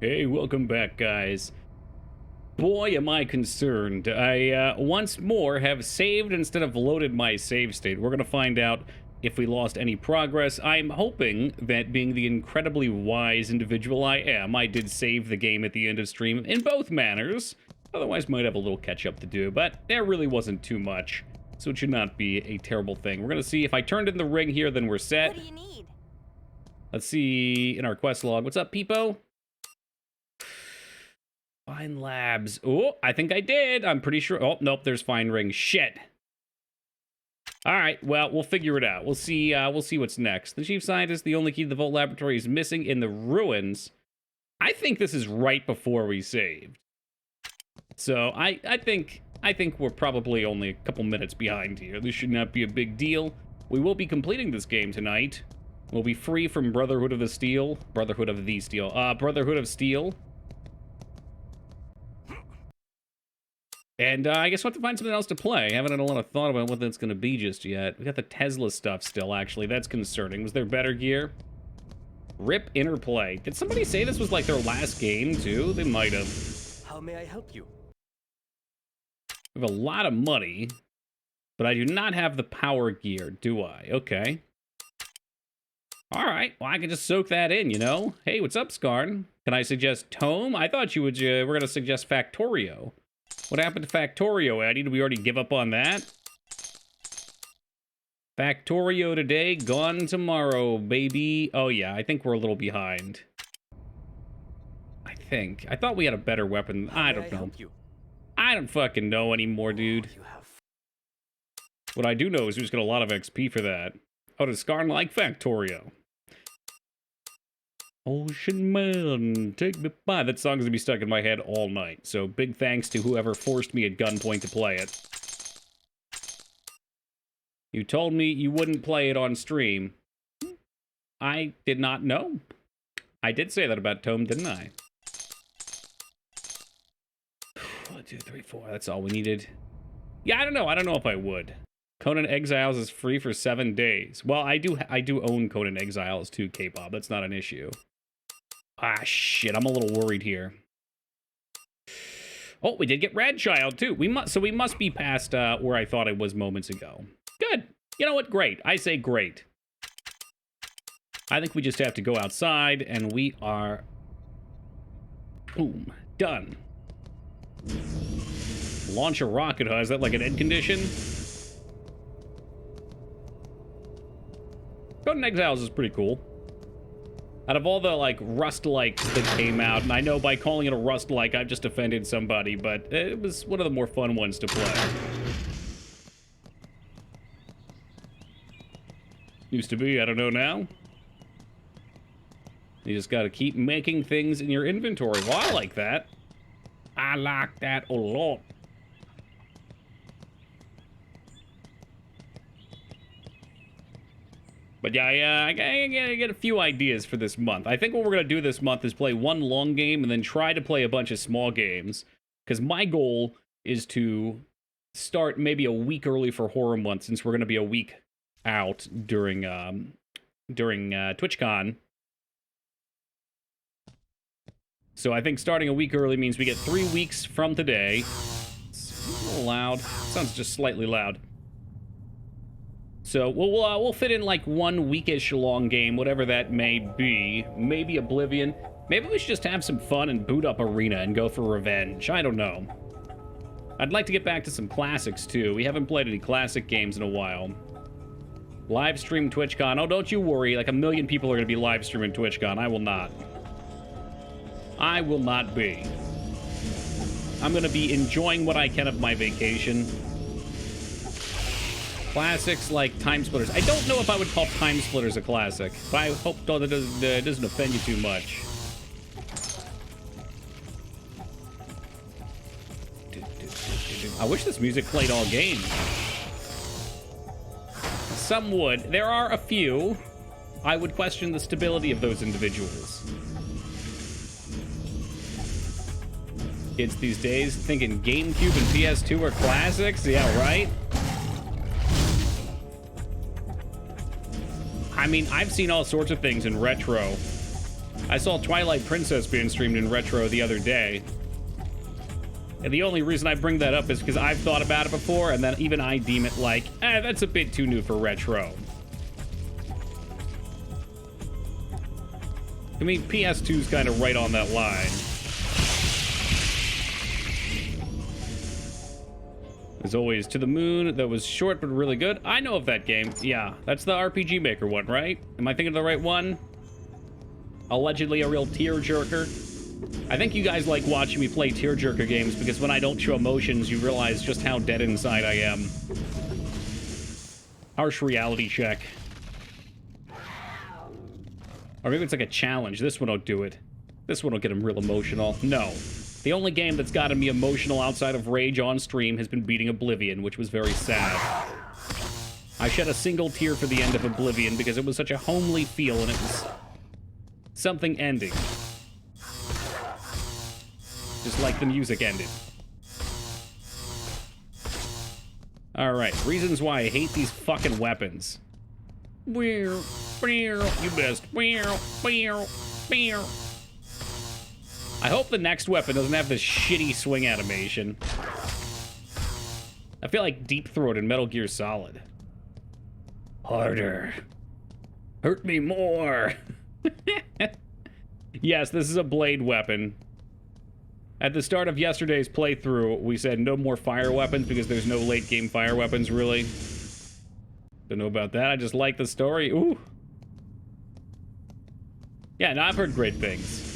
Hey, welcome back, guys. Boy, am I concerned. I once more have saved instead of loaded my save state. We're going to find out if we lost any progress. I'm hoping that, being the incredibly wise individual I am, I did save the game at the end of stream in both manners. Otherwise, might have a little catch-up to do, but there really wasn't too much, so it should not be a terrible thing. We're going to see if I turned in the ring here, then we're set. What do you need? Let's see in our quest log. What's up, Peepo? Fine Labs. Oh, I think I did. I'm pretty sure. Oh, nope, there's Fine Ring. Shit. All right, well, we'll figure it out. We'll see what's next. The chief scientist, the only key to the Vault Laboratory, is missing in the ruins. I think this is right before we saved. So I think we're probably only a couple minutes behind here. This should not be a big deal. We will be completing this game tonight. We'll be free from Brotherhood of the Steel. Brotherhood of the Steel. Brotherhood of Steel. And I guess we'll have to find something else to play. I haven't had a lot of thought about what that's going to be just yet. We got the Tesla stuff still, actually. That's concerning. Was there better gear? RIP Interplay. Did somebody say this was like their last game, too? They might have. How may I help you? We have a lot of money, but I do not have the power gear, do I? Okay. All right. Well, I can just soak that in, you know? Hey, what's up, Skarn? Can I suggest Tome? I thought you would, were going to suggest Factorio. What happened to Factorio, Eddie? Did we already give up on that? Factorio today, gone tomorrow, baby. Oh, yeah, I think we're a little behind. I think. I thought we had a better weapon. I don't know. I don't fucking know anymore, dude. What I do know is we just got a lot of XP for that. Oh, does Skarn like Factorio? Ocean Man, take me by. That song's gonna be stuck in my head all night. So big thanks to whoever forced me at gunpoint to play it. You told me you wouldn't play it on stream. I did not know. I did say that about Tome, didn't I? 1, 2, 3, 4. That's all we needed. Yeah, I don't know. I don't know if I would. Conan Exiles is free for 7 days. Well, I do own Conan Exiles too, K-pop. That's not an issue. Ah, shit. I'm a little worried here. Oh, we did get Radchild too. We must be past where I thought I was moments ago. Good. You know what? Great. I say great. I think we just have to go outside, and we are... boom. Done. Launch a rocket, huh? Is that like an end condition? Conan Exiles is pretty cool. Out of all the, like, Rust-likes that came out, and I know by calling it a Rust-like, I've just offended somebody, but it was one of the more fun ones to play. Used to be, I don't know now. You just gotta keep making things in your inventory. Well, I like that. I like that a lot. But yeah, I get a few ideas for this month. I think what we're going to do this month is play one long game and then try to play a bunch of small games. Because my goal is to start maybe a week early for Horror Month, since we're going to be a week out during TwitchCon. So I think starting a week early means we get 3 weeks from today. It's a little loud. Sounds just slightly loud. So we'll fit in like 1 weekish long game, whatever that may be. Maybe Oblivion. Maybe we should just have some fun and boot up Arena and go for revenge. I don't know. I'd like to get back to some classics too. We haven't played any classic games in a while. Live stream TwitchCon. Oh, don't you worry. Like 1 million people are going to be live streaming TwitchCon. I will not. I will not be. I'm going to be enjoying what I can of my vacation. Classics like Time Splitters. I don't know if I would call Time Splitters a classic, but I hope that doesn't offend you too much. I wish this music played all game. Some would. There are a few. I would question the stability of those individuals. Kids these days thinking GameCube and PS2 are classics? Yeah, right? I mean, I've seen all sorts of things in retro. I saw Twilight Princess being streamed in retro the other day. And the only reason I bring that up is because I've thought about it before, and then even I deem it like, that's a bit too new for retro. I mean, PS2's kind of right on that line. As always, To the Moon, that was short but really good. I know of that game. Yeah, that's the RPG Maker one, right? Am I thinking of the right one? Allegedly a real tearjerker. I think you guys like watching me play tearjerker games because when I don't show emotions, you realize just how dead inside I am. Harsh reality check. Or maybe it's like a challenge. This one will do it. This one will get him real emotional. No. The only game that's gotten me emotional outside of Rage on stream has been beating Oblivion, which was very sad. I shed a single tear for the end of Oblivion because it was such a homely feel and it was something ending. Just like the music ended. Alright, reasons why I hate these fucking weapons. You missed. I hope the next weapon doesn't have this shitty swing animation. I feel like Deep Throat in Metal Gear Solid. Harder. Hurt me more. Yes, this is a blade weapon. At the start of yesterday's playthrough, we said no more fire weapons because there's no late game fire weapons, really. Don't know about that. I just like the story. Ooh. Yeah, no, I've heard great things.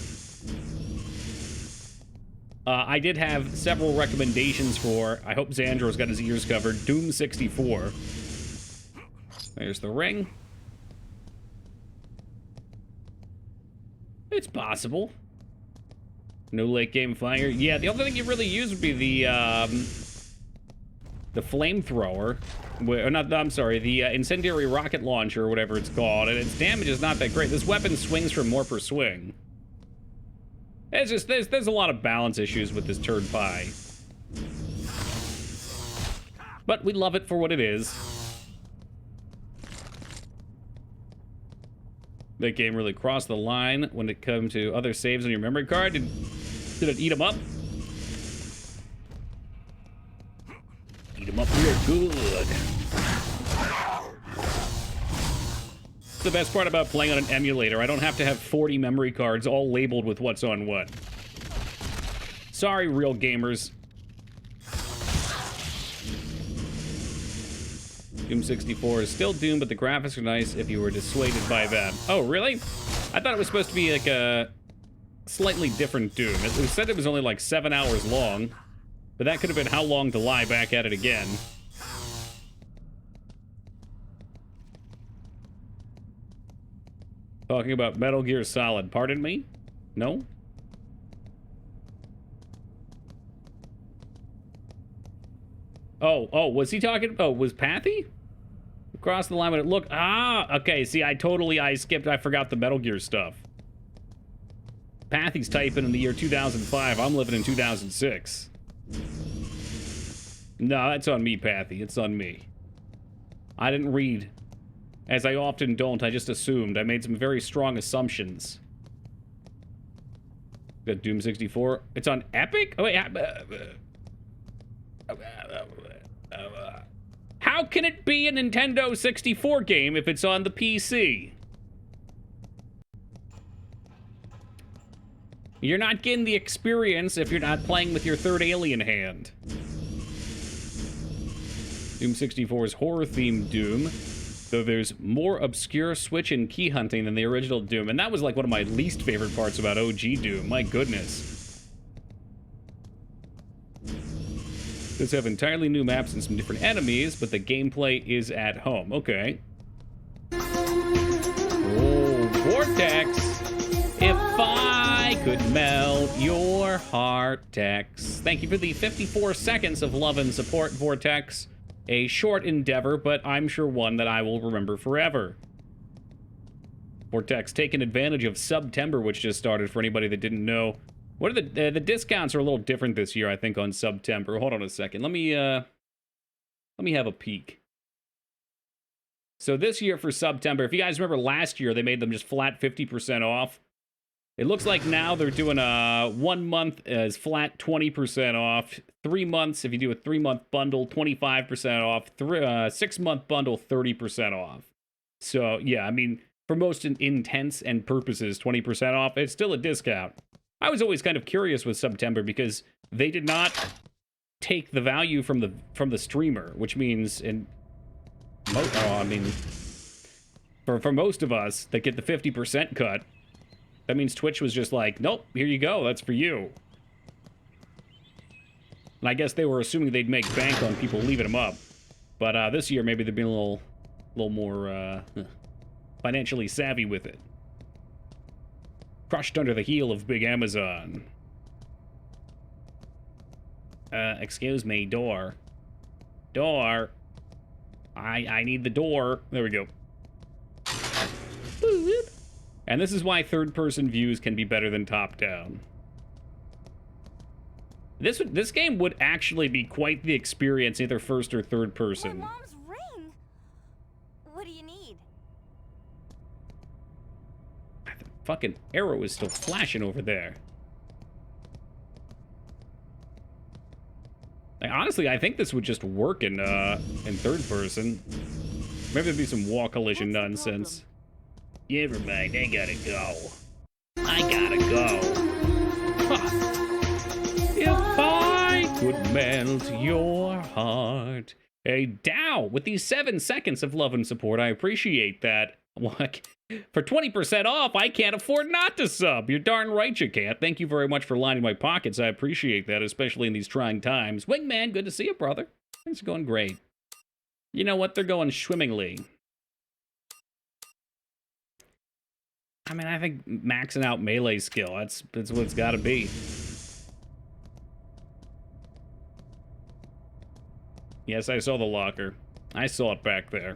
I did have several recommendations for, I hope Xandro's got his ears covered, Doom 64. There's the ring. It's possible. No late game fire. Yeah, the only thing you really use would be the flamethrower. Or not, I'm sorry, the incendiary rocket launcher or whatever it's called, and its damage is not that great. This weapon swings for more per swing. It's just, there's a lot of balance issues with this turd pie. But we love it for what it is. That game really crossed the line when it comes to other saves on your memory card. Did it eat them up? Eat them up real good. The best part about playing on an emulator, I don't have to have 40 memory cards all labeled with what's on what. Sorry, real gamers. Doom 64 is still Doom, but the graphics are nice if you were dissuaded by that. Oh, really? I thought it was supposed to be like a slightly different Doom. It said it was only like 7 hours long, but that could have been how long to lie back at it again. Talking about Metal Gear Solid, pardon me? No? Oh, was he talking? Oh, was Pathy? Across the line when it looked. Ah, okay. See, I forgot the Metal Gear stuff. Pathy's typing in the year 2005. I'm living in 2006. No, that's on me, Pathy. It's on me. I didn't read. As I often don't, I just assumed. I made some very strong assumptions. Got Doom 64. It's on Epic? Oh, wait. How can it be a Nintendo 64 game if it's on the PC? You're not getting the experience if you're not playing with your third alien hand. Doom 64's horror-themed Doom, though there's more obscure switch and key hunting than the original Doom, and that was like one of my least favorite parts about OG Doom. My goodness. Does have entirely new maps and some different enemies, but the gameplay is at home. Okay. Oh, Vortex! If I could melt your heart, Tex. Thank you for the 54 seconds of love and support, Vortex. A short endeavor, but I'm sure one that I will remember forever. Vortex taking advantage of September, which just started for anybody that didn't know. What are the discounts are a little different this year, I think, on September. Hold on a second. Let me have a peek. So this year for September, if you guys remember last year, they made them just flat 50% off. It looks like now they're doing a 1 month as flat 20% off. 3 months, if you do a 3-month bundle, 25% off. 6-month bundle, 30% off. So, yeah, I mean, for most intents and purposes, 20% off. It's still a discount. I was always kind of curious with September because they did not take the value from the streamer, which means for most of us that get the 50% cut, that means Twitch was just like, nope, here you go, that's for you. And I guess they were assuming they'd make bank on people leaving them up. But this year, maybe they'd be a little more financially savvy with it. Crushed under the heel of Big Amazon. Excuse me, door. Door. I need the door. There we go. And this is why third-person views can be better than top-down. This game would actually be quite the experience, either first or third person. My mom's ring. What do you need? The fucking arrow is still flashing over there. Like, honestly, I think this would just work in third person. Maybe there'd be some wall collision nonsense. Yeah, never mind, I gotta go. I gotta go. Huh. If I could melt your heart. Hey, Dow, with these 7 seconds of love and support, I appreciate that. What? For 20% off, I can't afford not to sub. You're darn right you can't. Thank you very much for lining my pockets. I appreciate that, especially in these trying times. Wingman, good to see you, brother. Things are going great. You know what? They're going swimmingly. I mean, I think maxing out melee skill, that's what it's got to be. Yes, I saw the locker. I saw it back there.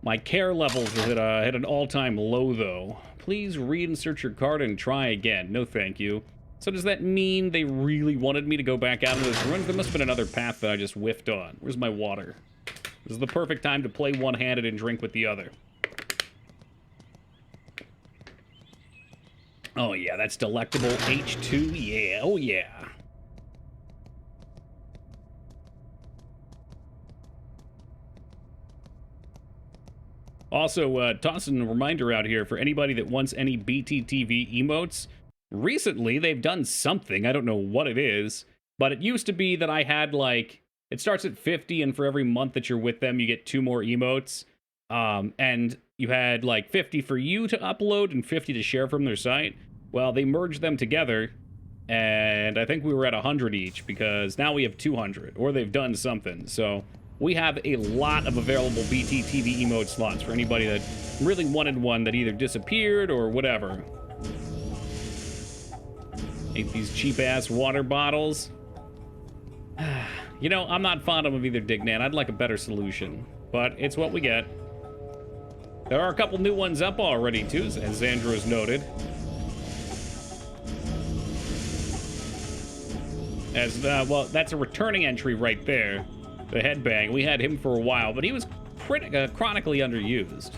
My care levels is at an all-time low, though. Please reinsert your card and try again. No, thank you. So does that mean they really wanted me to go back out of this ruin? There must have been another path that I just whiffed on. Where's my water? This is the perfect time to play one-handed and drink with the other. Oh, yeah, that's delectable. H2, yeah, oh, yeah. Also, tossing a reminder out here for anybody that wants any BTTV emotes. Recently, they've done something. I don't know what it is, but it used to be that I had, like, it starts at 50, and for every month that you're with them, you get 2 more emotes. And you had, like, 50 for you to upload and 50 to share from their site. Well, they merged them together, and I think we were at 100 each, because now we have 200, or they've done something, so we have a lot of available BTTV emote slots for anybody that really wanted one that either disappeared or whatever. Ain't these cheap-ass water bottles. You know, I'm not fond of them either, Dignan. I'd like a better solution, but it's what we get. There are a couple new ones up already, too, as Xandro's noted. Well, that's a returning entry right there. The headbang. We had him for a while, but he was chronically underused.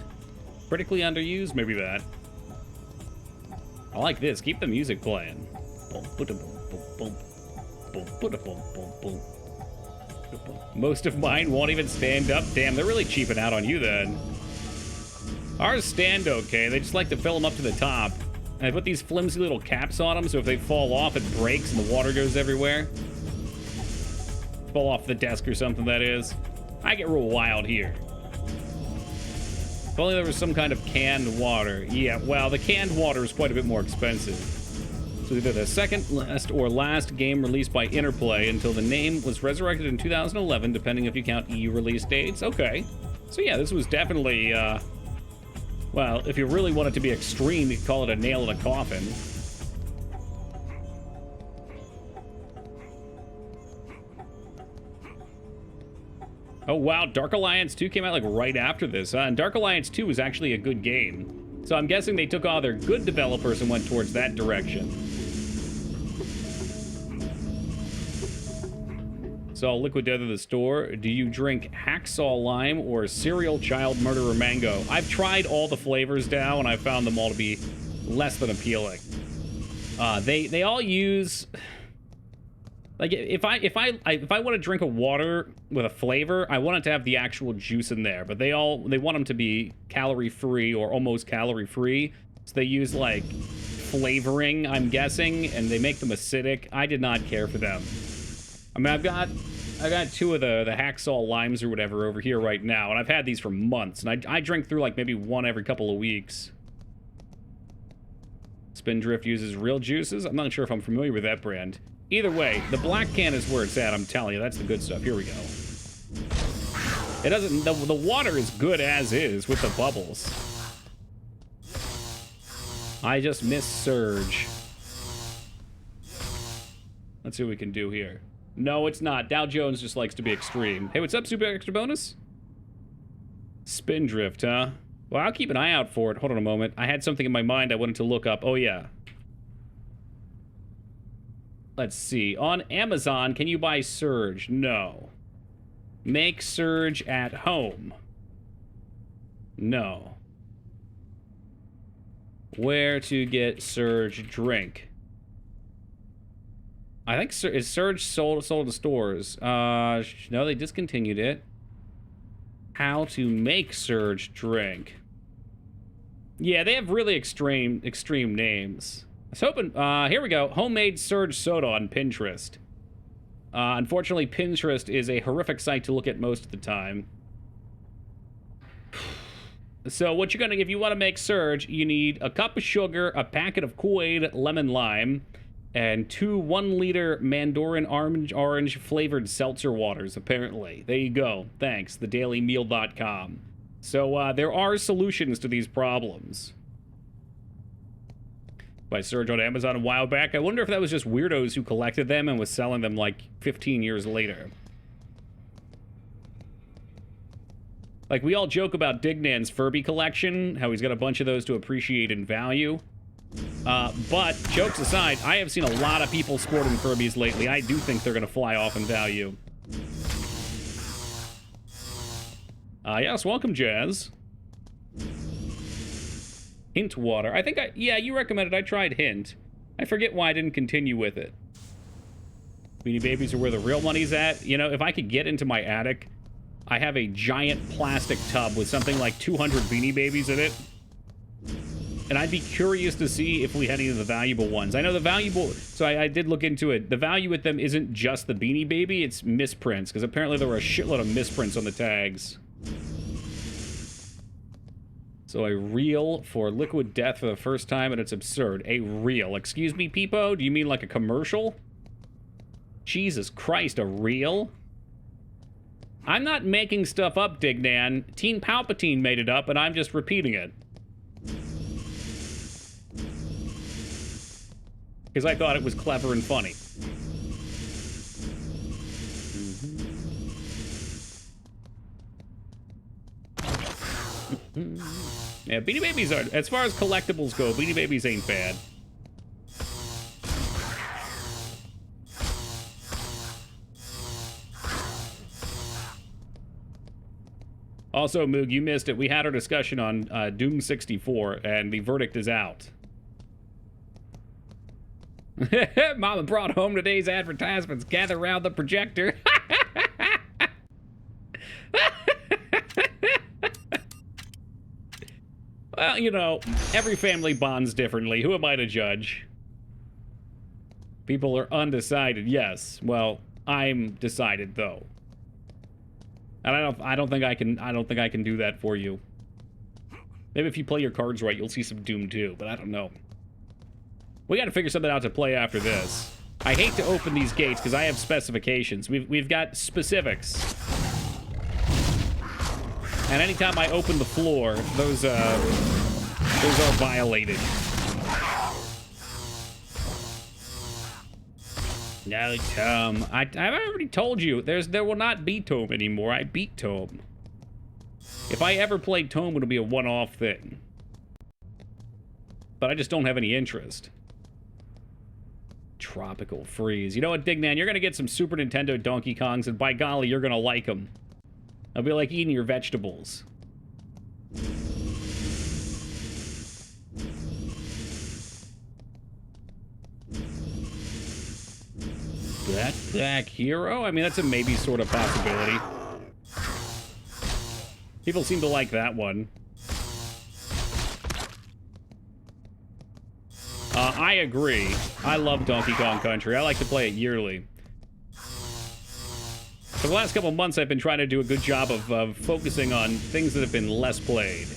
Critically underused? Maybe that. I like this. Keep the music playing. Most of mine won't even stand up. Damn, they're really cheaping out on you then. Ours stand okay. They just like to fill them up to the top. And I put these flimsy little caps on them, so if they fall off, it breaks and the water goes everywhere. Fall off the desk or something, that is. I get real wild here. If only there was some kind of canned water. Yeah, well, the canned water is quite a bit more expensive. So either the second last game released by Interplay until the name was resurrected in 2011, depending if you count EU release dates. Okay. So yeah, this was definitely, well, if you really want it to be extreme, you could call it a nail in a coffin. Oh wow, Dark Alliance 2 came out like right after this, and Dark Alliance 2 was actually a good game. So I'm guessing they took all their good developers and went towards that direction. Saw Liquid Death at the store. Do you drink hacksaw lime or serial child murderer mango? I've tried all the flavors now, and I found them all to be less than appealing. They all use, like, if I want to drink a water with a flavor, I want it to have the actual juice in there. But they want them to be calorie free or almost calorie free. So they use like flavoring, I'm guessing, and they make them acidic. I did not care for them. I mean, I've got 2 of the hacksaw limes or whatever over here right now, and I've had these for months, and I drink through like maybe one every couple of weeks. Spindrift uses real juices. I'm not sure if I'm familiar with that brand. Either way, the black can is where it's at, I'm telling you. That's the good stuff. Here we go. It doesn't... The water is good as is with the bubbles. I just miss Surge. Let's see what we can do here. No, it's not. Dow Jones just likes to be extreme. Hey, what's up, Super Extra Bonus? Spindrift, huh? Well, I'll keep an eye out for it. Hold on a moment. I had something in my mind I wanted to look up. Oh, yeah. Let's see. On Amazon, can you buy Surge? No. Make Surge at home. No. Where to get Surge drink? I think is Surge sold to stores. No, they discontinued it. How to make Surge drink. Yeah, they have really extreme names. I was hoping, here we go. Homemade Surge soda on Pinterest. Unfortunately, Pinterest is a horrific site to look at most of the time. So what you're gonna, if you want to make Surge, you need a cup of sugar, a packet of Kool-Aid lemon lime, and 2 1-liter Mandarin orange flavored seltzer waters, apparently. There you go. Thanks, thedailymeal.com. So there are solutions to these problems. By Surge on Amazon a while back. I wonder if that was just weirdos who collected them and was selling them like 15 years later. Like, we all joke about Dignan's Furby collection, how he's got a bunch of those to appreciate in value. But, jokes aside, I have seen a lot of people sporting Furbies lately. I do think they're going to fly off in value. Yes, welcome, Jazz. Hint water. I think yeah, you recommended. I tried Hint. I forget why I didn't continue with it. Beanie Babies are where the real money's at. You know, if I could get into my attic, I have a giant plastic tub with something like 200 Beanie Babies in it. And I'd be curious to see if we had any of the valuable ones. I know the valuable... So I did look into it. The value with them isn't just the Beanie Baby, it's misprints. Because apparently there were a shitload of misprints on the tags. So a reel for Liquid Death for the first time, and it's absurd. A reel. Excuse me, Peepo? Do you mean like a commercial? Jesus Christ, a reel? I'm not making stuff up, Dignan. Teen Palpatine made it up, and I'm just repeating it. Because I thought it was clever and funny. Yeah, Beanie Babies are, as far as collectibles go, Beanie Babies ain't bad. Also, Moog, you missed it. We had our discussion on Doom 64, and the verdict is out. Mama brought home today's advertisements. Gather around the projector. Well, you know, every family bonds differently. Who am I to judge? People are undecided. Yes. Well, I'm decided though. And I don't think I can do that for you. Maybe if you play your cards right, you'll see some Doom 2, but I don't know. We got to figure something out to play after this. I hate to open these gates because I have specifications. We've got specifics. And anytime I open the floor, those are violated. No, Tome. I've already told you, there will not be Tome anymore. I beat Tome. If I ever played Tome, it'll be a one-off thing. But I just don't have any interest. Tropical Freeze. You know what, Dignan? You're going to get some Super Nintendo Donkey Kongs, and by golly, you're going to like them. It'll be like eating your vegetables. Backpack Hero? I mean, that's a maybe sort of possibility. People seem to like that one. I agree. I love Donkey Kong Country. I like to play it yearly. For the last couple months, I've been trying to do a good job of focusing on things that have been less played,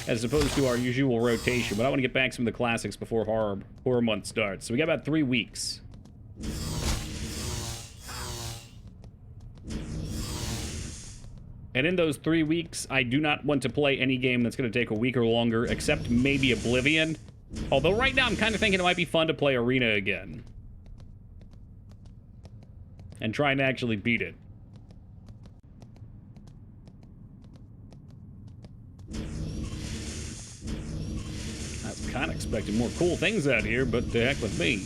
as opposed to our usual rotation. But I want to get back some of the classics before horror month starts. So we got about 3 weeks. And in those 3 weeks, I do not want to play any game that's going to take a week or longer, except maybe Oblivion. Although right now I'm kind of thinking it might be fun to play Arena again. And try and actually beat it. I was kind of expecting more cool things out here, but the heck with me.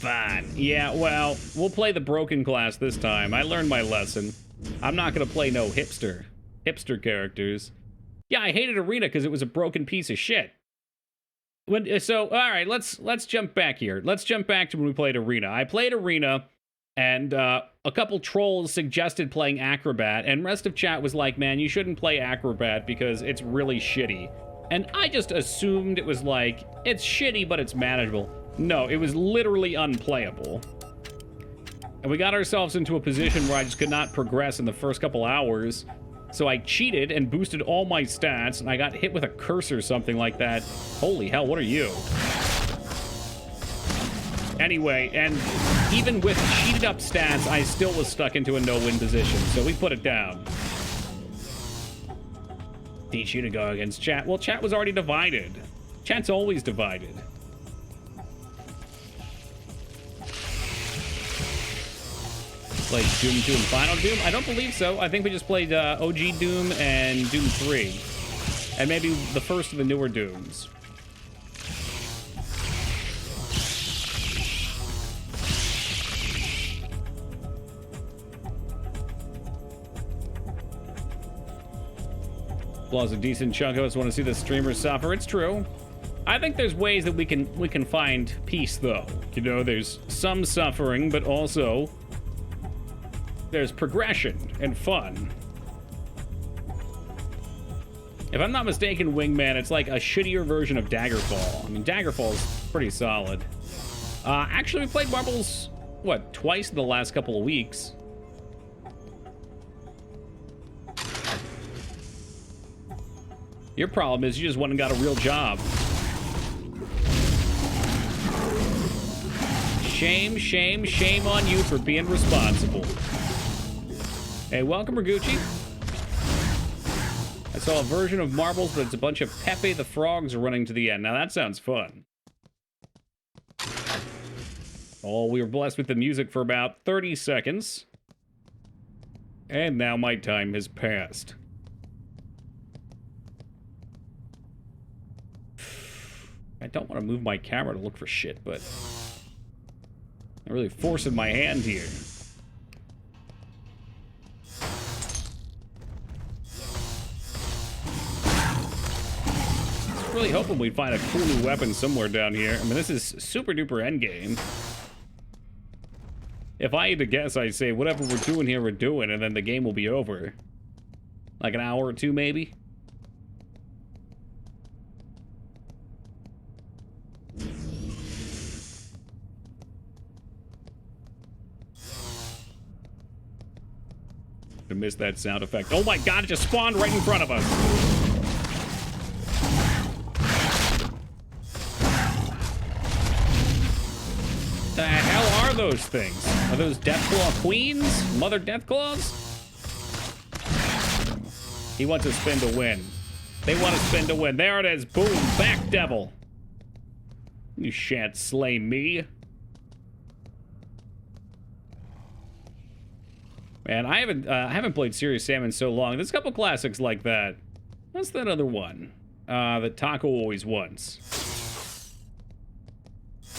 Fine. Yeah, well, we'll play the broken class this time. I learned my lesson. I'm not going to play no hipster characters. Yeah, I hated Arena because it was a broken piece of shit. So, all right, let's jump back here. Let's jump back to when we played Arena. I played Arena, and a couple trolls suggested playing Acrobat, and rest of chat was like, man, you shouldn't play Acrobat because it's really shitty. And I just assumed it was like, it's shitty, but it's manageable. No, it was literally unplayable. And we got ourselves into a position where I just could not progress in the first couple hours. So I cheated and boosted all my stats, and I got hit with a curse or something like that. Holy hell, what are you? Anyway, and even with cheated up stats, I still was stuck into a no-win position, so we put it down. Teach you to go against chat. Well, chat was already divided. Chat's always divided. Played Doom 2 and Final Doom? I don't believe so. I think we just played OG Doom and Doom 3. And maybe the first of the newer Dooms. Plus a decent chunk of us want to see the streamers suffer. It's true. I think there's ways that we can find peace, though. You know, there's some suffering, but also there's progression and fun. If I'm not mistaken, Wingman, it's like a shittier version of Daggerfall. I mean, Daggerfall's pretty solid. Actually, we played Marbles, what, twice in the last couple of weeks. Your problem is you just went and got a real job. Shame, shame, shame on you for being responsible. Hey, welcome, Raguchi. I saw a version of Marbles, but it's a bunch of Pepe the Frogs running to the end. Now, that sounds fun. Oh, we were blessed with the music for about 30 seconds. And now my time has passed. I don't want to move my camera to look for shit, but I'm really forcing my hand here. Really hoping we'd find a cool new weapon somewhere down here. I mean, this is super duper endgame. If I had to guess, I'd say whatever we're doing here, we're doing, and then the game will be over. Like an hour or two, maybe? I missed that sound effect. Oh my god, it just spawned right in front of us. The hell are those things? Are those Deathclaw Queens? Mother Deathclaws? He wants to spin to win. They want to spin to win. There it is. Boom. Back devil. You shan't slay me. Man, I haven't played Serious Sam in so long. There's a couple classics like that. What's that other one? That Taco always wants.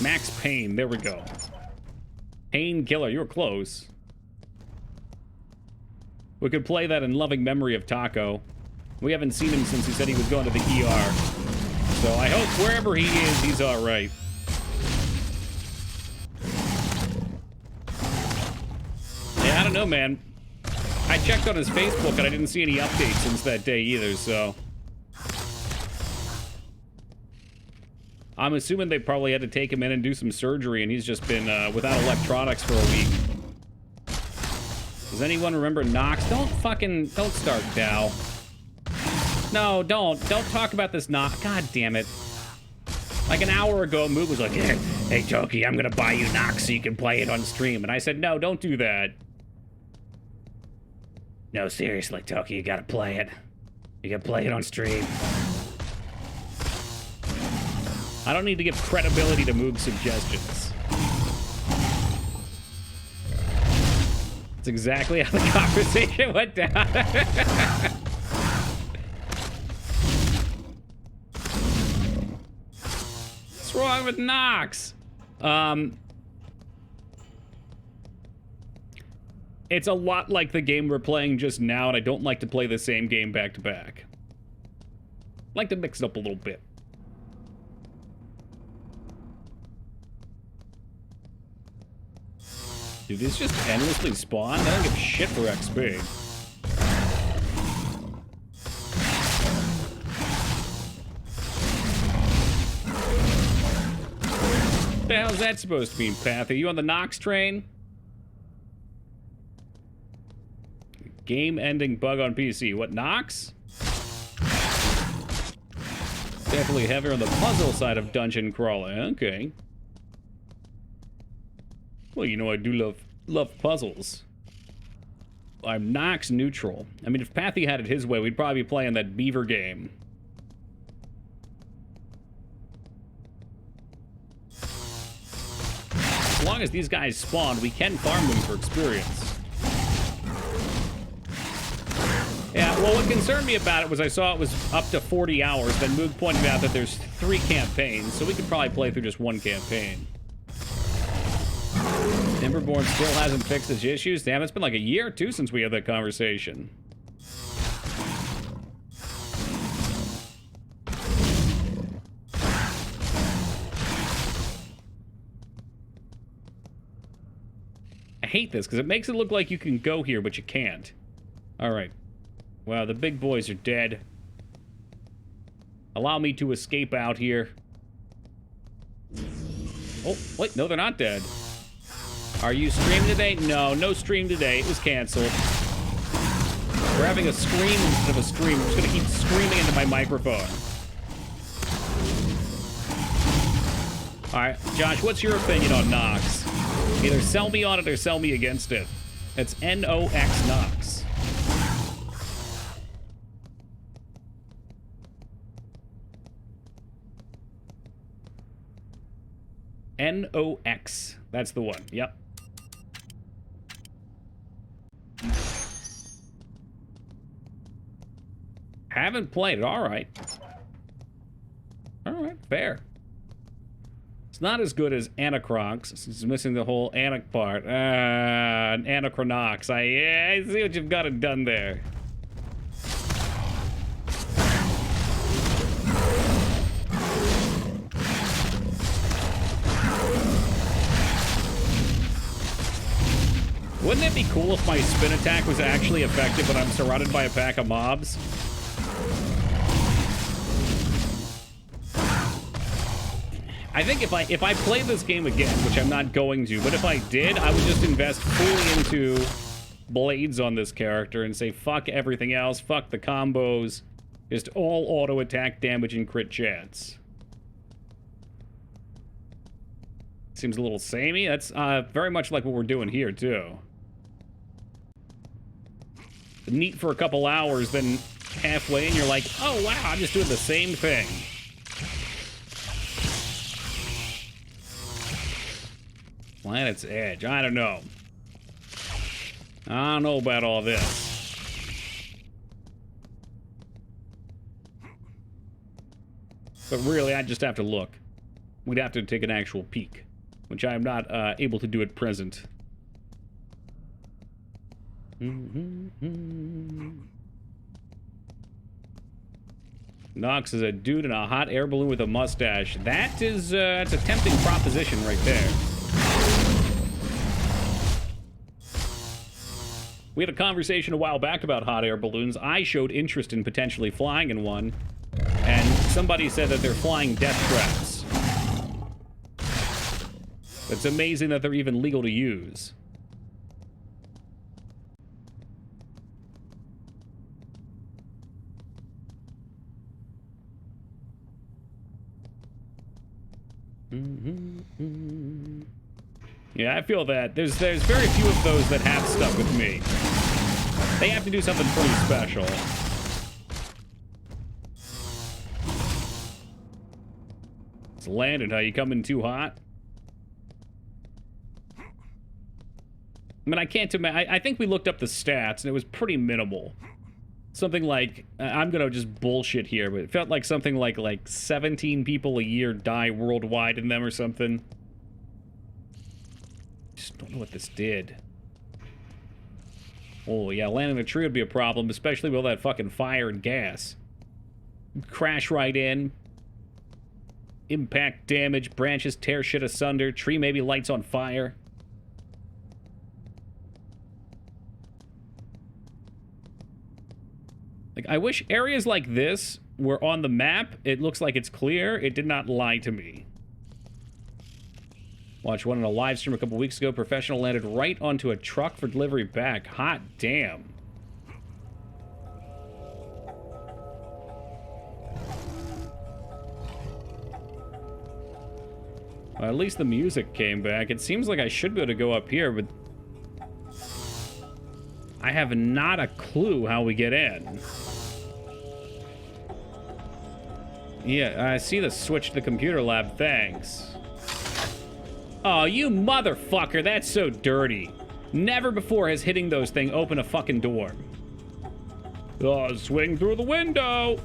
Max Payne. There we go. Painkiller. You were close. We could play that in loving memory of Taco. We haven't seen him since he said he was going to the ER. So I hope wherever he is, he's all right. Yeah, I don't know, man. I checked on his Facebook and I didn't see any updates since that day either, so... I'm assuming they probably had to take him in and do some surgery, and he's just been without electronics for a week. Does anyone remember Nox? Don't start now. No, don't talk about this Nox. God damn it. Like an hour ago, Moog was like, hey, Toki, I'm gonna buy you Nox so you can play it on stream. And I said, no, don't do that. No, seriously, Toki, you gotta play it. You gotta play it on stream. I don't need to give credibility to Moog's suggestions. That's exactly how the conversation went down. What's wrong with Nox? It's a lot like the game we're playing just now, and I don't like to play the same game back to back. I like to mix it up a little bit. Dude, this just endlessly spawn? I don't give shit for XP. What the hell is that supposed to mean, Path? Are you on the Nox train? Game-ending bug on PC. What, Nox? Definitely heavier on the puzzle side of dungeon crawling. Okay. Well, you know, I do love puzzles. I'm Nox neutral. I mean, if Pathy had it his way, we'd probably be playing that beaver game. As long as these guys spawn, we can farm them for experience. Yeah, well, what concerned me about it was I saw it was up to 40 hours, then Moog pointed out that there's 3 campaigns, so we could probably play through just 1 campaign. Timberborn still hasn't fixed his issues. Damn, it's been like a year or 2 since we had that conversation. I hate this because it makes it look like you can go here, but you can't. All right. Well, the big boys are dead. Allow me to escape out here. Oh, wait, no, they're not dead. Are you streaming today? No, no stream today. It was canceled. We're having a scream instead of a stream. I'm just gonna keep screaming into my microphone. Alright, Josh, what's your opinion on Nox? Either sell me on it or sell me against it. It's N-O-X Nox. N-O-X. That's the one. Yep. Haven't played it. All right. All right. Fair. It's not as good as Anachronox. It's missing the whole Anach part. Anachronox. I see what you've got it done there. Wouldn't it be cool if my spin attack was actually effective when I'm surrounded by a pack of mobs? I think if I play this game again, which I'm not going to, but if I did, I would just invest fully into blades on this character and say fuck everything else, fuck the combos, just all auto attack damage and crit chance. Seems a little samey. That's very much like what we're doing here too. Neat for a couple hours, then halfway and you're like, oh wow, I'm just doing the same thing. Planet's Edge, I don't know. I don't know about all this. But really, I just have to look. we'd have to take an actual peek, which I am not able to do at present. Knox is a dude in a hot air balloon with a mustache. That is, that's a tempting proposition right there. We had a conversation a while back about hot air balloons. I showed interest in potentially flying in one, and somebody said that they're flying death traps. It's amazing that they're even legal to use. Yeah, I feel that. There's very few of those that have stuck with me. They have to do something pretty special. It's landed, huh? You coming too hot? I mean, I can't imagine. I think we looked up the stats, and it was pretty minimal. Something like, I'm gonna just bullshit here, but it felt like something like 17 people a year die worldwide in them or something. Just don't know what this did. Oh yeah, landing a tree would be a problem, especially with all that fucking fire and gas. Crash right in. Impact damage, branches tear shit asunder, tree maybe lights on fire. Like, I wish areas like this were on the map. It looks like it's clear. It did not lie to me. Watched one in a live stream a couple weeks ago. Professional landed right onto a truck for delivery back. Hot damn. Well, at least the music came back. It seems like I should be able to go up here, but I have not a clue how we get in. Yeah, I see the switch to the computer lab. Thanks. Oh, you motherfucker. That's so dirty. Never before has hitting those things opened a fucking door. Oh, swing through the window.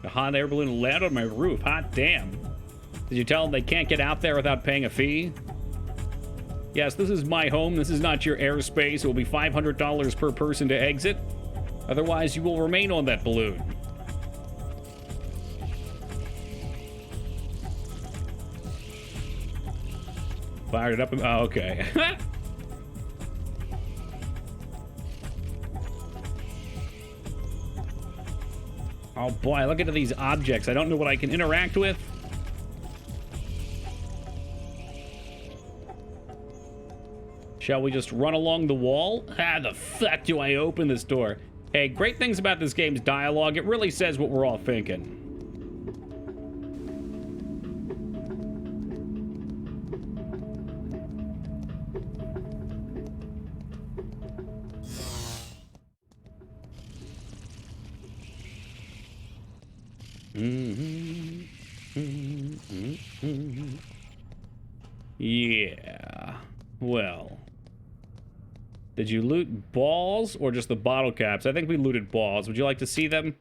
A hot air balloon landed on my roof. Hot damn. Did you tell them they can't get out there without paying a fee? Yes, this is my home. This is not your airspace. It will be $500 per person to exit. Otherwise, you will remain on that balloon. Fired it up. Oh, okay. Oh boy, look at these objects. I don't know what I can interact with. Shall we just run along the wall? How the fuck do I open this door? Hey, great things about this game's dialogue. It really says what we're all thinking. Yeah. Well. Did you loot balls or just the bottle caps? I think we looted balls. Would you like to see them?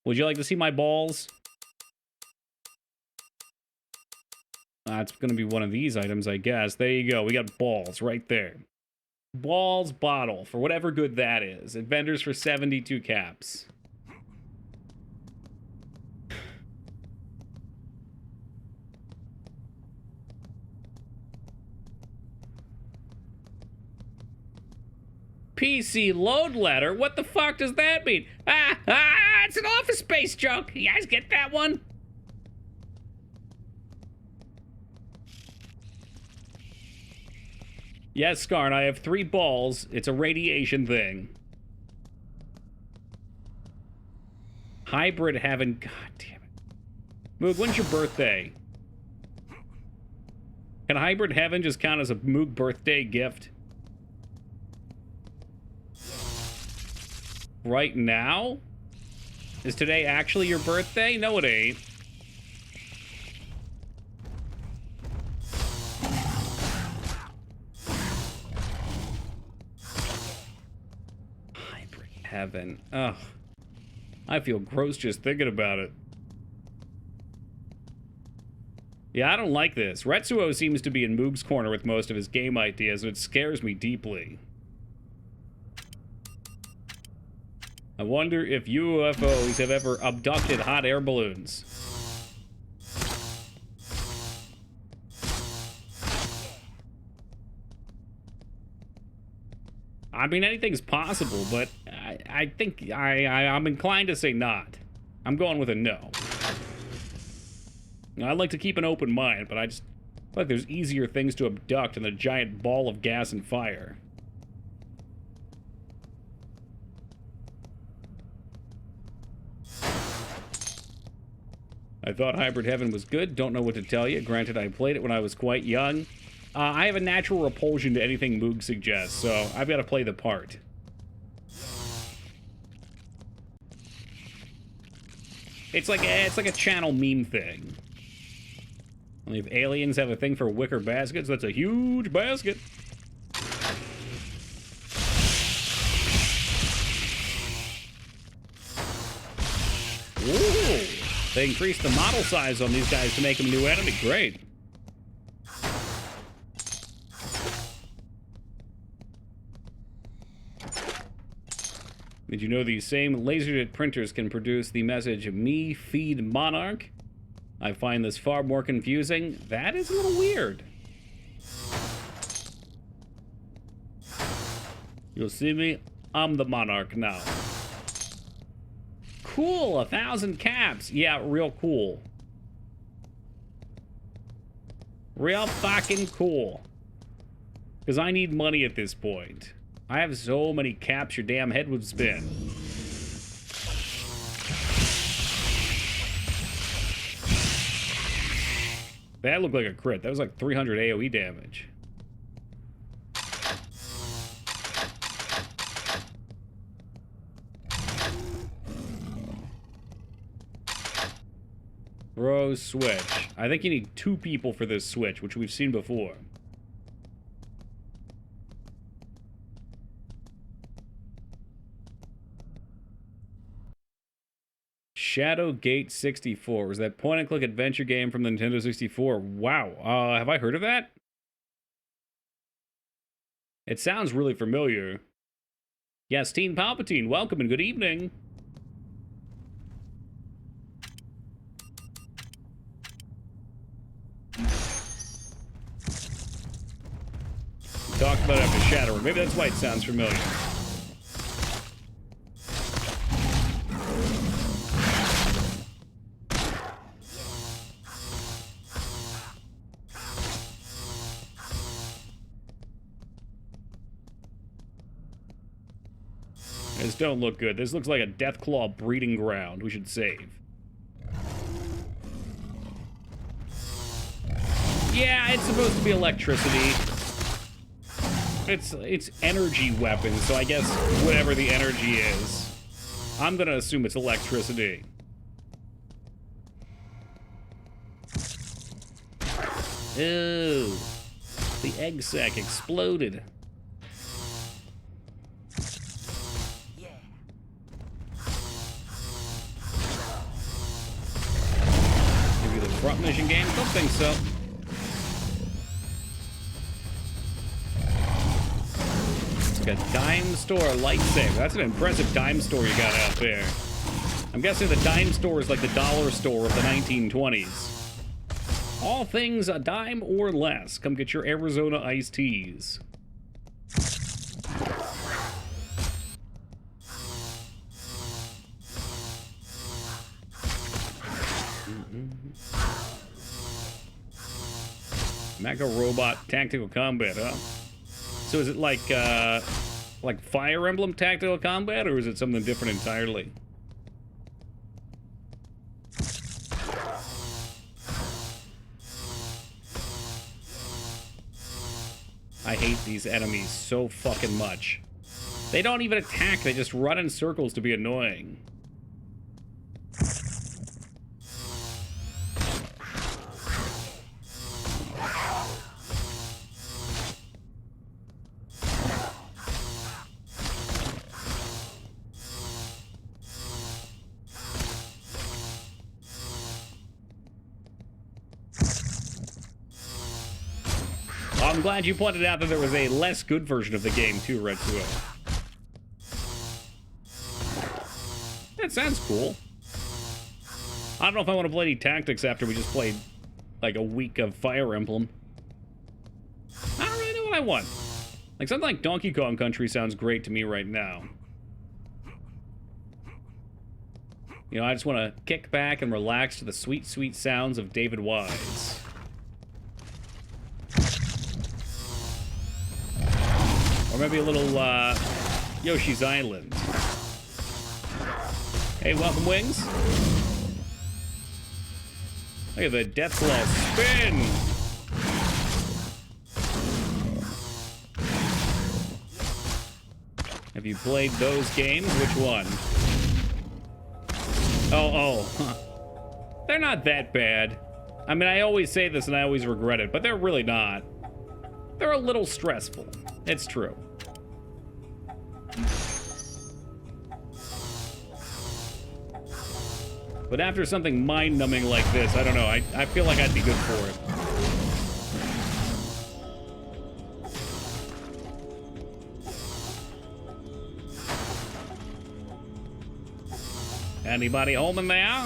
Would you like to see my balls? It's gonna be one of these items, I guess. There you go. We got balls right there. Balls bottle, for whatever good that is. It vendors for 72 caps. PC load letter? What the fuck does that mean? It's an Office Space joke. You guys get that one? Yes, Scarn, I have 3 balls. It's a radiation thing. Hybrid Heaven. God damn it. Moog, when's your birthday? Can Hybrid Heaven just count as a Moog birthday gift? Right now? Is today actually your birthday? No, it ain't. heaven. Ugh. I feel gross just thinking about it. Yeah, I don't like this. Retsuo seems to be in Moog's corner with most of his game ideas, and it scares me deeply. I wonder if UFOs have ever abducted hot air balloons. I mean, anything's possible, but I think I'm inclined to say not. I'm going with a no. I'd like to keep an open mind, but I just feel like there's easier things to abduct than a giant ball of gas and fire. I thought Hybrid Heaven was good. Don't know what to tell you. Granted, I played it when I was quite young. I have a natural repulsion to anything Moog suggests, so I've got to play the part. It's like a channel meme thing. Only if aliens have a thing for wicker baskets, that's a huge basket. Ooh! They increased the model size on these guys to make them a new enemy. Great. Did you know these same laserjet printers can produce the message, "Me feed monarch"? I find this far more confusing. That is a little weird. You'll see me. I'm the monarch now. Cool, 1,000 caps. Yeah, real cool. Real fucking cool. Because I need money at this point. I have so many caps your damn head would spin. That looked like a crit. That was like 300 AoE damage. Bro, switch. I think you need 2 people for this switch, which we've seen before. Shadowgate 64. Was that point-and-click adventure game from the Nintendo 64? Wow. Have I heard of that? It sounds really familiar. Yes, Teen Palpatine, welcome and good evening. Talked about it after Shadow. Maybe that's why it sounds familiar. This don't look good. This looks like a Deathclaw breeding ground. We should save. Yeah, it's supposed to be electricity. It's energy weapons, so I guess whatever the energy is. I'm gonna assume it's electricity. Oh, the egg sac exploded. Maybe the front mission game? Don't think so. It's like a dime store lightsaber. That's an impressive dime store you got out there. I'm guessing the dime store is like the dollar store of the 1920s. All things a dime or less. Come get your Arizona iced teas. Mecha Robot Tactical Combat, huh? So is it like Fire Emblem Tactical Combat, or is it something different entirely? I hate these enemies so fucking much. They don't even attack, they just run in circles to be annoying. I'm glad you pointed out that there was a less good version of the game, too, Retsuo. That sounds cool. I don't know if I want to play any tactics after we just played, like, a week of Fire Emblem. I don't really know what I want. Like, something like Donkey Kong Country sounds great to me right now. You know, I just want to kick back and relax to the sweet, sweet sounds of David Wise. Or maybe a little, Yoshi's Island. Hey, welcome, Wings. Look at the Death Claw spin! Have you played those games? Which one? Huh. They're not that bad. I mean, I always say this and I always regret it, but they're really not. They're a little stressful. It's true. But after something mind-numbing like this, I don't know, I feel like I'd be good for it. Anybody home in there?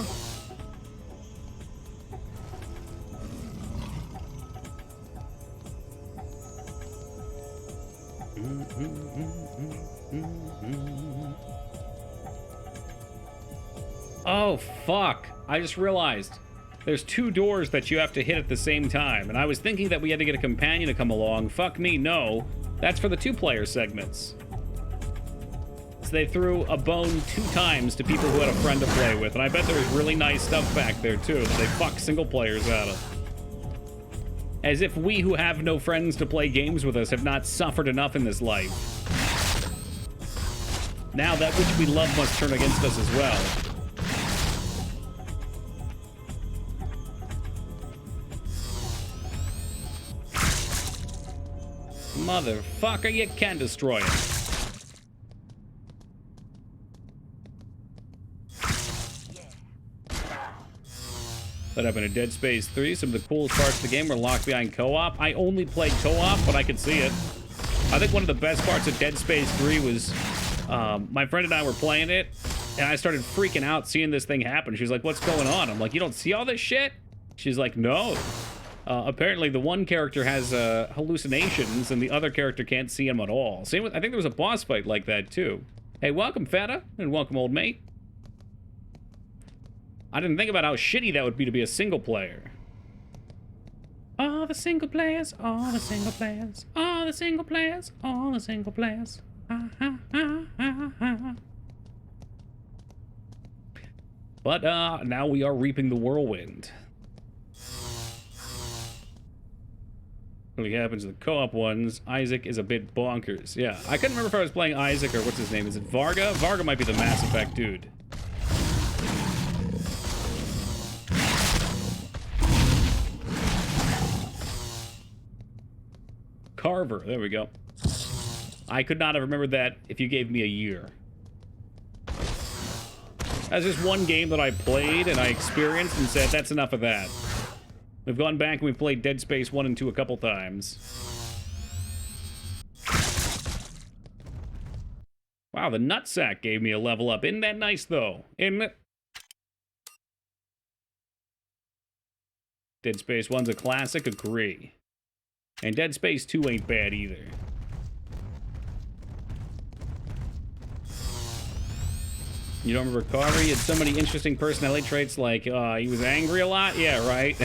Oh, fuck. I just realized. There's 2 doors that you have to hit at the same time, and I was thinking that we had to get a companion to come along. Fuck me, no. That's for the 2-player segments. So they threw a bone 2 times to people who had a friend to play with, and I bet there's really nice stuff back there, too, that they fuck single players out of. As if we who have no friends to play games with us have not suffered enough in this life. Now that which we love must turn against us as well. Motherfucker, you can destroy it. That happened in Dead Space 3. Some of the coolest parts of the game were locked behind co-op. I only played co-op, but I could see it. I think one of the best parts of Dead Space 3 was my friend and I were playing it, and I started freaking out seeing this thing happen. She was like, what's going on? I'm like, you don't see all this shit? She's like, no. Apparently, the one character has hallucinations, and the other character can't see him at all. Same with, I think there was a boss fight like that, too. Hey, welcome, Feta, and welcome, old mate. I didn't think about how shitty that would be to be a single player. All the single players, all the single players, all the single players, all the single players. But, now we are reaping the whirlwind. What happens to the co-op ones, Isaac is a bit bonkers. Yeah, I couldn't remember if I was playing Isaac or what's his name. Is it Varga? Varga might be the Mass Effect dude. Carver, there we go. I could not have remembered that if you gave me a year. That's just one game that I played and I experienced and said, that's enough of that. We've gone back and we've played Dead Space 1 and 2 a couple times. Wow, the nutsack gave me a level up. Isn't that nice, though? Isn't it? Dead Space 1's a classic, agree. And Dead Space 2 ain't bad either. You don't remember Carver? He had so many interesting personality traits, like, he was angry a lot? Yeah, right?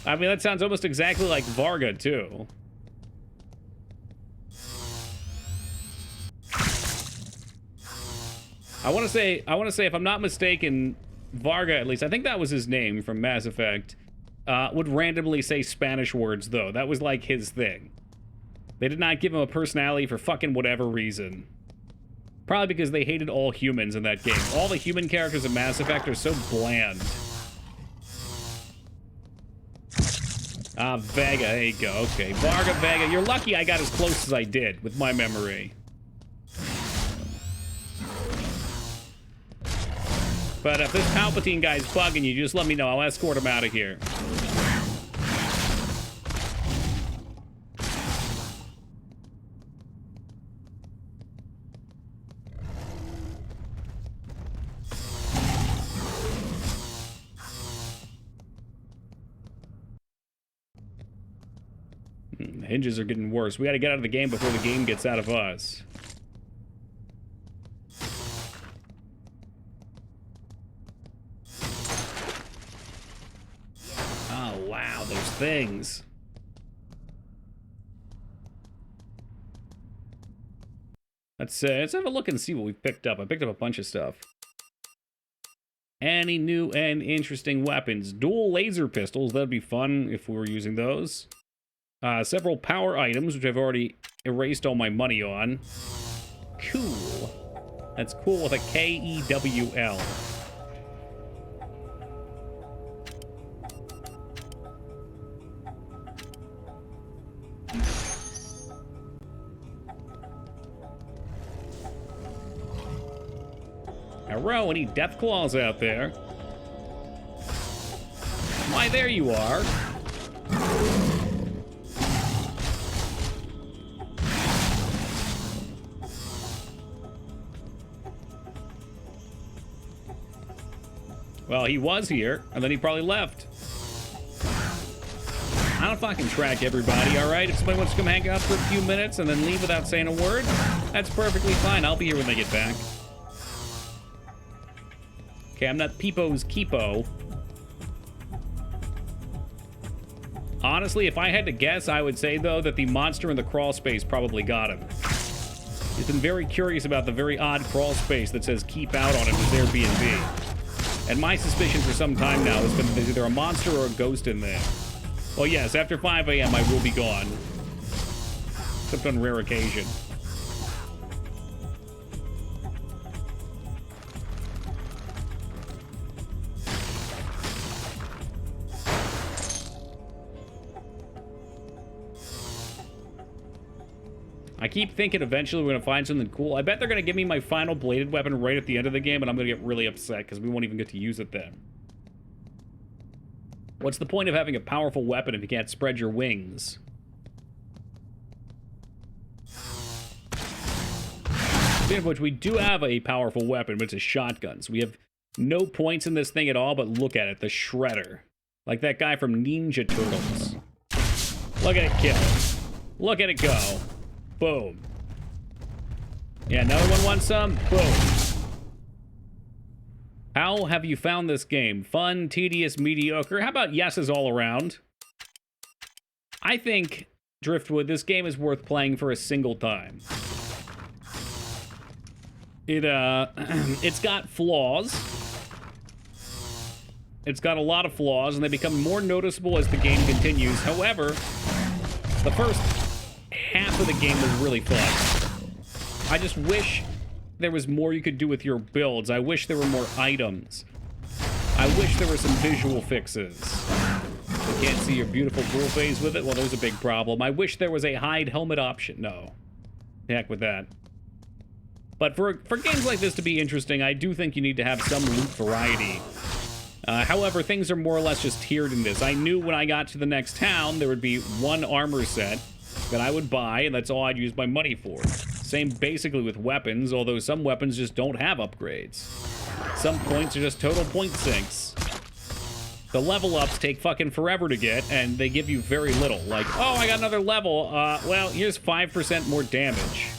I mean, that sounds almost exactly like Varga, too. I want to say, if I'm not mistaken, Varga, at least, I think that was his name from Mass Effect, would randomly say Spanish words, though. That was, like, his thing. They did not give him a personality for fucking whatever reason. Probably because they hated all humans in that game. All the human characters in Mass Effect are so bland. Vega, there you go. Okay, Varga, Vega. You're lucky I got as close as I did with my memory. But if this Palpatine guy's bugging you, just let me know. I'll escort him out of here. The hinges are getting worse. We gotta get out of the game before the game gets out of us. Oh, wow, those things. Let's have a look and see what we've picked up. I picked up a bunch of stuff. Any new and interesting weapons? Dual laser pistols. That'd be fun if we were using those. Several power items, which I've already erased all my money on. Cool. That's cool with a K-E-W-L. Hello, any death claws out there? Why, there you are. Well, he was here, and then he probably left. I don't fucking track everybody, alright? If somebody wants to come hang out for a few minutes and then leave without saying a word, that's perfectly fine. I'll be here when they get back. Okay, I'm not Peepo's Keepo. Honestly, if I had to guess, I would say, though, that the monster in the crawl space probably got him. He's been very curious about the very odd crawl space that says keep out on it with Airbnb. And my suspicion for some time now has been there's either a monster or a ghost in there. Well, yes, after 5 a.m. I will be gone. Except on rare occasion. I keep thinking eventually we're going to find something cool. I bet they're going to give me my final bladed weapon right at the end of the game, and I'm going to get really upset because we won't even get to use it then. What's the point of having a powerful weapon if you can't spread your wings? Speaking of which, we do have a powerful weapon, but it's a shotgun. So we have no points in this thing at all, but look at it, the Shredder. Like that guy from Ninja Turtles. Look at it kill. Look at it go. Boom. Yeah, another one wants some? Boom. How have you found this game? Fun, tedious, mediocre? How about yeses all around? I think, Driftwood, this game is worth playing for a single time. It's got flaws. It's got a lot of flaws, and they become more noticeable as the game continues. However, the first half of the game was really fun. I just wish there was more you could do with your builds. I wish there were more items. I wish there were some visual fixes. You can't see your beautiful dual phase with it? Well, there's a big problem. I wish there was a hide helmet option. No. Heck with that. But for games like this to be interesting, I do think you need to have some loot variety. However, things are more or less just tiered in this. I knew when I got to the next town, there would be one armor set that I would buy, and that's all I'd use my money for. Same basically with weapons, although some weapons just don't have upgrades. Some points are just total point sinks. The level ups take fucking forever to get, and they give you very little. Like, oh, I got another level. Well, here's 5% more damage.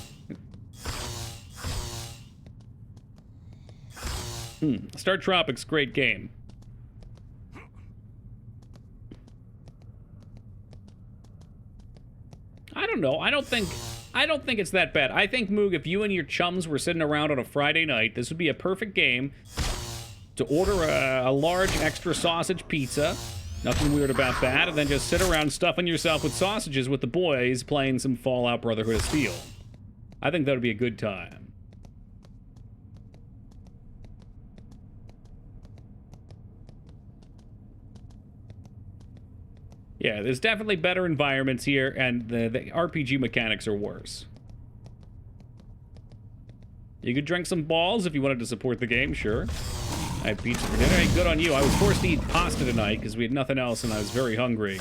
Star Tropics, great game. I don't know. I don't think it's that bad. I think, Moog, if you and your chums were sitting around on a Friday night, this would be a perfect game to order a large extra sausage pizza. Nothing weird about that. And then just sit around stuffing yourself with sausages with the boys playing some Fallout Brotherhood of Steel. I think that would be a good time. Yeah, there's definitely better environments here, and the RPG mechanics are worse. You could drink some balls if you wanted to support the game, sure. I had pizza for dinner. Hey, good on you. I was forced to eat pasta tonight because we had nothing else, and I was very hungry.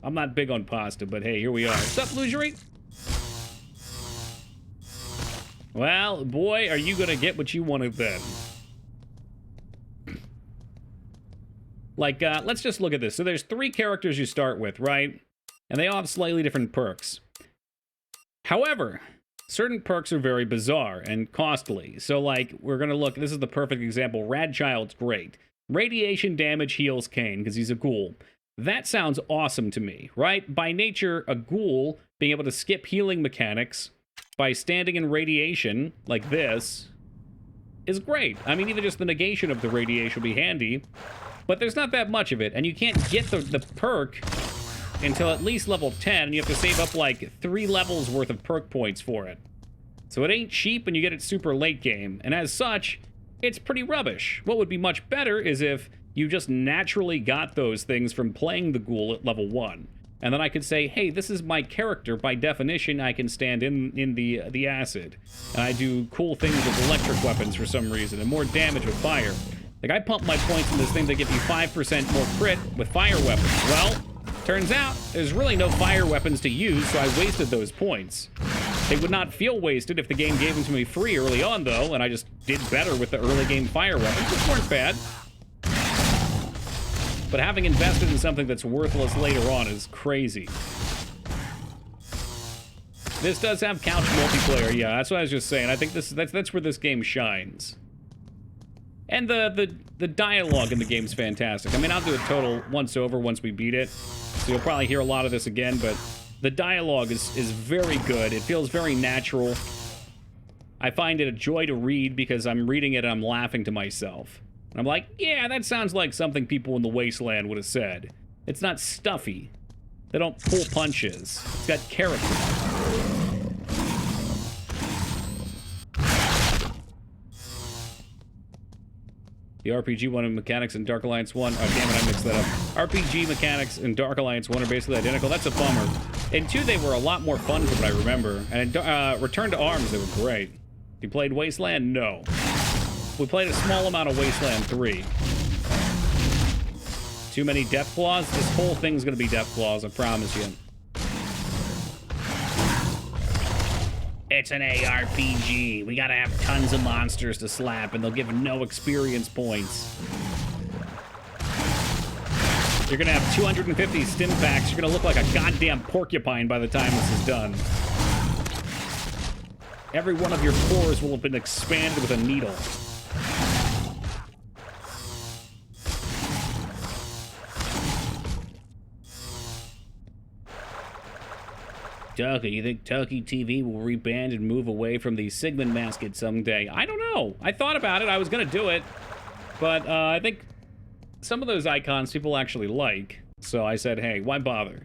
I'm not big on pasta, but hey, here we are. What's up, Lugery? Well, boy, are you gonna get what you wanted then. Like, let's just look at this. So there's 3 characters you start with, right? And they all have slightly different perks. However, certain perks are very bizarre and costly. So, like, we're going to look, this is the perfect example. Rad Child's great. Radiation damage heals Kane, because he's a ghoul. That sounds awesome to me, right? By nature, a ghoul being able to skip healing mechanics by standing in radiation, like this, is great. I mean, even just the negation of the radiation would be handy, but there's not that much of it, and you can't get the perk until at least level 10, and you have to save up like 3 levels worth of perk points for it. So it ain't cheap, and you get it super late game, and as such, it's pretty rubbish. What would be much better is if you just naturally got those things from playing the ghoul at level 1. And then I could say, hey, this is my character. By definition, I can stand in the acid. And I do cool things with electric weapons for some reason, and more damage with fire. Like, I pump my points in this thing that give you 5% more crit with fire weapons. Well, turns out, there's really no fire weapons to use, so I wasted those points. They would not feel wasted if the game gave them to me free early on, though, and I just did better with the early game fire weapons, which weren't bad. But having invested in something that's worthless later on is crazy. This does have couch multiplayer, yeah, that's what I was just saying. I think that's where this game shines. And the dialogue in the game's fantastic. I mean, I'll do a total once over once we beat it, so you'll probably hear a lot of this again, but the dialogue is very good. It feels very natural. I find it a joy to read because I'm reading it and I'm laughing to myself. And I'm like, yeah, that sounds like something people in the Wasteland would have said. It's not stuffy. They don't pull punches. It's got character. The RPG one and mechanics in Dark Alliance 1... Oh, damn it, I mixed that up. RPG mechanics in Dark Alliance 1 are basically identical. That's a bummer. In 2, they were a lot more fun from what I remember. And in Return to Arms, they were great. You played Wasteland? No. We played a small amount of Wasteland 3. Too many Death Claws? This whole thing's gonna be Death Claws, I promise you. It's an ARPG. We gotta have tons of monsters to slap, and they'll give no experience points. You're gonna have 250 stim packs. You're gonna look like a goddamn porcupine by the time this is done. Every one of your pores will have been expanded with a needle. Tucky, you think Tucky TV will reband and move away from the Sigmund mascot someday? I don't know. I thought about it. I was gonna do it. But I think some of those icons people actually like. So I said, hey, why bother?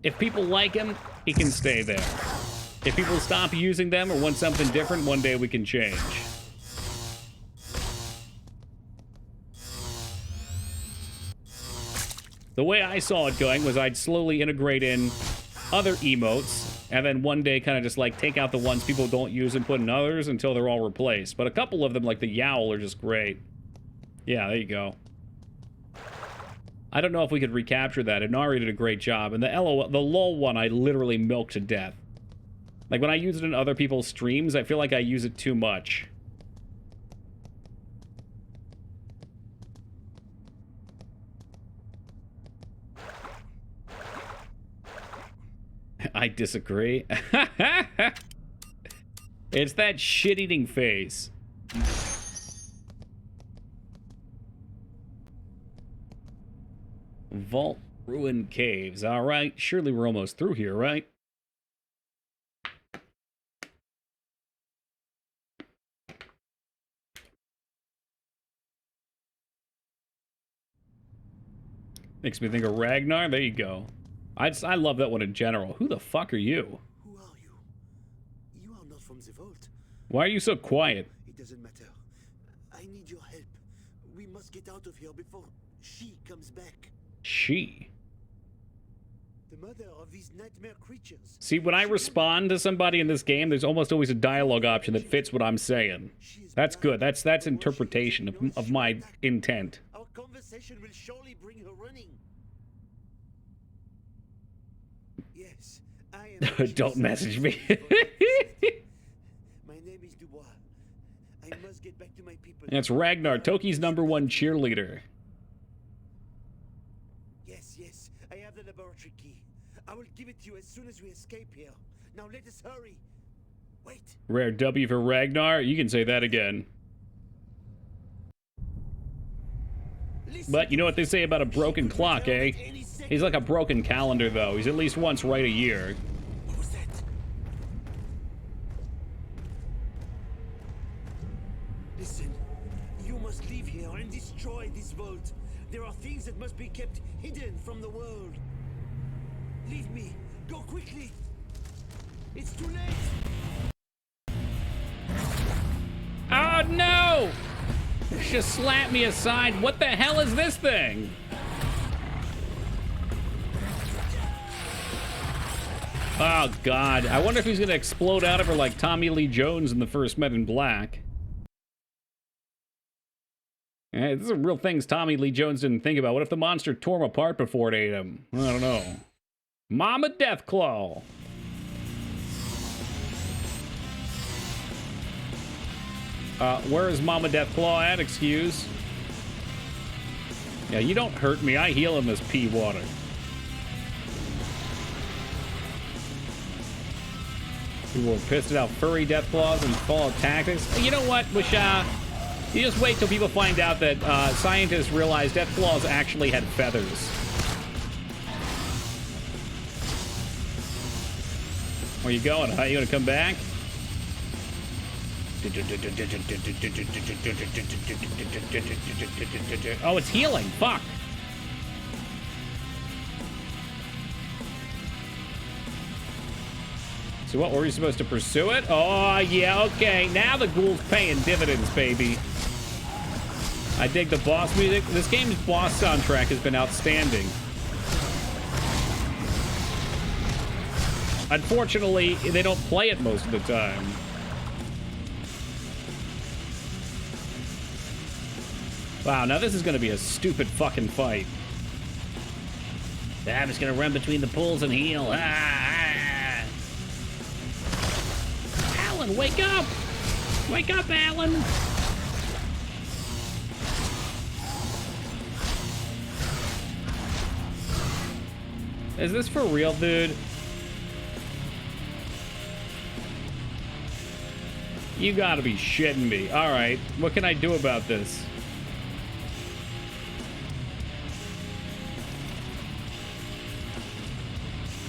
If people like him, he can stay there. If people stop using them or want something different, one day we can change. The way I saw it going was I'd slowly integrate in other emotes, and then one day kind of just like take out the ones people don't use and put in others until they're all replaced. But a couple of them, like the Yowl, are just great. Yeah, there you go. I don't know if we could recapture that. Inari did a great job. And the LOL one, I literally milked to death. Like, when I use it in other people's streams, I feel like I use it too much. I disagree. It's that shit-eating face. Vault Ruin Caves. All right, surely we're almost through here, right? Makes me think of Ragnar. There you go. I love that one in general. Who the fuck are you? Who are you? You are not from the vault. Why are you so quiet? It doesn't matter. I need your help. We must get out of here before she comes back. She? The mother of these nightmare creatures. See, when I respond to somebody in this game, there's almost always a dialogue option that fits what I'm saying. That's good. That's interpretation of my intent. Our conversation will surely bring her running. Yes, I am. Don't message me. My name is Dubois. I must get back to my people. That's Ragnar, Toki's #1 cheerleader. Yes, I have the laboratory key. I will give it to you as soon as we escape here. Now let us hurry. Wait. Rare W for Ragnar? You can say that again. But you know what they say about a broken clock, eh? He's like a broken calendar, though. He's at least once right a year. What was that? Listen, you must leave here and destroy this vault. There are things that must be kept hidden from the world. Leave me. Go quickly. It's too late. Oh, no! Just slapped me aside. What the hell is this thing? Oh, God. I wonder if he's gonna explode out of her like Tommy Lee Jones in the first Men in Black. Hey, these are real things Tommy Lee Jones didn't think about. What if the monster tore him apart before it ate him? I don't know. Mama Deathclaw. Where is Mama Deathclaw at? Excuse. Yeah, you don't hurt me. I heal in this pea water. People are pissed about furry Deathclaws and fall tactics. You know what, Wisha? You just wait till people find out that scientists realize Deathclaws actually had feathers. Where you going? Huh? You gonna come back? Oh, it's healing. Fuck. So what, were we supposed to pursue it? Oh, yeah, okay. Now the ghoul's paying dividends, baby. I dig the boss music. This game's boss soundtrack has been outstanding. Unfortunately, they don't play it most of the time. Wow, now this is going to be a stupid fucking fight. I'm just going to run between the pools and heal. Alan, wake up! Wake up, Alan! Is this for real, dude? You gotta be shitting me. Alright, what can I do about this?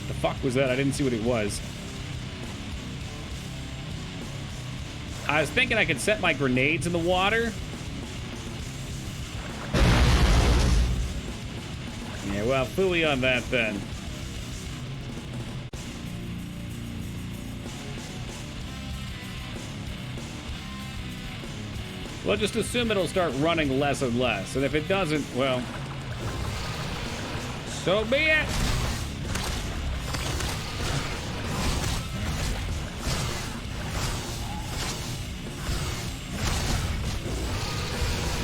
The fuck was that? I didn't see what it was. I was thinking I could set my grenades in the water. Yeah, well, phooey on that then. Well, just assume it'll start running less and less. And if it doesn't, well, so be it.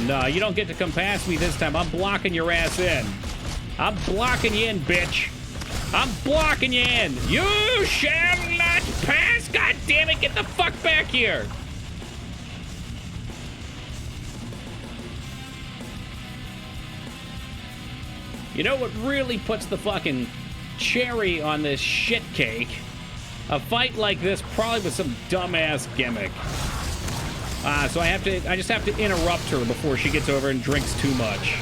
No, you don't get to come past me this time. I'm blocking your ass in. I'm blocking you in, bitch. I'm blocking you in. You shall not pass. God damn it, get the fuck back here. You know what really puts the fucking cherry on this shit cake? A fight like this, probably with some dumbass gimmick. So I just have to interrupt her before she gets over and drinks too much.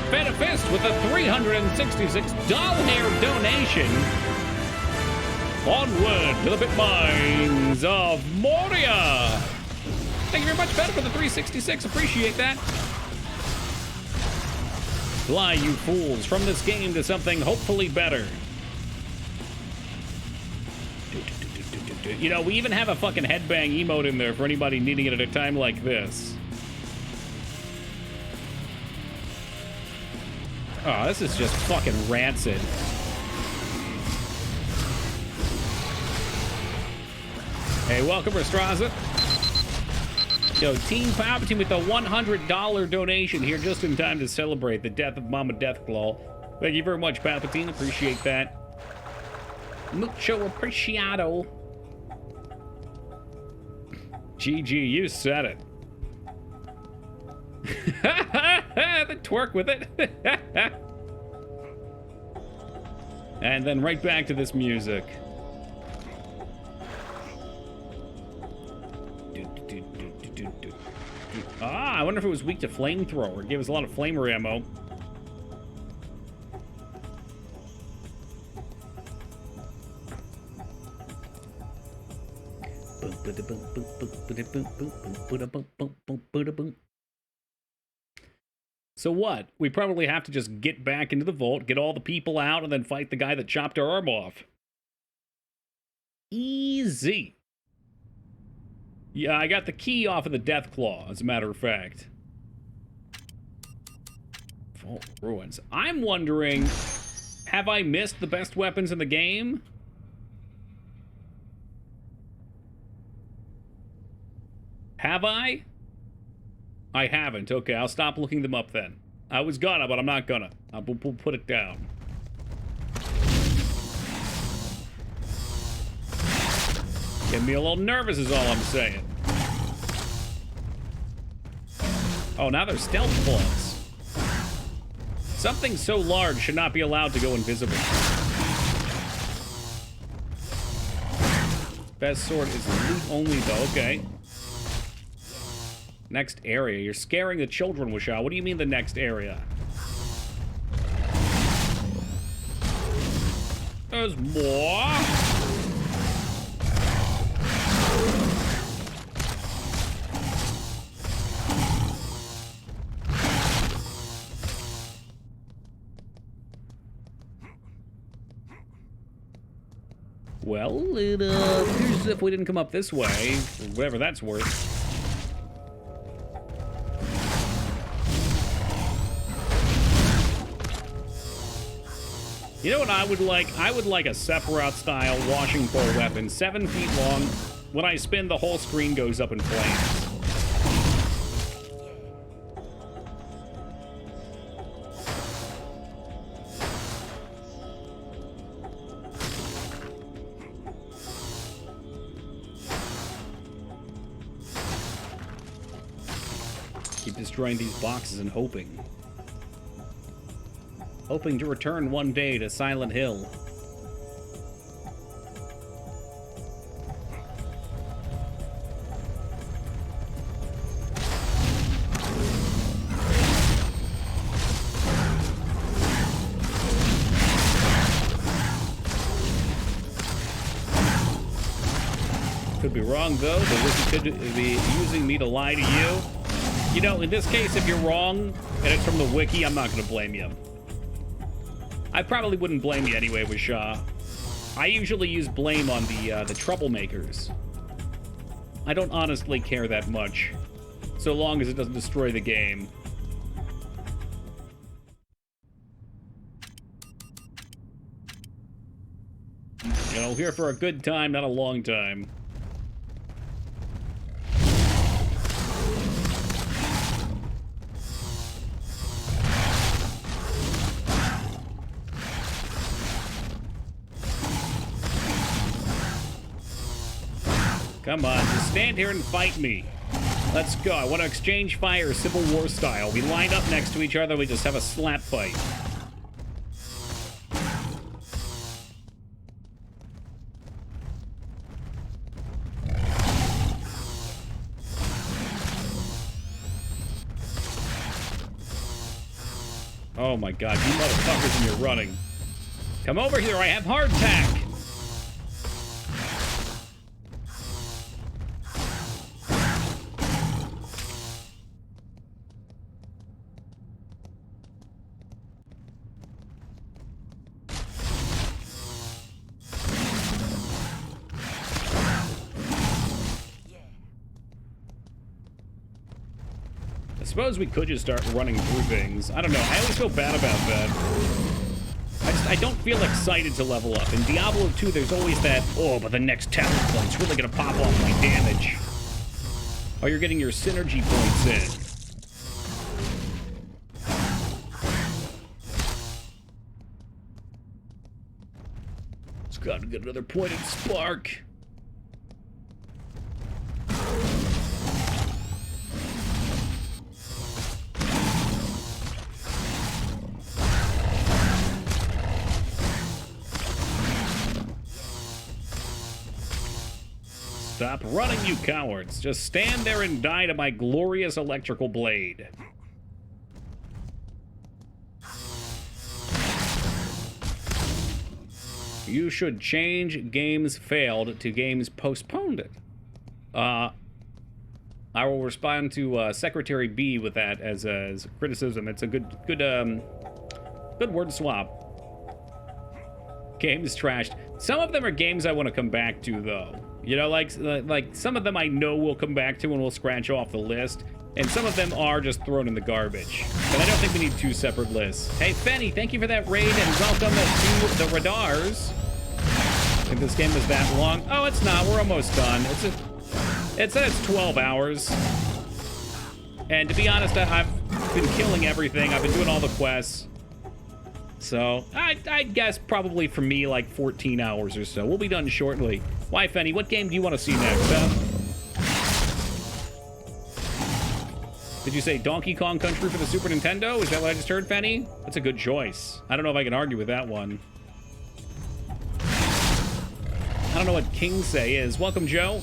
Fed a Fist with a $366 donation. Onward to the pit mines of Moria. Thank you very much, Fed, for the 366. Appreciate that. Fly, you fools, from this game to something hopefully better. You know, we even have a fucking headbang emote in there for anybody needing it at a time like this. Oh, this is just fucking rancid. Hey, welcome, Restraza. Yo, Team Palpatine with a $100 donation here just in time to celebrate the death of Mama Deathclaw. Thank you very much, Palpatine. Appreciate that. Mucho apreciado. GG, you said it. The twerk with it. And then right back to this music. Ah, I wonder if it was weak to flamethrower. It gave us a lot of flamer ammo. So what? We probably have to just get back into the vault, get all the people out, and then fight the guy that chopped our arm off. Easy. Yeah, I got the key off of the Death Claw, as a matter of fact. Vault ruins. I'm wondering, have I missed the best weapons in the game? Have I? I haven't. Okay, I'll stop looking them up then. I was gonna, but I'm not gonna. I'll put it down. Get me a little nervous is all I'm saying. Oh, now there's stealth bullets. Something so large should not be allowed to go invisible. Best sword is loot only though, okay. Next area. You're scaring the children, Wishaw. What do you mean the next area? There's more. Well, it appears as if we didn't come up this way, for whatever that's worth. You know what I would like? I would like a Sephiroth-style washing pole weapon, 7 feet long. When I spin, the whole screen goes up in flames. Keep destroying these boxes and hoping. Hoping to return one day to Silent Hill. Could be wrong, though. The wiki could be using me to lie to you. You know, in this case, if you're wrong, and it's from the wiki, I'm not going to blame you. I probably wouldn't blame you anyway, Wishaw. I usually use blame on the troublemakers. I don't honestly care that much, so long as it doesn't destroy the game. You know, here for a good time, not a long time. Come on, just stand here and fight me. Let's go. I want to exchange fire Civil War style. We line up next to each other, we just have a slap fight. Oh my god, you motherfuckers and you're running. Come over here, I have hardtack! I suppose we could just start running through things. I don't know. I always feel bad about that. I don't feel excited to level up. In Diablo 2, there's always that, oh, but the next talent point's really gonna pop off my damage. Oh, you're getting your synergy points in. It's gotta get another pointed spark. Stop running, you cowards. Just stand there and die to my glorious electrical blade. You should change games failed to games postponed. I will respond to Secretary B with that as a criticism. It's a good word swap. Games trashed. Some of them are games I want to come back to, though. You know, like some of them I know we'll come back to and we'll scratch off the list. And some of them are just thrown in the garbage. But I don't think we need two separate lists. Hey, Fenny, thank you for that raid and welcome to the Radars. If this game was that long. Oh, it's not. We're almost done. It said it's 12 hours. And to be honest, I've been killing everything. I've been doing all the quests. So, I'd guess probably for me, like 14 hours or so. We'll be done shortly. Why, Fenny? What game do you want to see next, Did you say Donkey Kong Country for the Super Nintendo? Is that what I just heard, Fenny? That's a good choice. I don't know if I can argue with that one. I don't know what King's Say is. Welcome, Joe.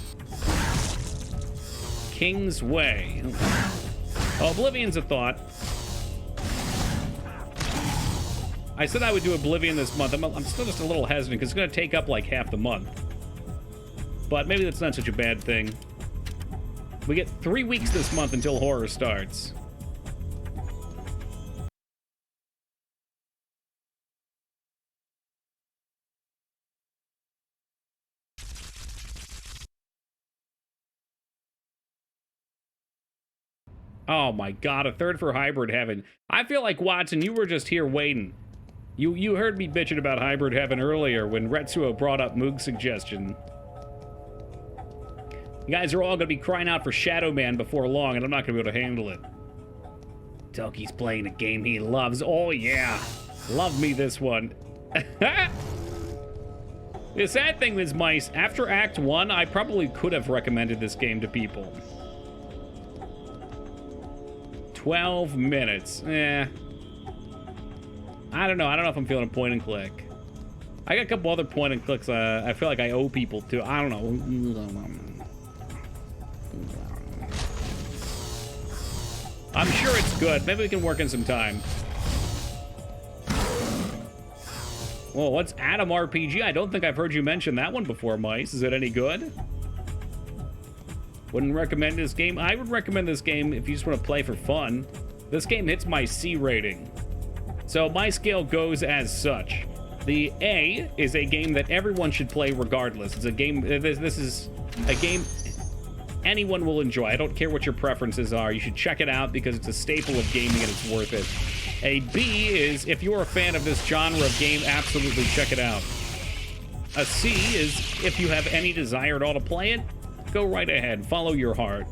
King's Way. Oh, Oblivion's a thought. I said I would do Oblivion this month. I'm still just a little hesitant because it's going to take up like half the month. But maybe that's not such a bad thing. We get 3 weeks this month until horror starts. Oh my god, a third for Hybrid Heaven. I feel like, Watson, you were just here waiting. You heard me bitching about Hybrid Heaven earlier when Retsuo brought up Moog's suggestion. You guys are all going to be crying out for Shadow Man before long, and I'm not going to be able to handle it. Toki's playing a game he loves. Oh, yeah. Love me this one. The sad thing is, Mice, after Act 1, I probably could have recommended this game to people. 12 minutes. I don't know. I don't know if I'm feeling a point and click. I got a couple other point and clicks I feel like I owe people to. I don't know. I'm sure it's good. Maybe we can work in some time. Well, what's Adam RPG? I don't think I've heard you mention that one before, Mice. Is it any good? Wouldn't recommend this game. I would recommend this game if you just want to play for fun. This game hits my C rating. So my scale goes as such. The A is a game that everyone should play regardless. It's a game, this is a game anyone will enjoy. I don't care what your preferences are. You should check it out because it's a staple of gaming and it's worth it. A B is, if you're a fan of this genre of game, absolutely check it out. A C is, if you have any desire at all to play it, go right ahead. Follow your heart.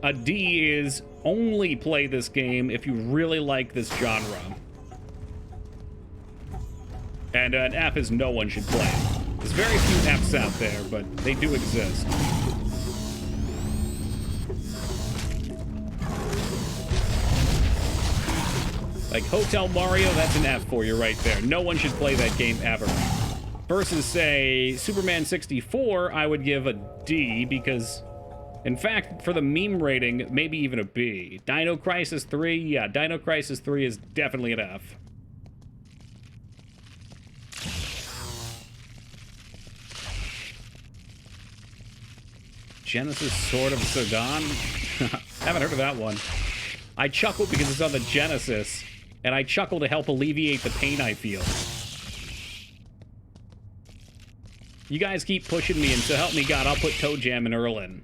A D is, only play this game if you really like this genre. And an F is no one should play it. There's very few Fs out there, but they do exist. Like Hotel Mario, that's an F for you right there. No one should play that game ever. Versus, say, Superman 64, I would give a D because, in fact, for the meme rating, maybe even a B. Dino Crisis 3, yeah, Dino Crisis 3 is definitely an F. Genesis Sword of Sudan? Haven't heard of that one. I chuckle because it's on the Genesis, and I chuckle to help alleviate the pain I feel. You guys keep pushing me, and so help me God, I'll put Toe Jam and Earl in.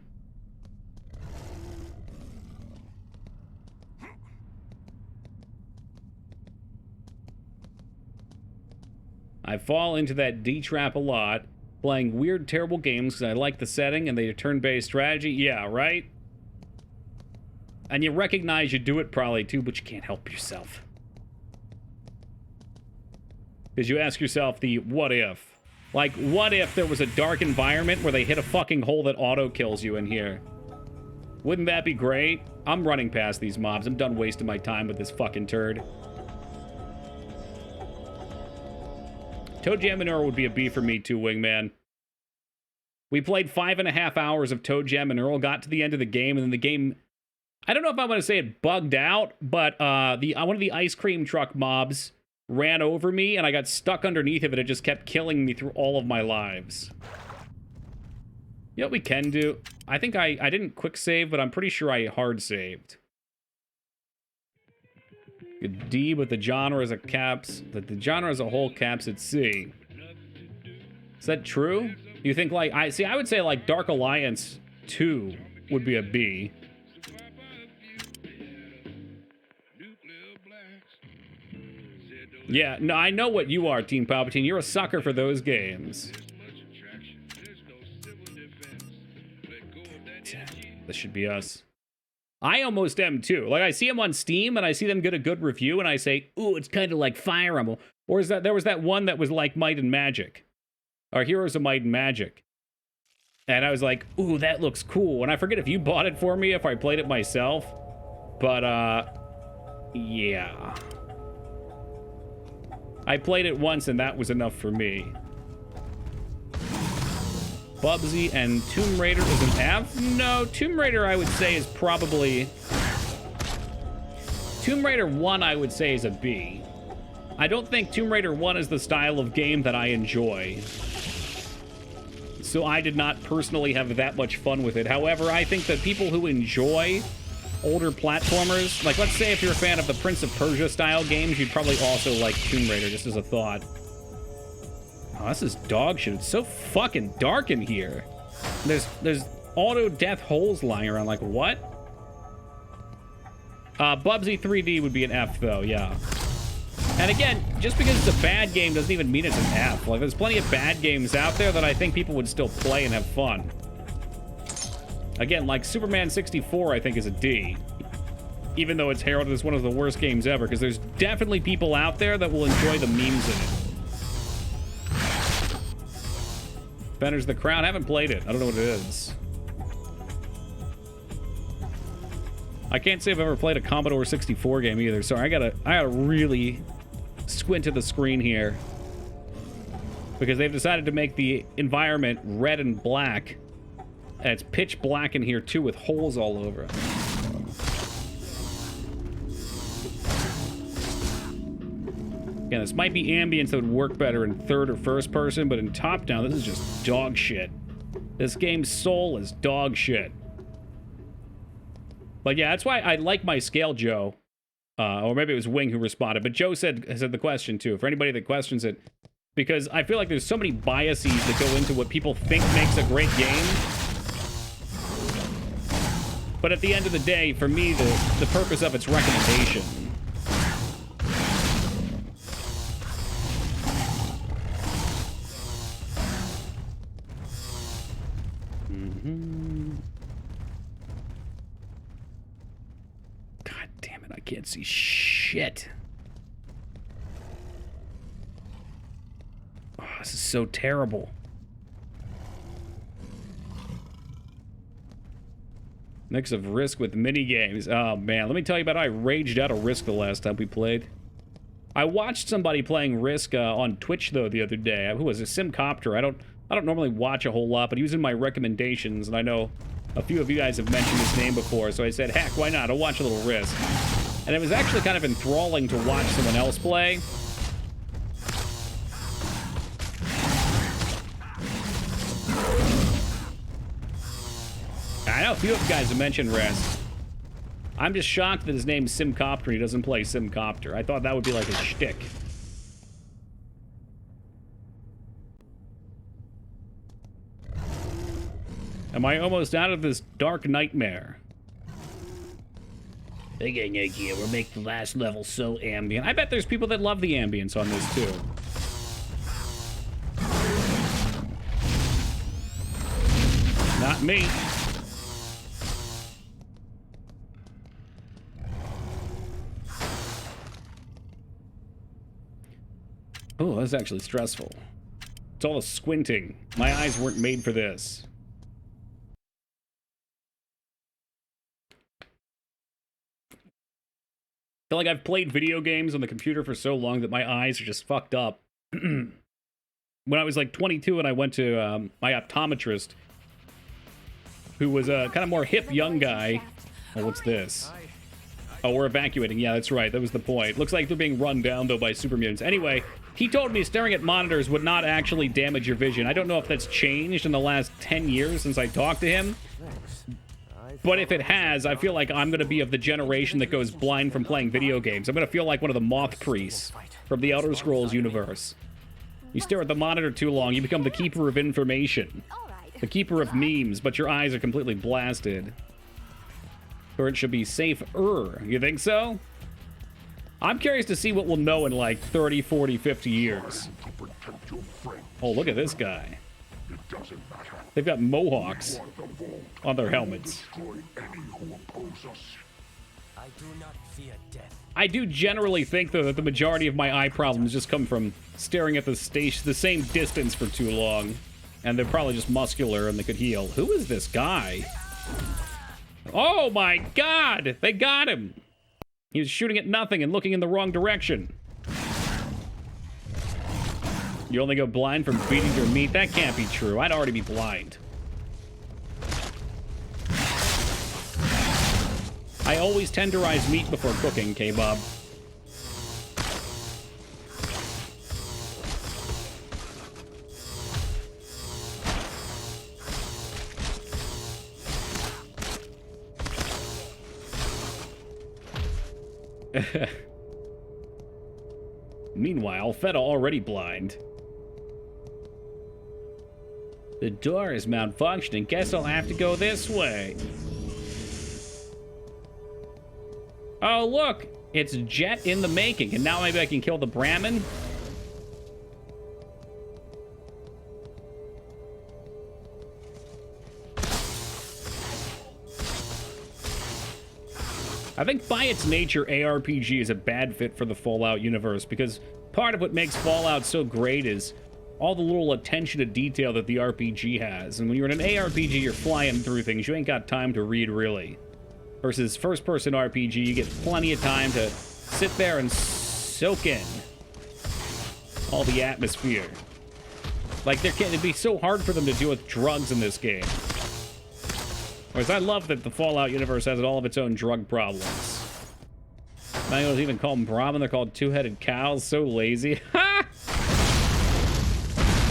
I fall into that D trap a lot, playing weird, terrible games because I like the setting and they turn-based strategy. Yeah, right? And you recognize you do it probably too, but you can't help yourself. Because you ask yourself the what if. Like, what if there was a dark environment where they hit a fucking hole that auto-kills you in here? Wouldn't that be great? I'm running past these mobs. I'm done wasting my time with this fucking turd. Toe Jam and Earl would be a B for me too, Wingman. We played 5.5 hours of Toe Jam, and Earl got to the end of the game, and then the game, I don't know if I want to say it bugged out, but one of the ice cream truck mobs ran over me, and I got stuck underneath of it. It just kept killing me through all of my lives. You know what we can do? I think I didn't quick save, but I'm pretty sure I hard saved. Good D, but the genre as a caps, that the genre as a whole caps at C. Is that true? You think like, I would say like Dark Alliance 2 would be a B. Yeah, no, I know what you are, Team Palpatine. You're a sucker for those games. This should be us. I almost am too. Like, I see them on Steam and I see them get a good review and I say, ooh, it's kind of like Fire Emblem. Or is that, there was that one that was like Might and Magic. Or Heroes of Might and Magic. And I was like, ooh, that looks cool. And I forget if you bought it for me, if I played it myself. But, yeah. I played it once and that was enough for me. Bubsy and Tomb Raider is an F? No, Tomb Raider I would say is probably... Tomb Raider 1 I would say is a B. I don't think Tomb Raider 1 is the style of game that I enjoy. So I did not personally have that much fun with it. However, I think that people who enjoy older platformers, like let's say if you're a fan of the Prince of Persia style games, you'd probably also like Tomb Raider, just as a thought. Oh, this is dog shit. It's so fucking dark in here. There's auto death holes lying around. Like, what? Bubsy 3D would be an F, though, yeah. And again, just because it's a bad game doesn't even mean it's an F. Like, there's plenty of bad games out there that I think people would still play and have fun. Again, like Superman 64, I think is a D. Even though it's heralded as one of the worst games ever, because there's definitely people out there that will enjoy the memes in it. Bender's the Crown. I haven't played it. I don't know what it is. I can't say I've ever played a Commodore 64 game either. Sorry, I gotta really squint at the screen here. Because they've decided to make the environment red and black. And it's pitch black in here too with holes all over it. Again, this might be ambience that would work better in third or first person, but in top down, this is just dog shit. This game's soul is dog shit. But yeah, that's why I like my scale, Joe. Or maybe it was Wing who responded, but Joe said the question too, for anybody that questions it. Because I feel like there's so many biases that go into what people think makes a great game. But at the end of the day, for me, the purpose of its recommendation. God damn it, I can't see shit. Oh, this is so terrible. Mix of Risk with mini games. Oh man, let me tell you about how I raged out of Risk the last time we played. I watched somebody playing Risk on Twitch though the other day. Who was it? Simcopter. I don't normally watch a whole lot, but he was in my recommendations, and I know a few of you guys have mentioned his name before, so I said, heck, why not? I'll watch a little Risk. And it was actually kind of enthralling to watch someone else play. I know a few of you guys have mentioned Risk. I'm just shocked that his name's Simcopter and he doesn't play Simcopter. I thought that would be like a shtick. Am I almost out of this dark nightmare? I got no idea. We'll make the last level so ambient. I bet there's people that love the ambience on this too. Not me. Oh, that's actually stressful. It's all the squinting. My eyes weren't made for this. I feel like I've played video games on the computer for so long that my eyes are just fucked up. when I was like 22 and I went to my optometrist, who was a kind of more hip young guy. Oh, what's this? Oh, we're evacuating. Yeah, that's right. That was the point. Looks like they're being run down, though, by super mutants. Anyway, he told me staring at monitors would not actually damage your vision. I don't know if that's changed in the last 10 years since I talked to him. But if it has, I feel like I'm going to be of the generation that goes blind from playing video games. I'm going to feel like one of the moth priests from the Elder Scrolls universe. You stare at the monitor too long, you become the keeper of information. The keeper of memes, but your eyes are completely blasted. Or it should be safer. You think so? I'm curious to see what we'll know in like 30, 40, 50 years. Oh, look at this guy. They've got mohawks on their helmets. I do generally think, though, that the majority of my eye problems just come from staring at the same distance for too long. And they're probably just muscular and they could heal. Who is this guy? Oh my god! They got him! He was shooting at nothing and looking in the wrong direction. You only go blind from beating your meat? That can't be true. I'd already be blind. I always tenderize meat before cooking, K-Bob. Meanwhile, Feta already blind. The door is malfunctioning. Guess I'll have to go this way. Oh, look! It's Jet in the making, and now maybe I can kill the Brahmin? I think by its nature, ARPG is a bad fit for the Fallout universe, because part of what makes Fallout so great is all the little attention to detail that the RPG has. And when you're in an ARPG, you're flying through things. You ain't got time to read, really. Versus first-person RPG, you get plenty of time to sit there and soak in all the atmosphere. Like, it'd be so hard for them to deal with drugs in this game. Whereas I love that the Fallout universe has all of its own drug problems. Now you don't even call them Brahmin, they're called two-headed cows. So lazy. Ha!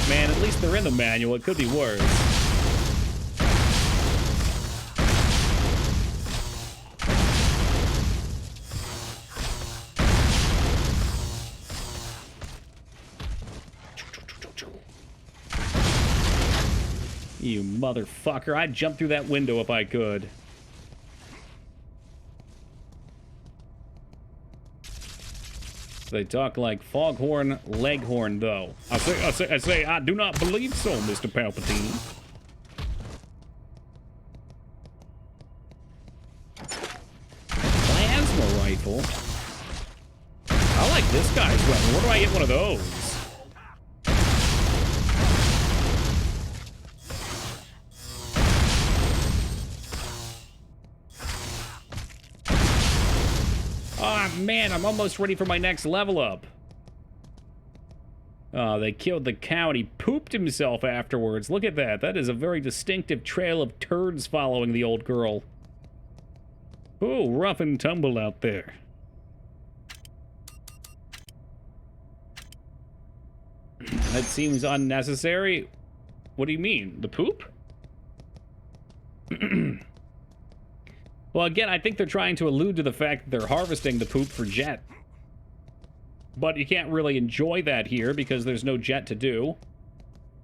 Man, at least they're in the manual. It could be worse. You motherfucker. I'd jump through that window if I could. They talk like Foghorn Leghorn, though. I say, I do not believe so, Mr. Palpatine. Plasma rifle. I like this guy's weapon. Where do I get one of those? Oh, man, I'm almost ready for my next level up. Oh, they killed the cow and he pooped himself afterwards. Look at that. That is a very distinctive trail of turds following the old girl. Oh, rough and tumble out there. That seems unnecessary. What do you mean? The poop? Well, again, I think they're trying to allude to the fact that they're harvesting the poop for Jet. But you can't really enjoy that here because there's no Jet to do.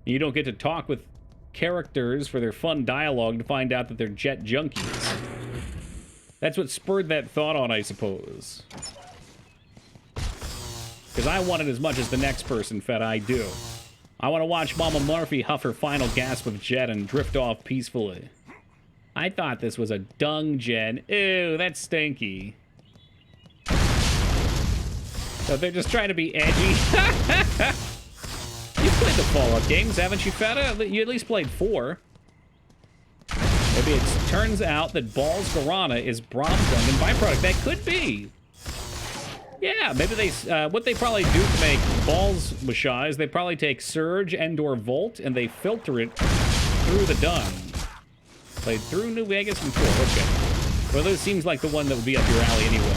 You don't get to talk with characters for their fun dialogue to find out that they're Jet junkies. That's what spurred that thought on, I suppose. Because I want it as much as the next person, Fed, I do. I want to watch Mama Murphy huff her final gasp with Jet and drift off peacefully. I thought this was a dung gen. Ew, that's stinky. So they're just trying to be edgy. You've played the Fallout games, haven't you, Feta? You at least played 4. Maybe it turns out that Balls Guarana is Brom's dung and byproduct. That could be. Yeah, maybe they, what they probably do to make balls with Shaw is they probably take Surge and/or Volt and they filter it through the Dun. Played through New Vegas before, okay. Well, this seems like the one that would be up your alley anyway.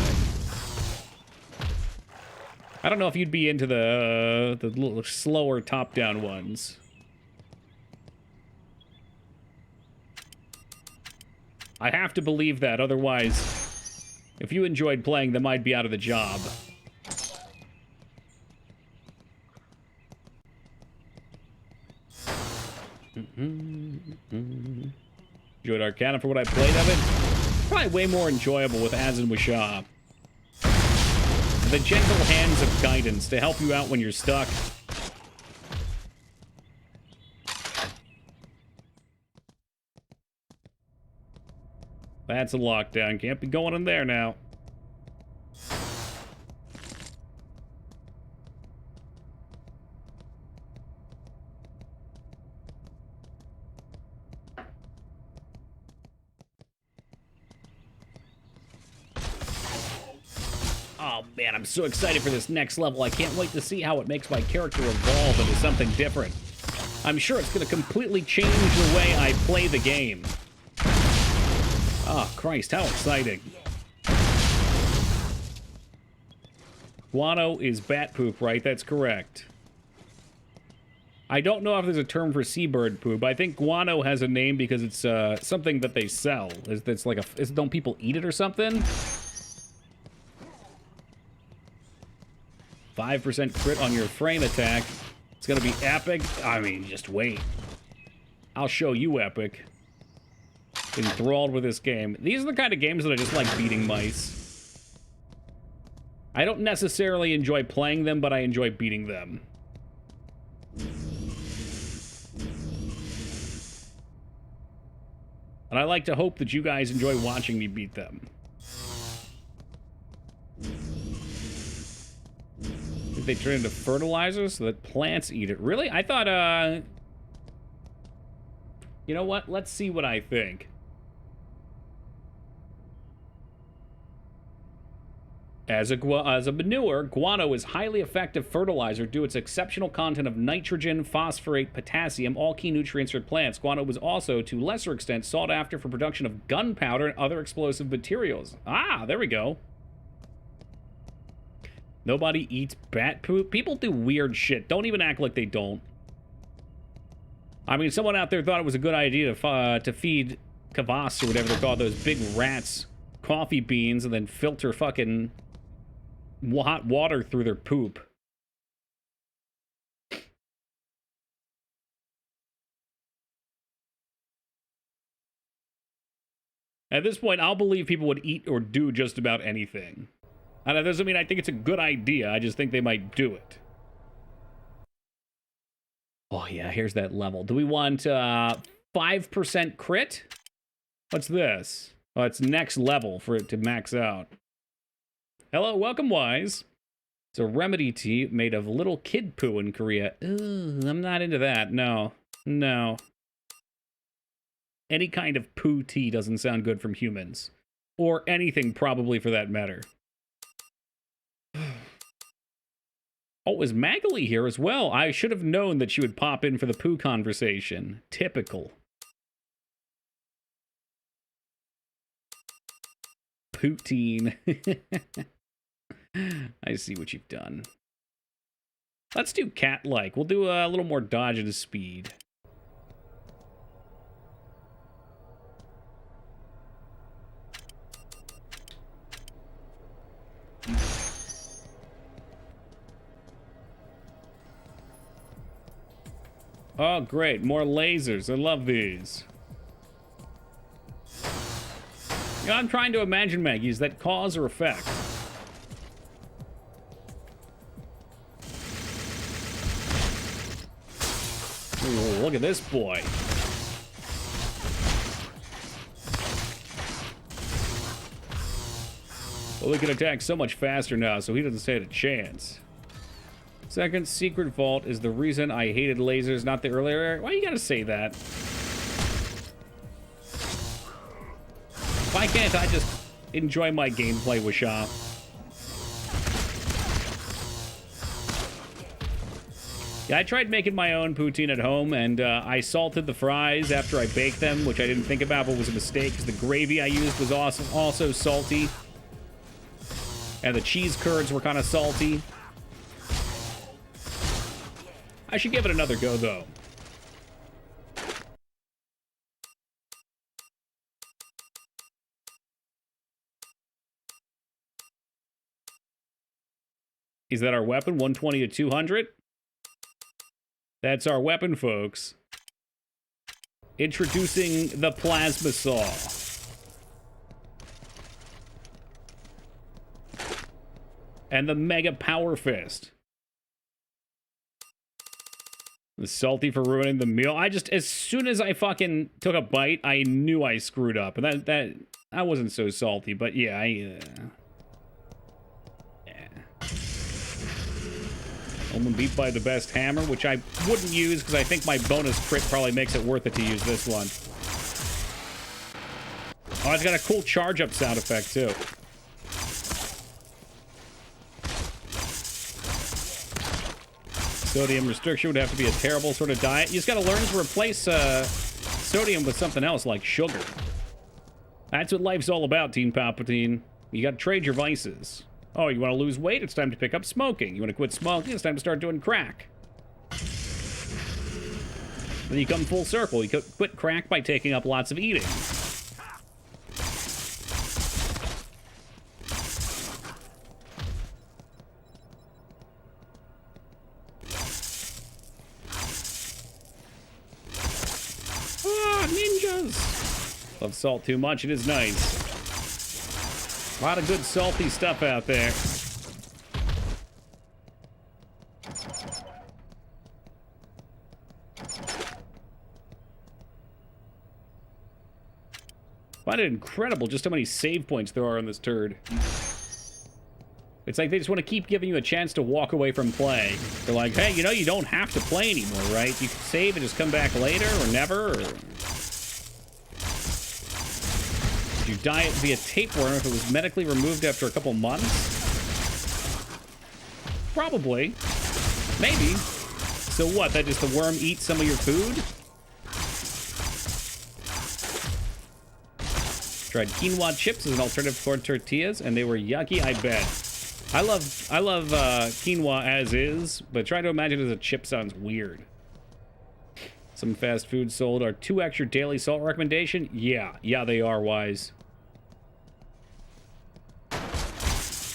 I don't know if you'd be into the little slower top-down ones. I have to believe that, otherwise, if you enjoyed playing them, I'd be out of the job. Enjoyed Arcana for what I played of it. Probably way more enjoyable with Az and Wishaw. The gentle hands of guidance to help you out when you're stuck. That's a lockdown. Can't be going in there now. Oh man, I'm so excited for this next level. I can't wait to see how it makes my character evolve into something different. I'm sure it's going to completely change the way I play the game. Oh, Christ, how exciting. Guano is bat poop, right? That's correct. I don't know if there's a term for seabird poop. I think guano has a name because it's something that they sell. It's like don't people eat it or something? 5% crit on your frame attack. It's gonna be epic. I mean, just wait. I'll show you epic. Enthralled with this game. These are the kind of games that I just like beating mice. I don't necessarily enjoy playing them, but I enjoy beating them. And I like to hope that you guys enjoy watching me beat them. They turn into fertilizer so that plants eat it. Really? I thought, you know what? Let's see what I think. As a manure, guano is highly effective fertilizer due to its exceptional content of nitrogen, phosphorate, potassium, all key nutrients for plants. Guano was also, to lesser extent, sought after for production of gunpowder and other explosive materials. Ah, there we go. Nobody eats bat poop. People do weird shit. Don't even act like they don't. I mean, someone out there thought it was a good idea to feed kvass or whatever they're called, those big rats, coffee beans, and then filter fucking hot water through their poop. At this point, I'll believe people would eat or do just about anything. And that doesn't mean I think it's a good idea. I just think they might do it. Oh, yeah, here's that level. Do we want 5% crit? What's this? Oh, it's next level for it to max out. Hello, welcome, Wise. It's a remedy tea made of little kid poo in Korea. Ooh, I'm not into that. No. No. Any kind of poo tea doesn't sound good from humans. Or anything, probably, for that matter. Oh, is Magali here as well? I should have known that she would pop in for the poo conversation. Typical. Poutine. I see what you've done. Let's do cat-like. We'll do a little more dodge and speed. Oh, great. More lasers. I love these. You know, I'm trying to imagine, Maggie, is that cause or effect? Ooh, look at this boy. Well, we can attack so much faster now, so he doesn't stand a chance. Second, secret vault is the reason I hated lasers, not the earlier. Why you gotta say that? Why can't I just enjoy my gameplay with Shaw? Yeah, I tried making my own poutine at home, and I salted the fries after I baked them, which I didn't think about, but was a mistake, because the gravy I used was also salty. And the cheese curds were kind of salty. I should give it another go, though. Is that our weapon? 120 to 200? That's our weapon, folks. Introducing the plasma saw. And the mega power fist. The salty for ruining the meal. I just, as soon as I fucking took a bite, I knew I screwed up. And that wasn't so salty, but yeah, yeah. I'm beat by the best hammer, which I wouldn't use because I think my bonus crit probably makes it worth it to use this one. Oh, it's got a cool charge up sound effect too. Sodium restriction would have to be a terrible sort of diet. You just gotta learn to replace sodium with something else like sugar. That's what life's all about, Teen Palpatine. You gotta trade your vices. Oh, you want to lose weight? It's time to pick up smoking. You want to quit smoking? It's time to start doing crack. Then you come full circle. You quit crack by taking up lots of eating. Ah, ninjas! Love salt too much. It is nice. A lot of good salty stuff out there. Find it incredible just how many save points there are on this turd. It's like they just want to keep giving you a chance to walk away from play. They're like, hey, you know, you don't have to play anymore, right? You can save and just come back later or never. Or... Would you die via tapeworm if it was medically removed after a couple months? Probably. Maybe. So what, that just the worm eats some of your food? Tried quinoa chips as an alternative for tortillas, and they were yucky, I bet. I love quinoa as is, but trying to imagine it as a chip sounds weird. Some fast food sold are 2 extra daily salt recommendation? Yeah, they are, Wise.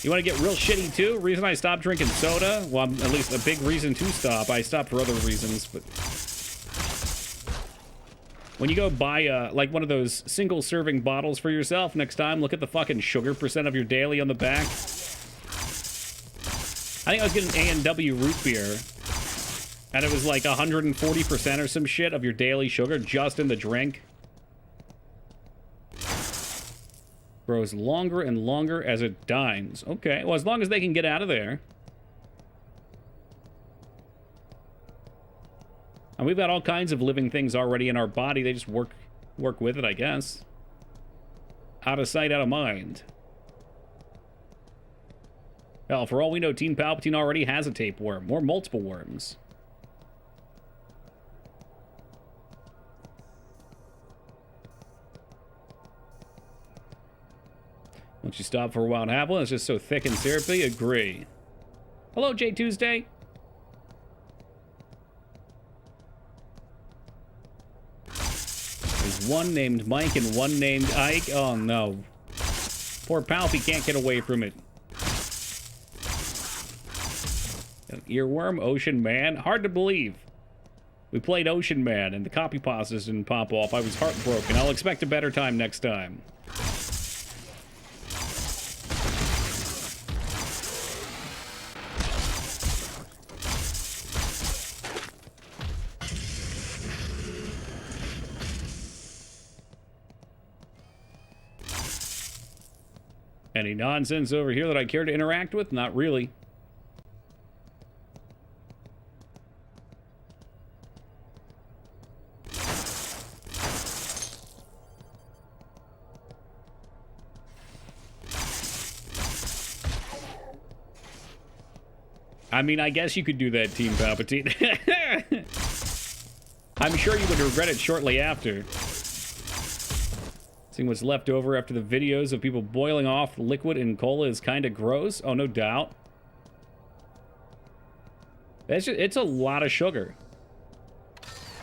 You want to get real shitty too? Reason I stopped drinking soda? Well, at least a big reason to stop. I stopped for other reasons, but... When you go buy, like, one of those single-serving bottles for yourself next time, look at the fucking sugar percent of your daily on the back. I think I was getting A&W root beer, and it was like 140% or some shit of your daily sugar just in the drink. Grows longer and longer as it dines. Okay, well, as long as they can get out of there. And we've got all kinds of living things already in our body. They just work with it, I guess. Out of sight, out of mind. Hell, for all we know, Teen Palpatine already has a tapeworm, or multiple worms. Once you stop for a while and have one, it's just so thick and syrupy. Agree. Hello, J Tuesday. There's one named Mike and one named Ike. Oh, no. Poor Palpy can't get away from it. An earworm, Ocean Man. Hard to believe. We played Ocean Man, and the copy pastas didn't pop off. I was heartbroken. I'll expect a better time next time. Any nonsense over here that I care to interact with? Not really. I mean, I guess you could do that, Team Palpatine. I'm sure you would regret it shortly after. Seeing what's left over after the videos of people boiling off liquid in cola is kind of gross. Oh, no doubt. It's a lot of sugar.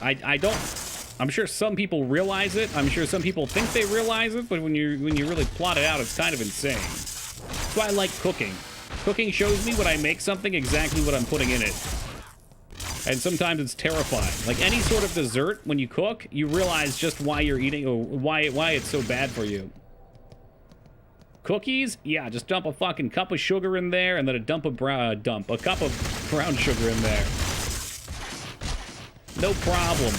I'm sure some people realize it. I'm sure some people think they realize it, but when you really plot it out, it's kind of insane. That's why I like cooking. Cooking shows me when I make something exactly what I'm putting in it. And sometimes it's terrifying. Like any sort of dessert, when you cook, you realize just why you're eating, or why it's so bad for you. Cookies? Yeah, just dump a fucking cup of sugar in there, and then a cup of brown sugar in there. No problem.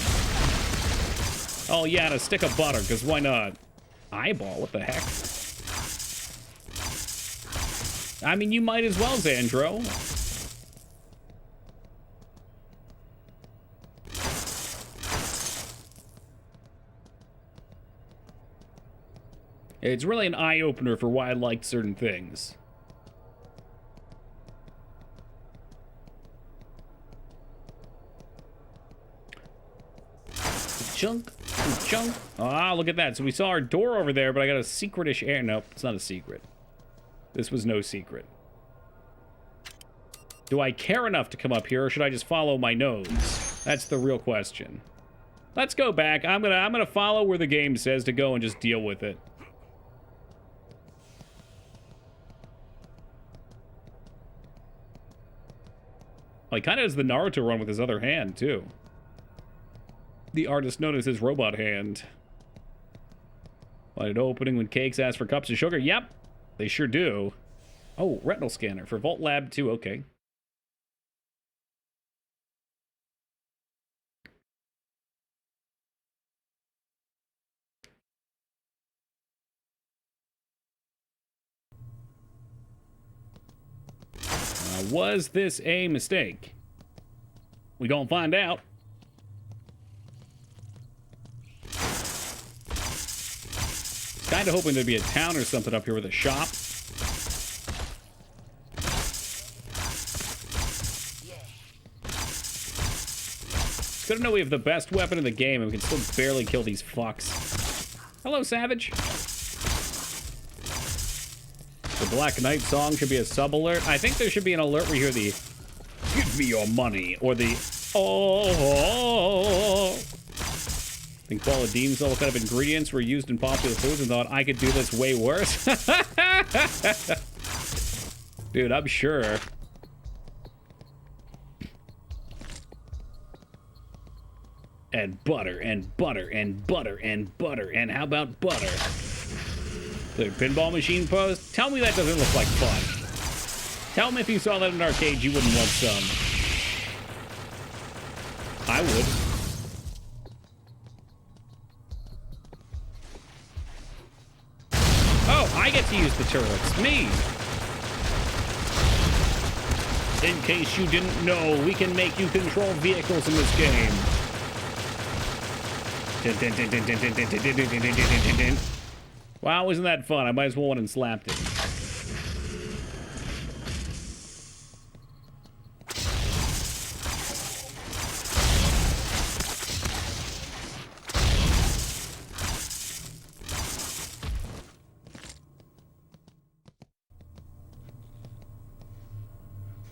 Oh yeah, and a stick of butter, because why not? Eyeball, what the heck? I mean, you might as well, Xandro. It's really an eye-opener for why I liked certain things. Chunk, chunk. Ah, look at that. So we saw our door over there, but I got a secret-ish air. Nope, it's not a secret. This was no secret. Do I care enough to come up here, or should I just follow my nose? That's the real question. Let's go back. I'm gonna follow where the game says to go and just deal with it. Well, he kind of does the Naruto run with his other hand, too. The artist noticed his robot hand. Lighted opening when cakes ask for cups of sugar. Yep, they sure do. Oh, retinal scanner for Vault Lab 2. Okay. Was this a mistake? We gonna find out. Kind of hoping there'd be a town or something up here with a shop. It's good to know we have the best weapon in the game and we can still barely kill these fucks. Hello, Savage. The Black Knight song should be a sub-alert. I think there should be an alert where you hear the "Give me your money" or the "Oh." I think Paula Dean saw what kind of ingredients were used in popular foods and thought I could do this way worse. Dude, I'm sure. And butter, and butter, and butter, and butter, and how about butter? The pinball machine pose? Tell me that doesn't look like fun. Tell me if you saw that in an arcade, you wouldn't want some. I would. Oh, I get to use the turrets. Me. In case you didn't know, we can make you control vehicles in this game. Wow, wasn't that fun? I might as well went and slapped it.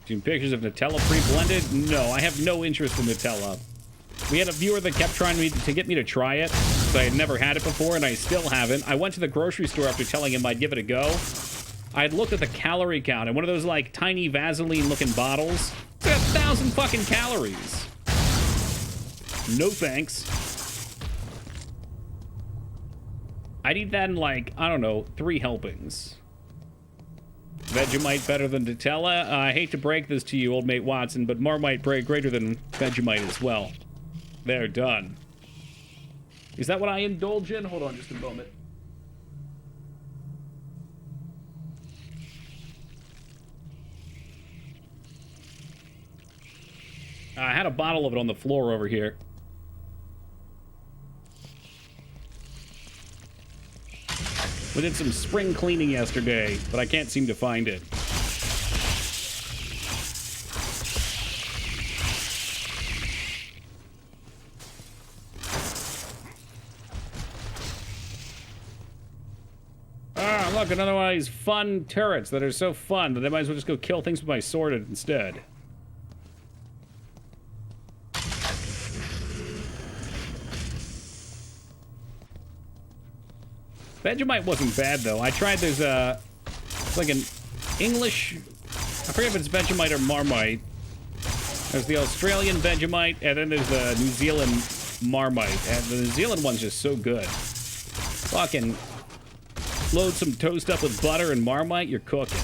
Seen pictures of Nutella pre-blended? No, I have no interest in Nutella. We had a viewer that kept trying to get me to try it, so I had never had it before, and I still haven't. I went to the grocery store after telling him I'd give it a go. I had looked at the calorie count, and one of those, like, tiny Vaseline-looking bottles, it's 1,000 fucking calories. No thanks. I'd eat that in, like, I don't know, 3 helpings. Vegemite better than Nutella? I hate to break this to you, old mate Watson, but Marmite greater than Vegemite as well. They're done. Is that what I indulge in? Hold on just a moment. I had a bottle of it on the floor over here. We did some spring cleaning yesterday, but I can't seem to find it. look, another one of these fun turrets that are so fun that I might as well just go kill things with my sword instead. Vegemite wasn't bad, though. I tried, there's it's like an English, I forget if it's Vegemite or Marmite. There's the Australian Vegemite, and then there's the New Zealand Marmite. And the New Zealand one's just so good. Fucking load some toast up with butter and Marmite, you're cooking.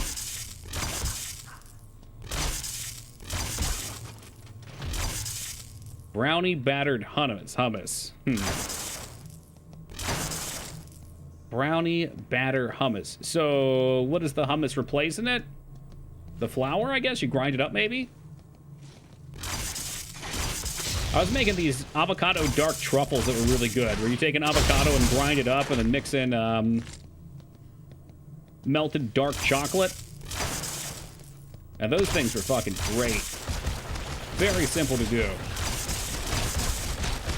Brownie battered hummus. Brownie batter hummus. So, what does the hummus replace in it? The flour, I guess? You grind it up, maybe? I was making these avocado dark truffles that were really good, where you take an avocado and grind it up and then mix in melted dark chocolate. And those things were fucking great. Very simple to do.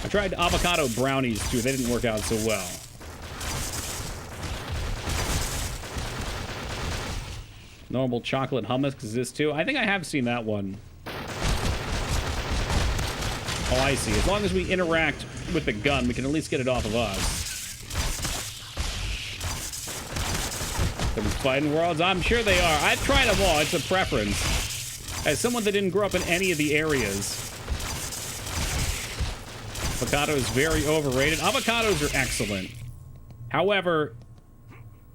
I tried avocado brownies, too. They didn't work out so well. Normal chocolate hummus exists too. I think I have seen that one. Oh, I see. As long as we interact with the gun, we can at least get it off of us. Are these fighting worlds? I'm sure they are. I've tried them all. It's a preference. As someone that didn't grow up in any of the areas, avocado is very overrated. Avocados are excellent. However,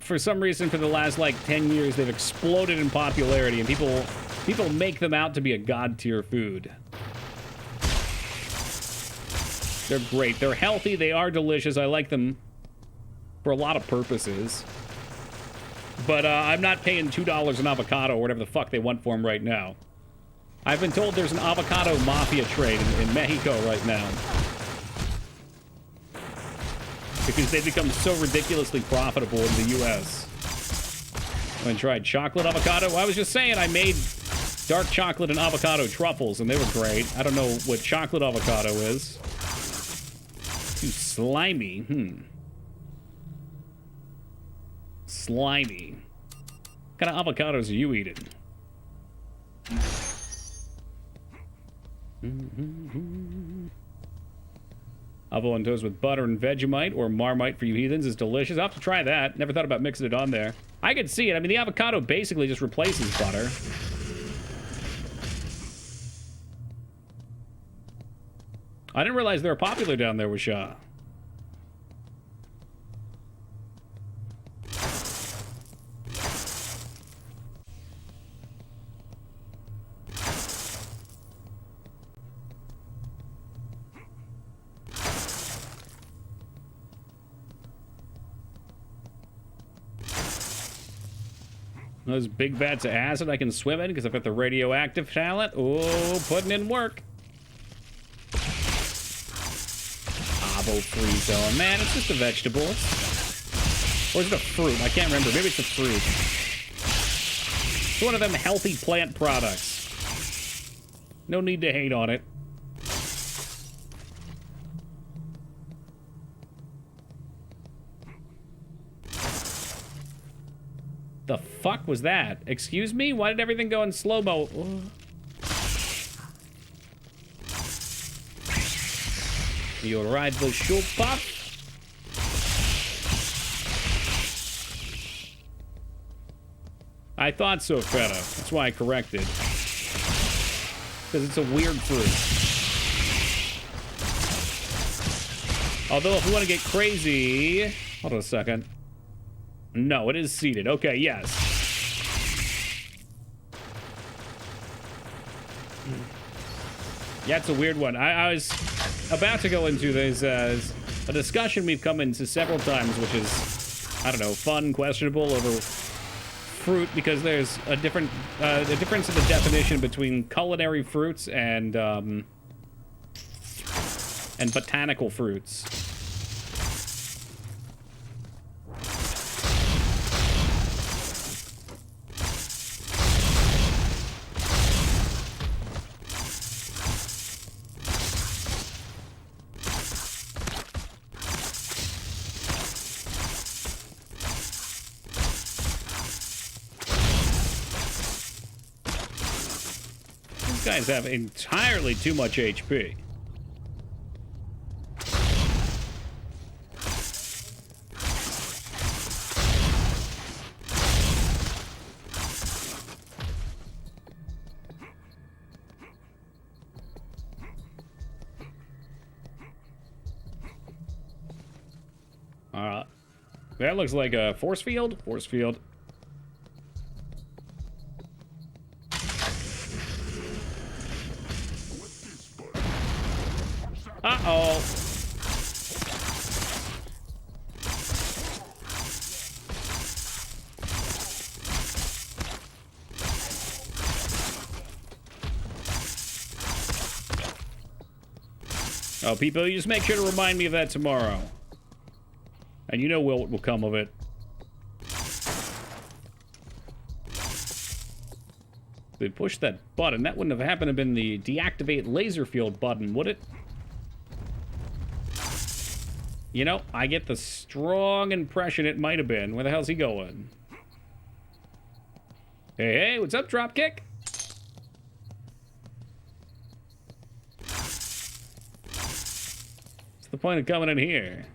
for some reason, for the last, like, 10 years, they've exploded in popularity, and people make them out to be a god-tier food. They're great. They're healthy. They are delicious. I like them for a lot of purposes. But I'm not paying $2 an avocado or whatever the fuck they want for them right now. I've been told there's an avocado mafia trade in Mexico right now. Because they become so ridiculously profitable in the U.S. I tried chocolate avocado. Well, I was just saying I made dark chocolate and avocado truffles, and they were great. I don't know what chocolate avocado is. Too slimy. Slimy. What kind of avocados are you eating? Avo on toast with butter and Vegemite or Marmite for you heathens is delicious. I'll have to try that. Never thought about mixing it on there. I could see it. I mean, the avocado basically just replaces butter. I didn't realize they were popular down there with Shaw. Those big vats of acid I can swim in because I've got the radioactive talent. Oh, putting in work. Avo free zone. Man, it's just a vegetable. Or is it a fruit? I can't remember. Maybe it's a fruit. It's one of them healthy plant products. No need to hate on it. The fuck was that? Excuse me? Why did everything go in slow-mo? You ride the shoe pop? I thought so, Feta. That's why I corrected. Because it's a weird fruit. Although, if we want to get crazy... Hold on a second. No, it is seeded. Okay, yes. Yeah, it's a weird one. I was about to go into this a discussion we've come into several times, which is, I don't know, fun, questionable over fruit, because there's a difference in the definition between culinary fruits and botanical fruits. These guys have entirely too much HP. That looks like a force field. Force field. Uh-oh. Oh, people, you just make sure to remind me of that tomorrow. And you know what will come of it. They pushed that button. That wouldn't have happened to been the deactivate laser field button, would it? You know, I get the strong impression it might have been. Where the hell's he going? Hey, hey, what's up, Dropkick? What's the point of coming in here?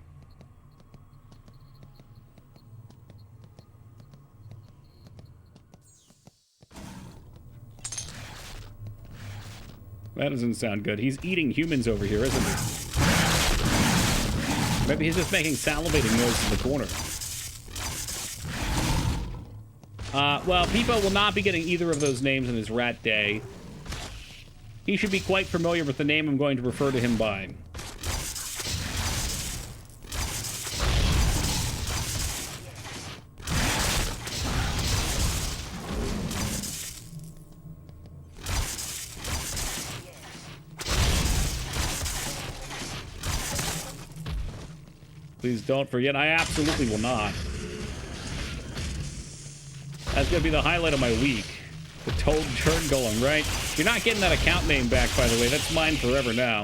That doesn't sound good. He's eating humans over here, isn't he? Maybe he's just making salivating noises in the corner. Well, Peepo will not be getting either of those names in his rat day. He should be quite familiar with the name I'm going to refer to him by. Please don't forget, I absolutely will not. That's gonna be the highlight of my week. The Toad Turd Golem, right? You're not getting that account name back, by the way. That's mine forever now.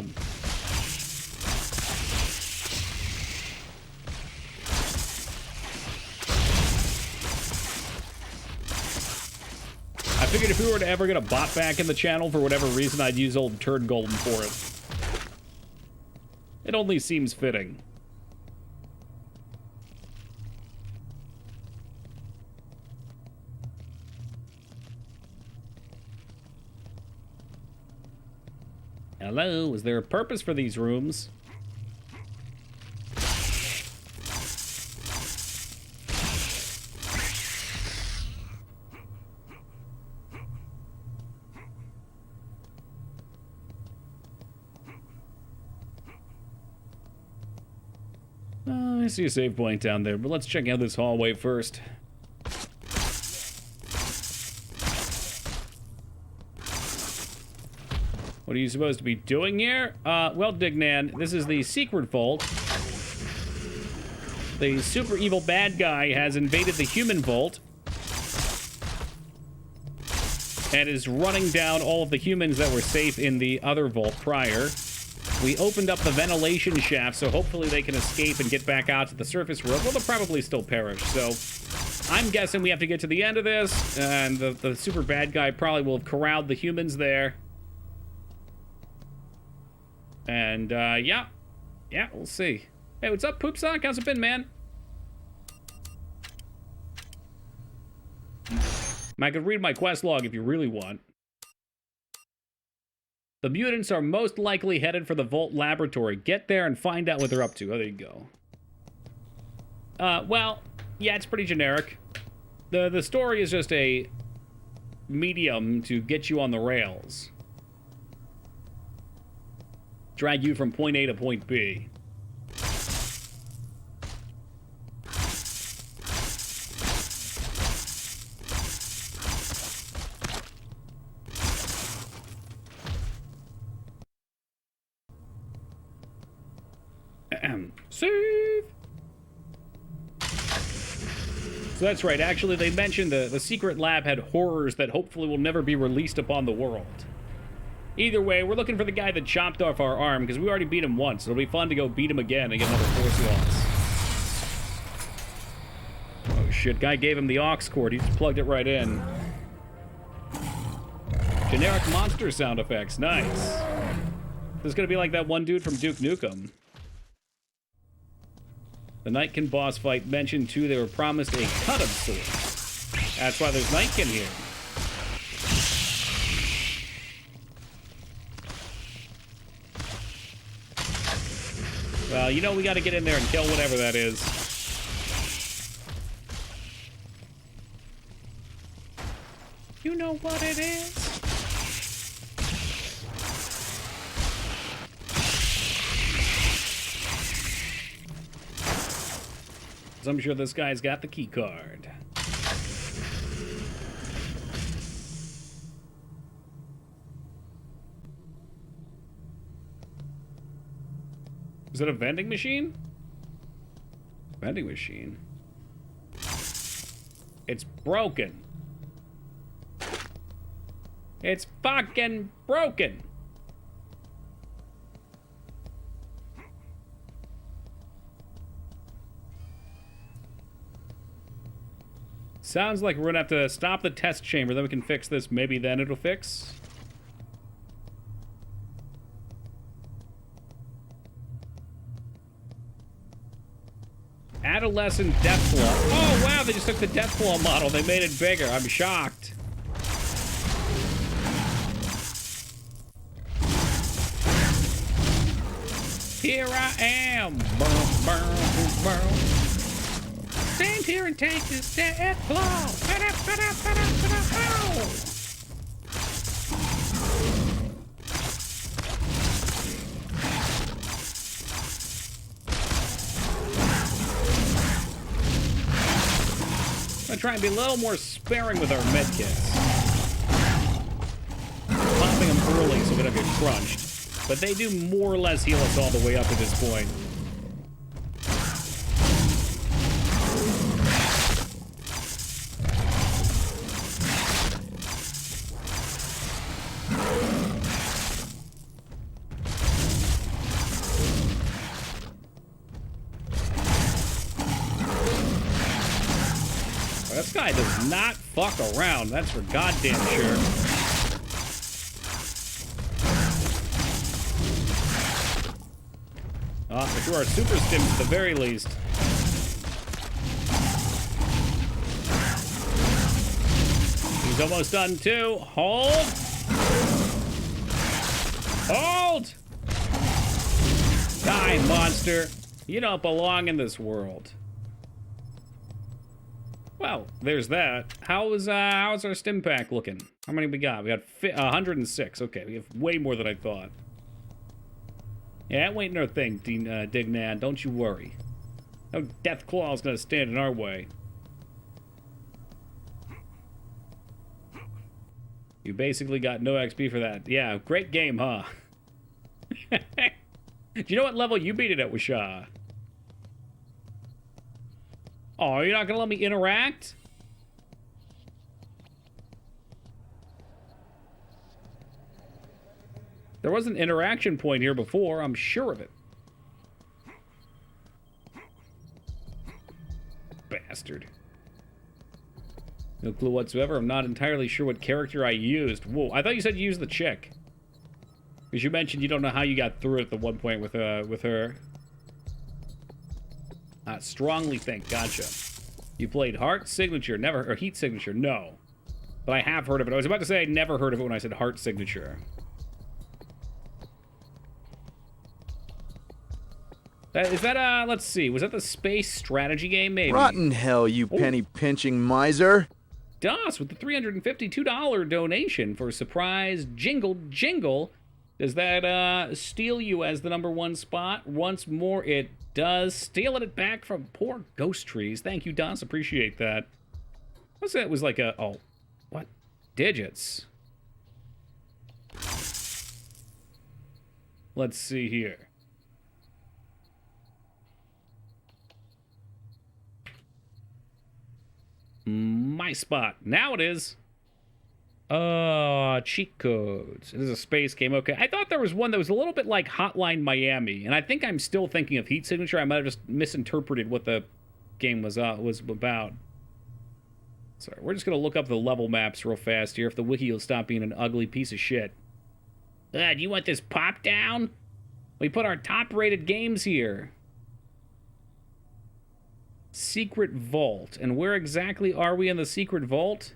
I figured if we were to ever get a bot back in the channel for whatever reason, I'd use old Turd Golem for it. It only seems fitting. Hello, is there a purpose for these rooms? I see a save point down there, but let's check out this hallway first. What are you supposed to be doing here? Well, Dignan, this is the secret vault. The super evil bad guy has invaded the human vault and is running down all of the humans that were safe in the other vault prior. We opened up the ventilation shaft, so hopefully they can escape and get back out to the surface world. Well, they'll probably still perish, so I'm guessing we have to get to the end of this, and the super bad guy probably will have corralled the humans there. And, yeah, we'll see. Hey, what's up, Poop Sock? How's it been, man? I could read my quest log if you really want. The mutants are most likely headed for the Vault Laboratory. Get there and find out what they're up to. Oh, there you go. Well, yeah, it's pretty generic. The story is just a medium to get you on the rails. Drag you from point A to point B. Save! So that's right, actually they mentioned the secret lab had horrors that hopefully will never be released upon the world. Either way, we're looking for the guy that chopped off our arm, because we already beat him once. It'll be fun to go beat him again and get another force loss. Oh shit, guy gave him the aux cord, he just plugged it right in. Generic monster sound effects. Nice. This is gonna be like that one dude from Duke Nukem. The Nightkin boss fight mentioned too they were promised a cut of sorts. That's why there's Nightkin here. Well, you know we gotta get in there and kill whatever that is. You know what it is? I'm sure this guy's got the key card. Is it a vending machine? Vending machine. It's broken. It's fucking broken. Sounds like we're gonna have to stop the test chamber, then we can fix this. Maybe then it'll fix. Adolescent Deathclaw. Oh wow, they just took the Deathclaw model. They made it bigger. I'm shocked. Here I am. Burr, burr, burr. Stand here and take this Deathclaw. I'm gonna try and be a little more sparing with our medkits. Popping them early so we don't get crunched. But they do more or less heal us all the way up at this point. This guy does not fuck around, that's for goddamn sure. For sure, our super stims at the very least. He's almost done too. Hold! Hold! Die, monster. You don't belong in this world. Well, there's that. How's our stim pack looking? How many we got? We got 106. Okay, we have way more than I thought. Yeah, that ain't no thing, Dignan. Don't you worry. No Deathclaw's gonna stand in our way. You basically got no XP for that. Yeah, great game, huh? Do you know what level you beat it at with Shaw? Oh, you're not gonna let me interact? There was an interaction point here before, I'm sure of it. Bastard. No clue whatsoever. I'm not entirely sure what character I used. Whoa, I thought you said you used the chick. Because you mentioned you don't know how you got through it at the one point with her. Strongly think, gotcha. You played Heart Signature, never, or Heat Signature, no. But I have heard of it. I was about to say I never heard of it when I said Heart Signature. Is that, let's see, was that the space strategy game, maybe? Rotten hell, you penny-pinching miser. Das with the $352 donation for a surprise jingle. Does that steal you as the #1 spot? Once more, it does. Stealing it back from poor Ghost Trees. Thank you, Das. Appreciate that. What's that? It was like a... Oh, what? Digits. Let's see here. My spot. Now it is. Cheat codes. It is a space game. Okay. I thought there was one that was a little bit like Hotline Miami, and I think I'm still thinking of Heat Signature. I might have just misinterpreted what the game was about. Sorry, we're just gonna look up the level maps real fast here if the wiki will stop being an ugly piece of shit. Do you want this pop down? We put our top-rated games here. Secret Vault. And where exactly are we in the Secret Vault?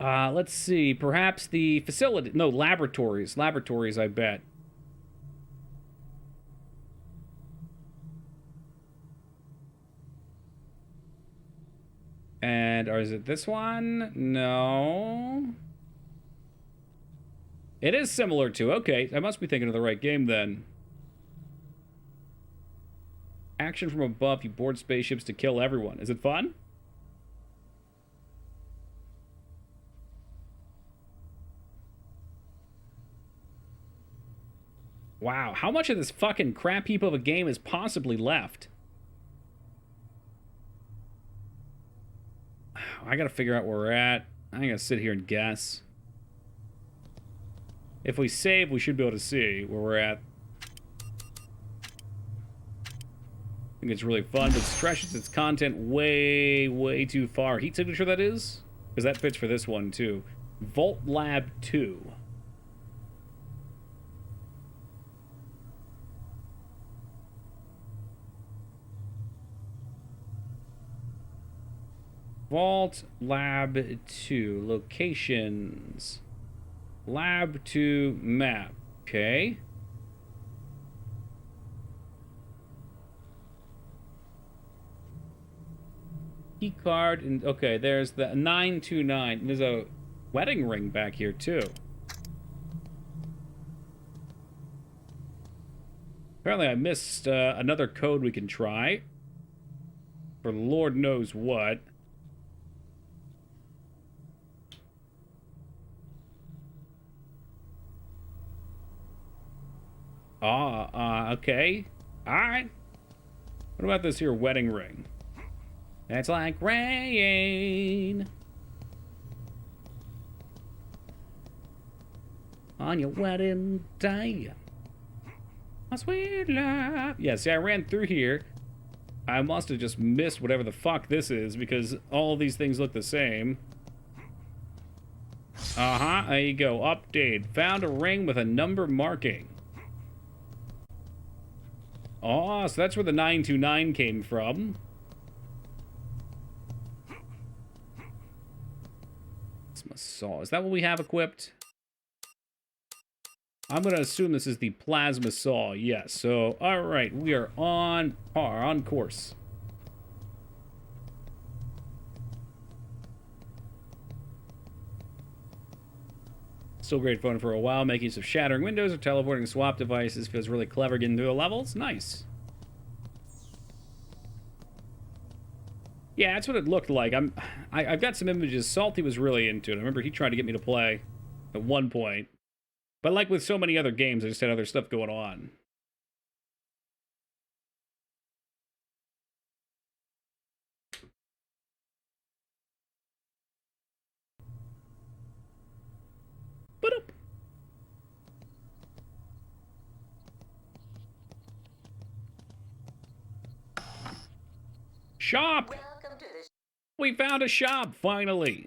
Let's see. Perhaps the facility. No, laboratories. Laboratories, I bet. And, or is it this one? No. It is similar to. Okay, I must be thinking of the right game then. Action from above. You board spaceships to kill everyone. Is it fun? Wow, how much of this fucking crap heap of a game is possibly left? I gotta figure out where we're at. I'm gonna sit here and guess. If we save, we should be able to see where we're at. I think it's really fun, but stretches its content way, way too far. Heat signature, that is? Because that fits for this one, too. Vault Lab 2. Vault Lab 2. Locations. Lab 2 map. Okay. Key card. And, okay, there's the 929. There's a wedding ring back here, too. Apparently I missed another code we can try. For Lord knows what. Okay. Alright. What about this here wedding ring? It's like rain on your wedding day. My sweet love. Yeah, see, I ran through here. I must have just missed whatever the fuck this is because all of these things look the same. There you go. Update. Found a ring with a number marking. Oh, so that's where the 929 came from. Plasma saw. Is that what we have equipped? I'm going to assume this is the plasma saw. Yes. So, all right. We are on par, on course. Still great fun for a while. Making use of shattering windows or teleporting swap devices feels really clever getting through the levels. Nice. Yeah, that's what it looked like. I've got some images. Salty was really into it. I remember he tried to get me to play at one point. But like with so many other games, I just had other stuff going on. Shop! We found a shop, finally!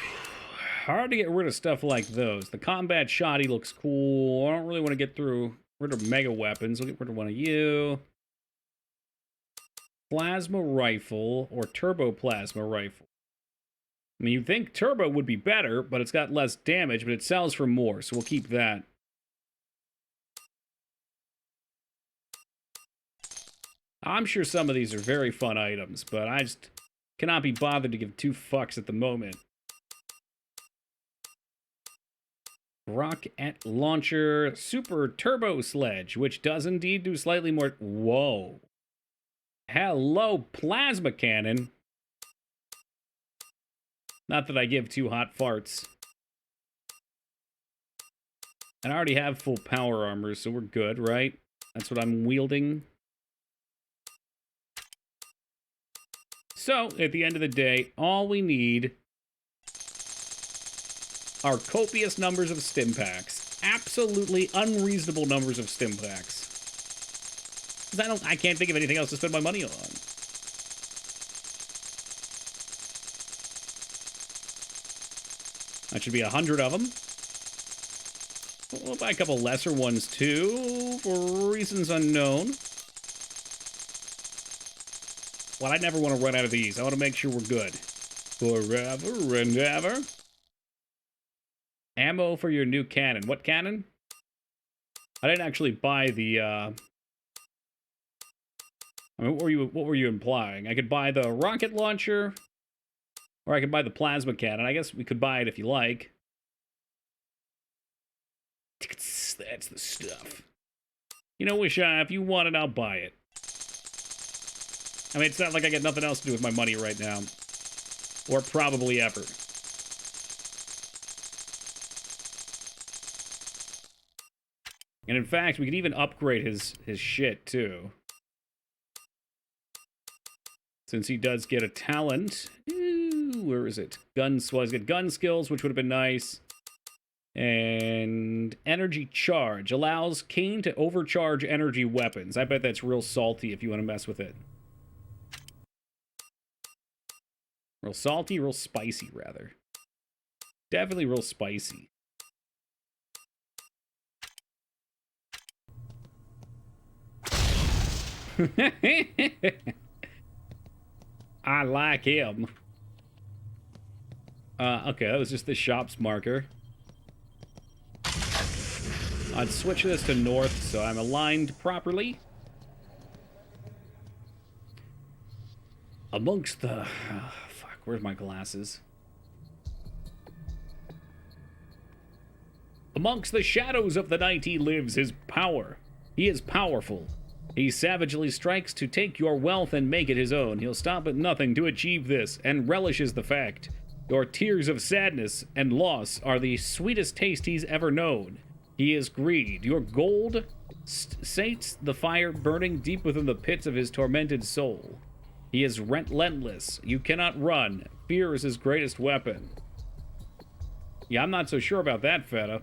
Hard to get rid of stuff like those. The combat shoddy looks cool. I don't really want to get rid of mega weapons. We'll get rid of one of you. Plasma rifle or turbo plasma rifle. I mean, you'd think turbo would be better, but it's got less damage, but it sells for more, so we'll keep that. I'm sure some of these are very fun items, but I just cannot be bothered to give two fucks at the moment. Rocket launcher, super turbo sledge, which does indeed do slightly more. Whoa. Hello, plasma cannon. Not that I give two hot farts. And I already have full power armor, so we're good, right? That's what I'm wielding. So, at the end of the day, all we need are copious numbers of stim packs. absolutely unreasonable numbers of stim packs. 'Cause I can't think of anything else to spend my money on. That should be 100 of them. We'll buy a couple lesser ones too, for reasons unknown. Well, I never want to run out of these. I want to make sure we're good. Forever and ever. Ammo for your new cannon. What cannon? I didn't actually buy the, I mean, what were you implying? I could buy the rocket launcher, or I could buy the plasma cannon. I guess we could buy it if you like. That's the stuff. You know, if you want it, I'll buy it. I mean, it's not like I got nothing else to do with my money right now. Or probably ever. And in fact, we could even upgrade his shit, too. Since he does get a talent. Ooh, where is it? Guns. Well, he's got gun skills, which would have been nice. And energy charge. Allows Kane to overcharge energy weapons. I bet that's real salty if you want to mess with it. Real salty, real spicy, rather. Definitely real spicy. I like him. Okay, that was just the shop's marker. I'd switch this to north so I'm aligned properly. Amongst the... Oh, fuck, where's my glasses? Amongst the shadows of the night he lives his power. He is powerful. He savagely strikes to take your wealth and make it his own. He'll stop at nothing to achieve this, and relishes the fact. Your tears of sadness and loss are the sweetest taste he's ever known. He is greed. Your gold sates the fire burning deep within the pits of his tormented soul. He is relentless. You cannot run. Fear is his greatest weapon. Yeah, I'm not so sure about that, feta.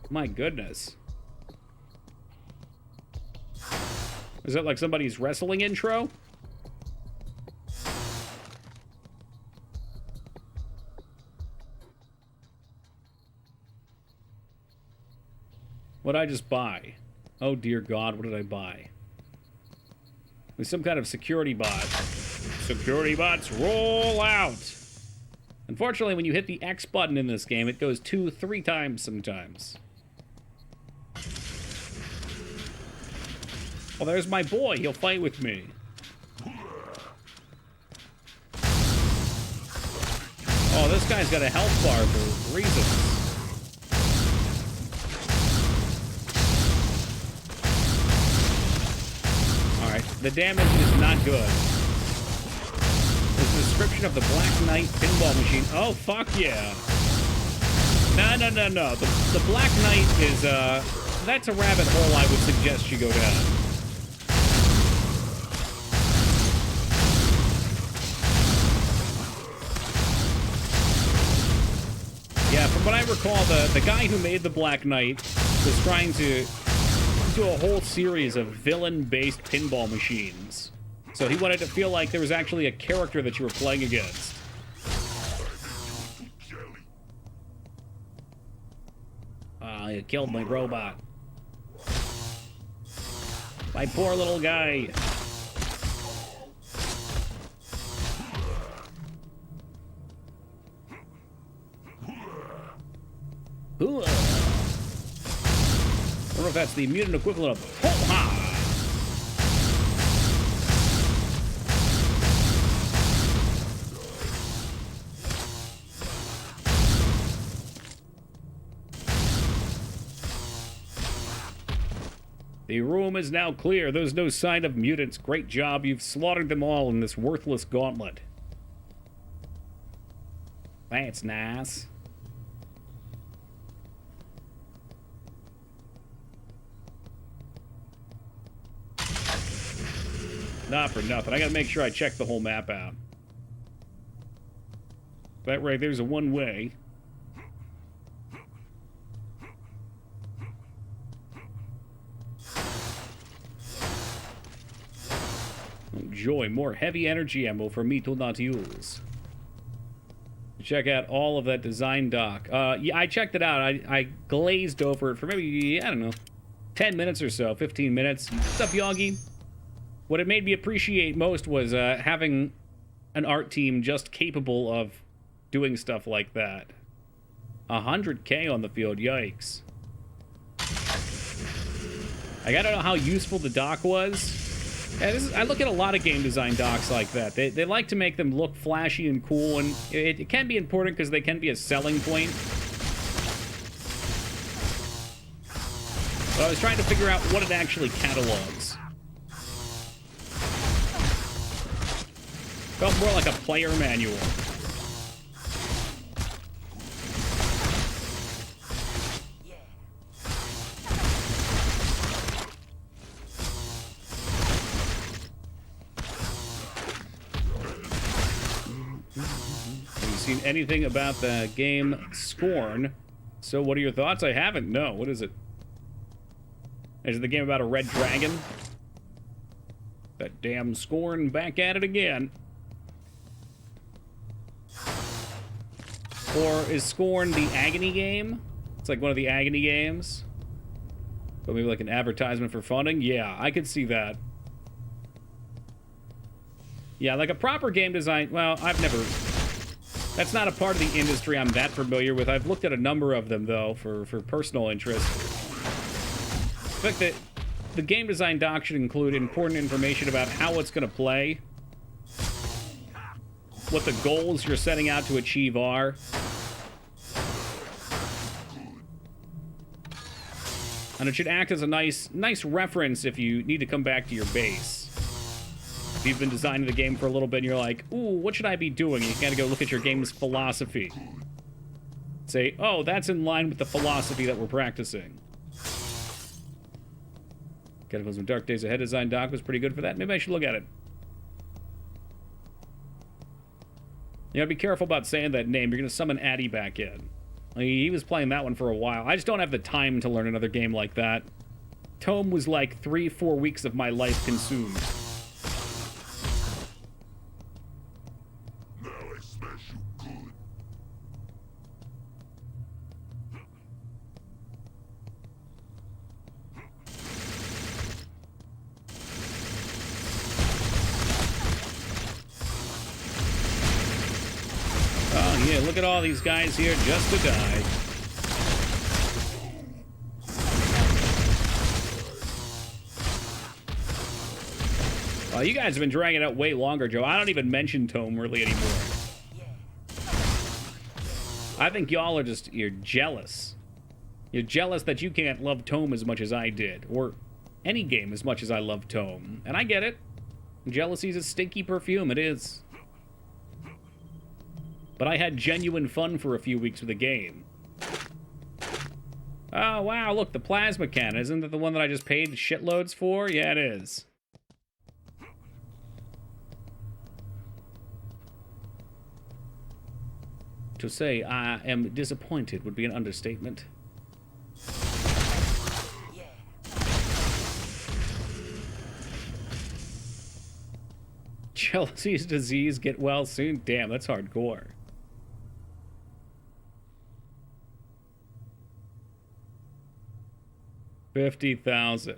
My goodness. Is that like somebody's wrestling intro? What'd I just buy? Oh dear God, what did I buy? With some kind of security bot. Security bots roll out! Unfortunately, when you hit the X button in this game, it goes 2-3 times sometimes. Well, there's my boy. He'll fight with me. Oh, this guy's got a health bar for reasons. Alright, the damage is not good. There's a description of the Black Knight pinball machine. Oh, fuck yeah. No. The Black Knight is, that's a rabbit hole I would suggest you go down. Yeah, from what I recall, the guy who made the Black Knight was trying to do a whole series of villain-based pinball machines. So he wanted to feel like there was actually a character that you were playing against. Ah, you killed my robot. My poor little guy. Ooh. I wonder if that's the mutant equivalent of ho-ha! The room is now clear. There's no sign of mutants. Great job. You've slaughtered them all in this worthless gauntlet. That's nice. Not for nothing. I gotta make sure I check the whole map out. That right there's a one-way. Enjoy more heavy energy ammo for me to not use. Check out all of that design doc. Yeah, I checked it out. I glazed over it for maybe, I don't know, 10 minutes or so, 15 minutes. What's up, Yogi? What it made me appreciate most was having an art team just capable of doing stuff like that. 100K on the field, yikes. I gotta know how useful the doc was. Yeah, I look at a lot of game design docs like that. They like to make them look flashy and cool, and it can be important because they can be a selling point. But I was trying to figure out what it actually catalogs. Felt more like a player manual. Have you seen anything about the game Scorn? So what are your thoughts? I haven't. No. What is it? Is it the game about a red dragon? That damn Scorn back at it again. Or is Scorn the Agony game? It's like one of the Agony games. But maybe like an advertisement for funding? Yeah, I could see that. Yeah, like a proper game design... Well, I've never... That's not a part of the industry I'm that familiar with. I've looked at a number of them, though, for personal interest. In fact, the game design doc should include important information about how it's going to play, what the goals you're setting out to achieve are, and it should act as a nice reference if you need to come back to your base. If you've been designing the game for a little bit and you're like, ooh, what should I be doing? You gotta go look at your game's philosophy. Say, oh, that's in line with the philosophy that we're practicing. Cataclysm Dark Days Ahead design doc was pretty good for that. Maybe I should look at it. You gotta be careful about saying that name. You're gonna summon Addy back in. Like, he was playing that one for a while. I just don't have the time to learn another game like that. Tome was like 3-4 weeks of my life consumed. Oh, yeah, look at all these guys here just to die. Oh, you guys have been dragging it out way longer, Joe. I don't even mention Tome really anymore. I think y'all are just, you're jealous. You're jealous that you can't love Tome as much as I did, or any game as much as I love Tome. And I get it. Jealousy's a stinky perfume, it is. But I had genuine fun for a few weeks with the game. Oh, wow, look, the plasma cannon. Isn't that the one that I just paid shitloads for? Yeah, it is. To say I am disappointed would be an understatement. Jealousy's disease, get well soon? Damn, that's hardcore. $50,000.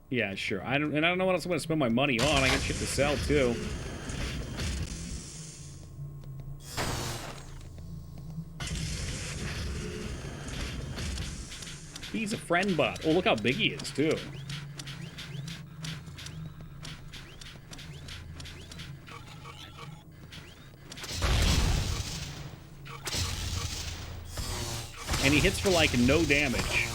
Yeah, sure. I don't know what else I'm gonna spend my money on. I got shit to sell too. He's a friend bot. Oh, look how big he is too. And he hits for like no damage.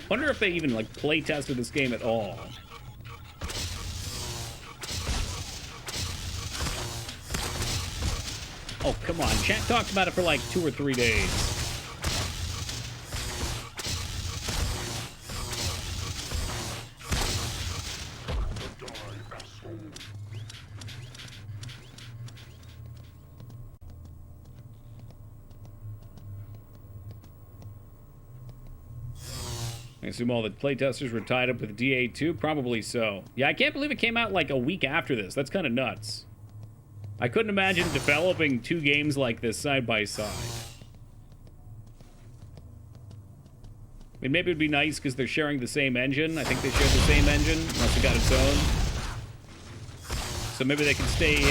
Wonder if they even like play tested this game at all. Oh, come on. Chat talked about it for like 2 or 3 days. I assume all the playtesters were tied up with DA2? Probably so. Yeah, I can't believe it came out like a week after this. That's kind of nuts. I couldn't imagine developing 2 games like this side by side. I mean, maybe it'd be nice because they're sharing the same engine. I think they share the same engine, unless it got its own. So maybe they can stay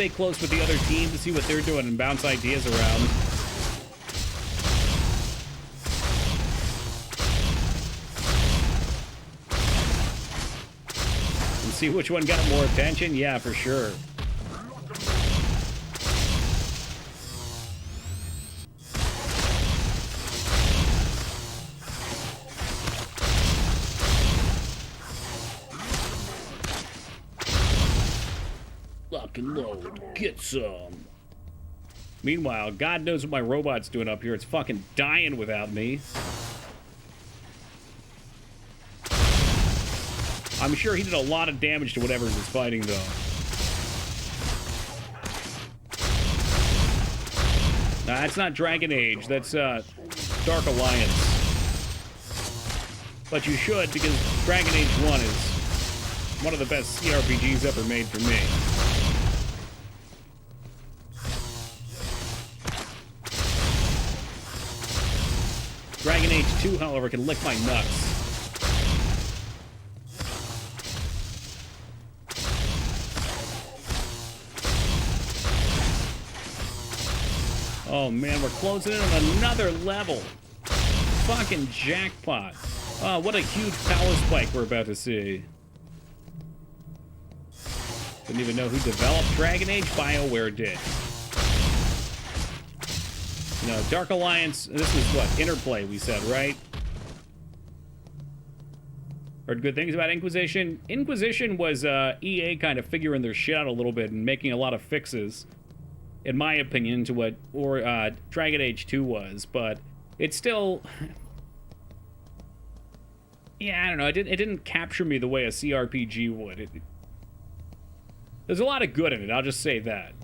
close with the other team to see what they're doing and bounce ideas around. And see which one got more attention? Yeah, for sure. Lock and load. Get some. Meanwhile, God knows what my robot's doing up here. It's fucking dying without me. I'm sure he did a lot of damage to whatever he was fighting, though. Nah, that's not Dragon Age. That's, Dark Alliance. But you should, because Dragon Age 1 is one of the best CRPGs ever made for me. Dragon Age 2, however, can lick my nuts. Oh man, we're closing in on another level. Fucking jackpot. Oh, what a huge power spike we're about to see. Didn't even know who developed Dragon Age. BioWare did. No, Dark Alliance, this is what? Interplay, we said, right? Heard good things about Inquisition. Inquisition was EA kind of figuring their shit out a little bit and making a lot of fixes, in my opinion, to what Dragon Age 2 was, but it's still... Yeah, I don't know, it didn't capture me the way a CRPG would. There's a lot of good in it, I'll just say that.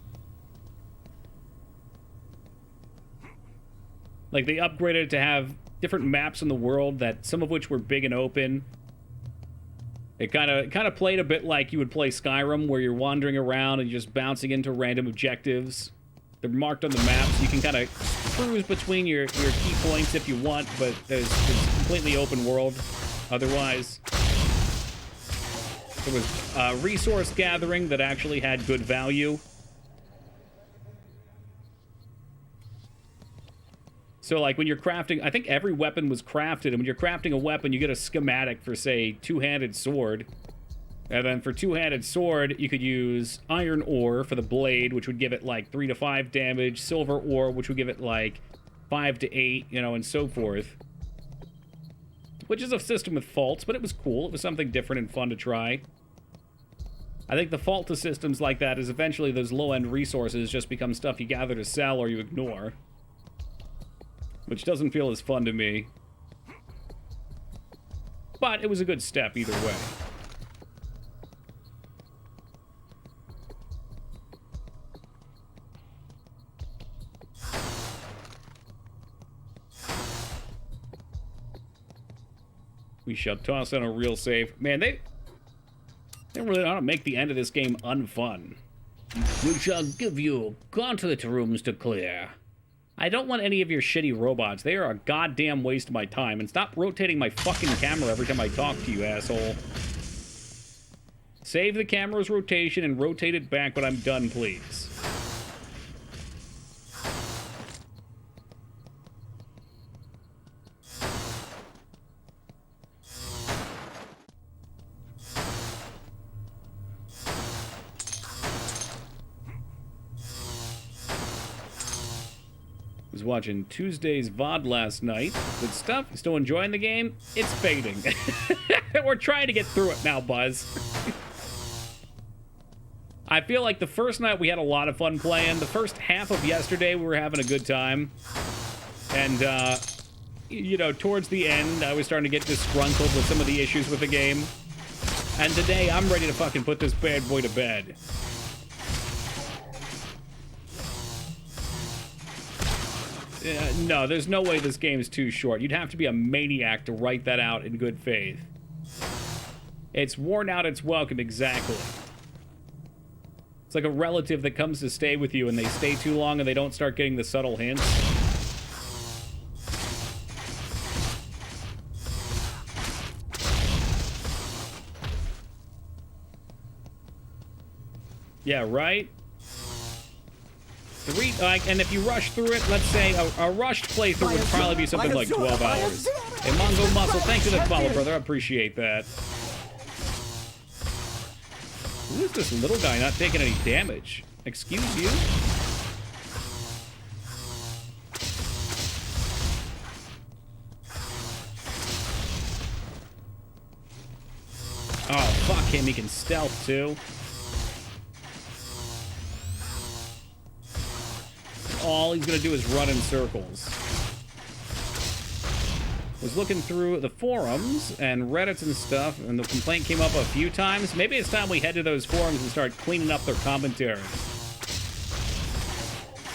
Like, they upgraded it to have different maps in the world, that some of which were big and open. It kind of played a bit like you would play Skyrim, where you're wandering around and just bouncing into random objectives. They're marked on the map, so you can kind of cruise between your key points if you want, but it's completely open world otherwise. There was resource gathering that actually had good value. So, like, when you're crafting, I think every weapon was crafted, and when you're crafting a weapon, you get a schematic for, say, two-handed sword. And then for two-handed sword, you could use iron ore for the blade, which would give it, like, 3 to 5 damage, silver ore, which would give it, like, 5 to 8, you know, and so forth. Which is a system with faults, but it was cool. It was something different and fun to try. I think the fault to systems like that is eventually those low-end resources just become stuff you gather to sell or you ignore. Which doesn't feel as fun to me. But it was a good step either way. We shall toss on a real save. Man, they really ought to make the end of this game unfun. We shall give you gauntlet rooms to clear. I don't want any of your shitty robots. They are a goddamn waste of my time. And stop rotating my fucking camera every time I talk to you, asshole. Save the camera's rotation and rotate it back when I'm done, please. Was watching Tuesday's VOD last night. Good stuff. Still enjoying the game? It's fading. We're trying to get through it now, Buzz. I feel like the first night we had a lot of fun playing. The first half of yesterday we were having a good time. And, you know, towards the end I was starting to get disgruntled with some of the issues with the game. And today I'm ready to fucking put this bad boy to bed. No, there's no way this game's too short. You'd have to be a maniac to write that out in good faith. It's worn out its welcome, exactly. It's like a relative that comes to stay with you and they stay too long and they don't start getting the subtle hints. Yeah, right? And if you rush through it, let's say a rushed playthrough would probably be something like 12 hours. Hey, Mongo Muscle, thanks for the follow, brother. I appreciate that. Who is this little guy not taking any damage? Excuse you? Oh, fuck him. He can stealth, too. All he's gonna do is run in circles. Was looking through the forums and Reddits and stuff, and the complaint came up a few times. Maybe it's time we head to those forums and start cleaning up their commentary.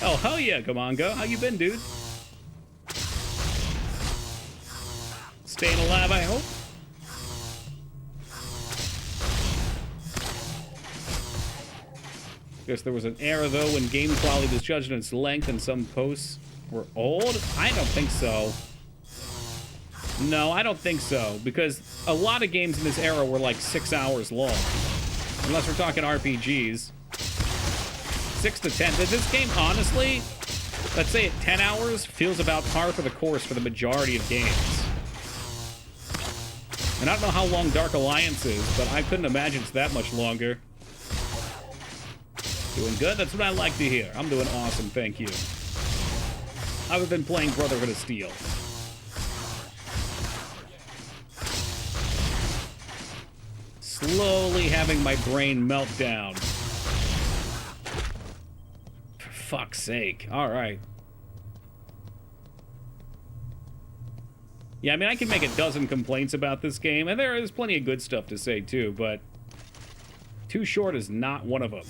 Oh, hell yeah, Gamongo. How you been, dude? Staying alive, I hope? Guess there was an era, though, when game quality was judged on its length and some posts were old? I don't think so. No, I don't think so, because a lot of games in this era were like 6 hours long. Unless we're talking RPGs. 6 to 10. This game, honestly, let's say at 10 hours, feels about par for the course for the majority of games. And I don't know how long Dark Alliance is, but I couldn't imagine it's that much longer. Doing good? That's what I like to hear. I'm doing awesome, thank you. I've been playing Brotherhood of Steel. Slowly having my brain melt down. For fuck's sake. Alright. Yeah, I mean, I can make a dozen complaints about this game, and there is plenty of good stuff to say, too, but too short is not one of them.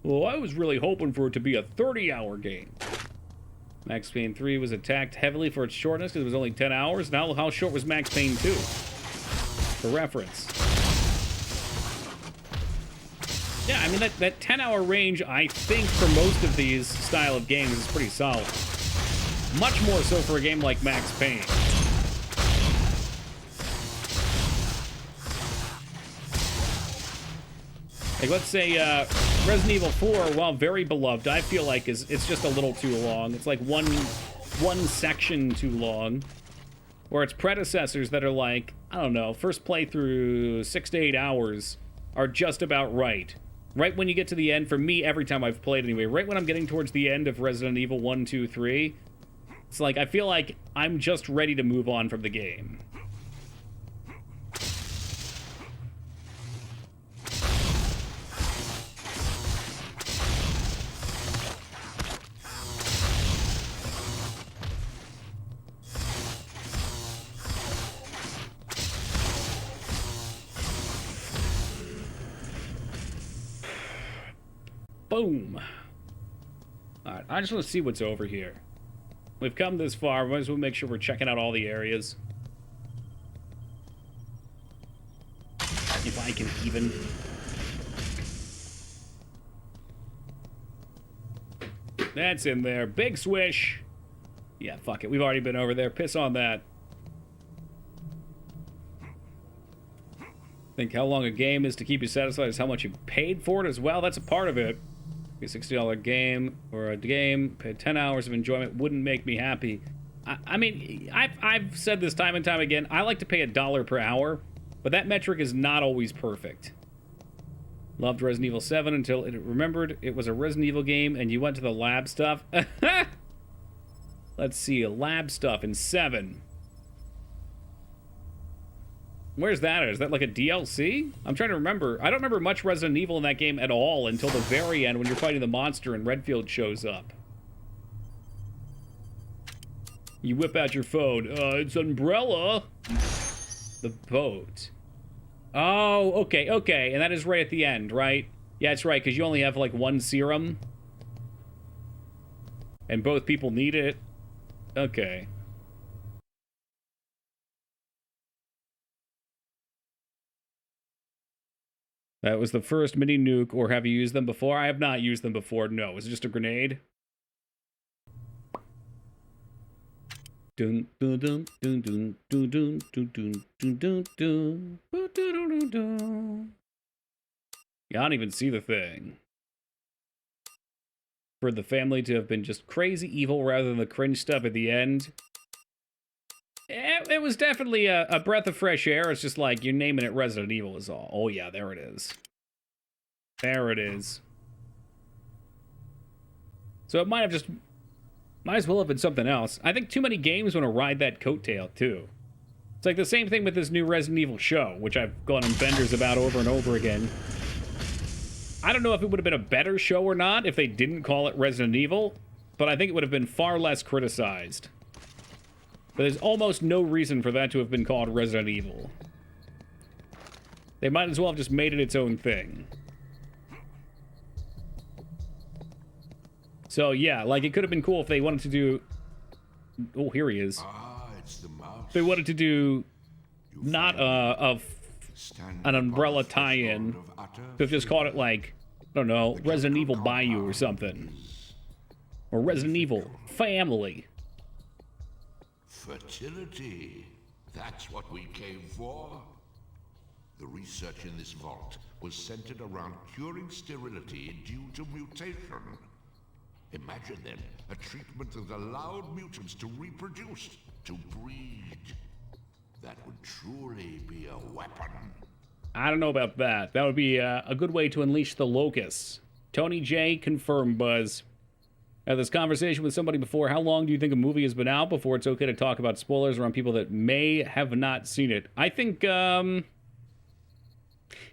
Well, I was really hoping for it to be a 30-hour game. Max Payne 3 was attacked heavily for its shortness because it was only 10 hours. Now, how short was Max Payne 2? For reference. Yeah, I mean, that 10-hour range, I think, for most of these style of games is pretty solid. Much more so for a game like Max Payne. Like, let's say, Resident Evil 4, while very beloved, I feel like it's just a little too long. It's like one section too long. Or its predecessors that are like, I don't know, first playthrough 6 to 8 hours are just about right. Right when you get to the end, for me, every time I've played anyway, right when I'm getting towards the end of Resident Evil 1, 2, 3, it's like, I feel like I'm just ready to move on from the game. Boom. Alright, I just want to see what's over here. We've come this far, might as well make sure we're checking out all the areas. If I can even. That's in there. Big swish. Yeah, fuck it. We've already been over there. Piss on that. Think how long a game is to keep you satisfied is how much you paid for it as well. That's a part of it. A $60 game or a game, paid 10 hours of enjoyment wouldn't make me happy. I mean, I've said this time and time again. I like to pay $1 per hour, but that metric is not always perfect. Loved Resident Evil 7 until it remembered it was a Resident Evil game and you went to the lab stuff. Let's see, lab stuff in 7. Where's that at? Is that like a DLC? I'm trying to remember. I don't remember much Resident Evil in that game at all until the very end when you're fighting the monster and Redfield shows up. You whip out your phone. It's Umbrella. The boat. Oh, okay. And that is right at the end, right? Yeah, it's right, because you only have like one serum. And both people need it. Okay. That was the first mini nuke, or have you used them before? I have not used them before, no. Was it just a grenade? Dun dun dun dun dun dun dun dun dun dun dun dun dun. Yeah, I don't even see the thing. For the family to have been just crazy evil rather than the cringe stuff at the end. It was definitely a breath of fresh air. It's just like, you're naming it Resident Evil is all. Oh yeah, there it is. There it is. So it might as well have been something else. I think too many games want to ride that coattail, too. It's like the same thing with this new Resident Evil show, which I've gone on benders about over and over again. I don't know if it would have been a better show or not if they didn't call it Resident Evil, but I think it would have been far less criticized. But there's almost no reason for that to have been called Resident Evil. They might as well have just made it its own thing. So yeah, like it could have been cool if they wanted to do... Oh, here he is. It's the mouse. If they wanted to do not an Umbrella tie-in, to have just called it like, I don't know, Resident Evil Bayou or something. Or Resident Evil Family. Fertility. That's what we came for. The research in this vault was centered around curing sterility due to mutation. Imagine then a treatment that allowed mutants to reproduce, to breed. That would truly be a weapon. I don't know about that. That would be a good way to unleash the locusts. Tony J, confirmed, Buzz. I had this conversation with somebody before. How long do you think a movie has been out before it's okay to talk about spoilers around people that may have not seen it? I think,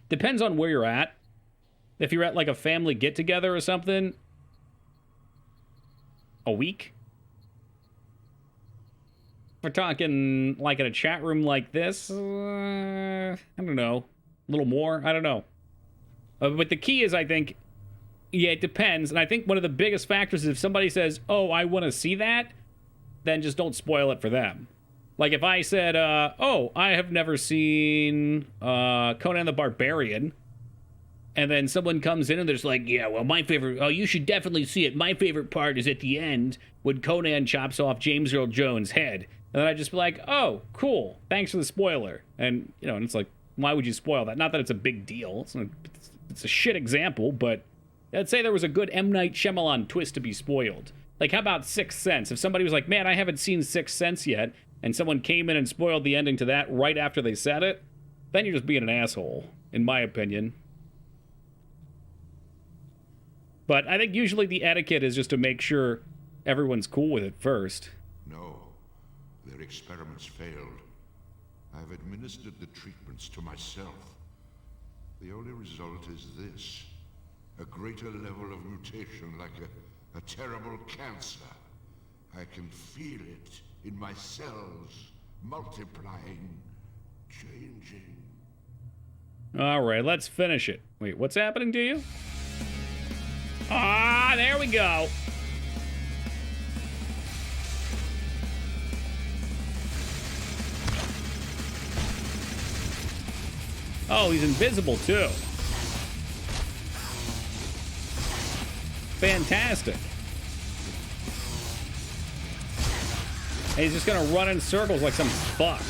depends on where you're at. If you're at, like, a family get-together or something, a week? If we're talking, like, in a chat room like this, I don't know. A little more? I don't know. But the key is, I think, yeah, it depends. And I think one of the biggest factors is if somebody says, oh, I want to see that, then just don't spoil it for them. Like if I said, oh, I have never seen Conan the Barbarian, and then someone comes in and they're just like, yeah, well, my favorite, oh, you should definitely see it. My favorite part is at the end when Conan chops off James Earl Jones' head. And then I'd just be like, oh, cool. Thanks for the spoiler. And, you know, and it's like, why would you spoil that? Not that it's a big deal. It's a shit example, but let's say there was a good M. Night Shyamalan twist to be spoiled. Like, how about Sixth Sense? If somebody was like, man, I haven't seen Sixth Sense yet, and someone came in and spoiled the ending to that right after they said it, then you're just being an asshole, in my opinion. But I think usually the etiquette is just to make sure everyone's cool with it first. No, their experiments failed. I've administered the treatments to myself. The only result is this. A greater level of mutation, like a terrible cancer. I can feel it in my cells, multiplying, changing. All right, let's finish it. Wait, what's happening to you? Ah, there we go. Oh, he's invisible, too. Fantastic. And he's just gonna run in circles like some fuck.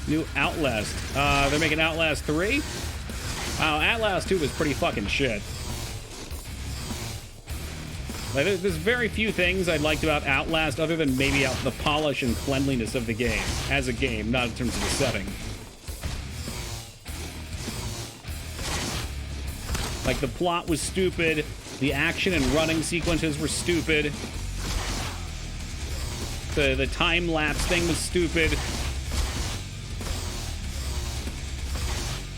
New Outlast. They're making Outlast 3? Wow, Outlast 2 was pretty fucking shit. Like, there's very few things I liked about Outlast other than maybe the polish and cleanliness of the game. As a game, not in terms of the setting. Like, the plot was stupid. The action and running sequences were stupid. The time-lapse thing was stupid.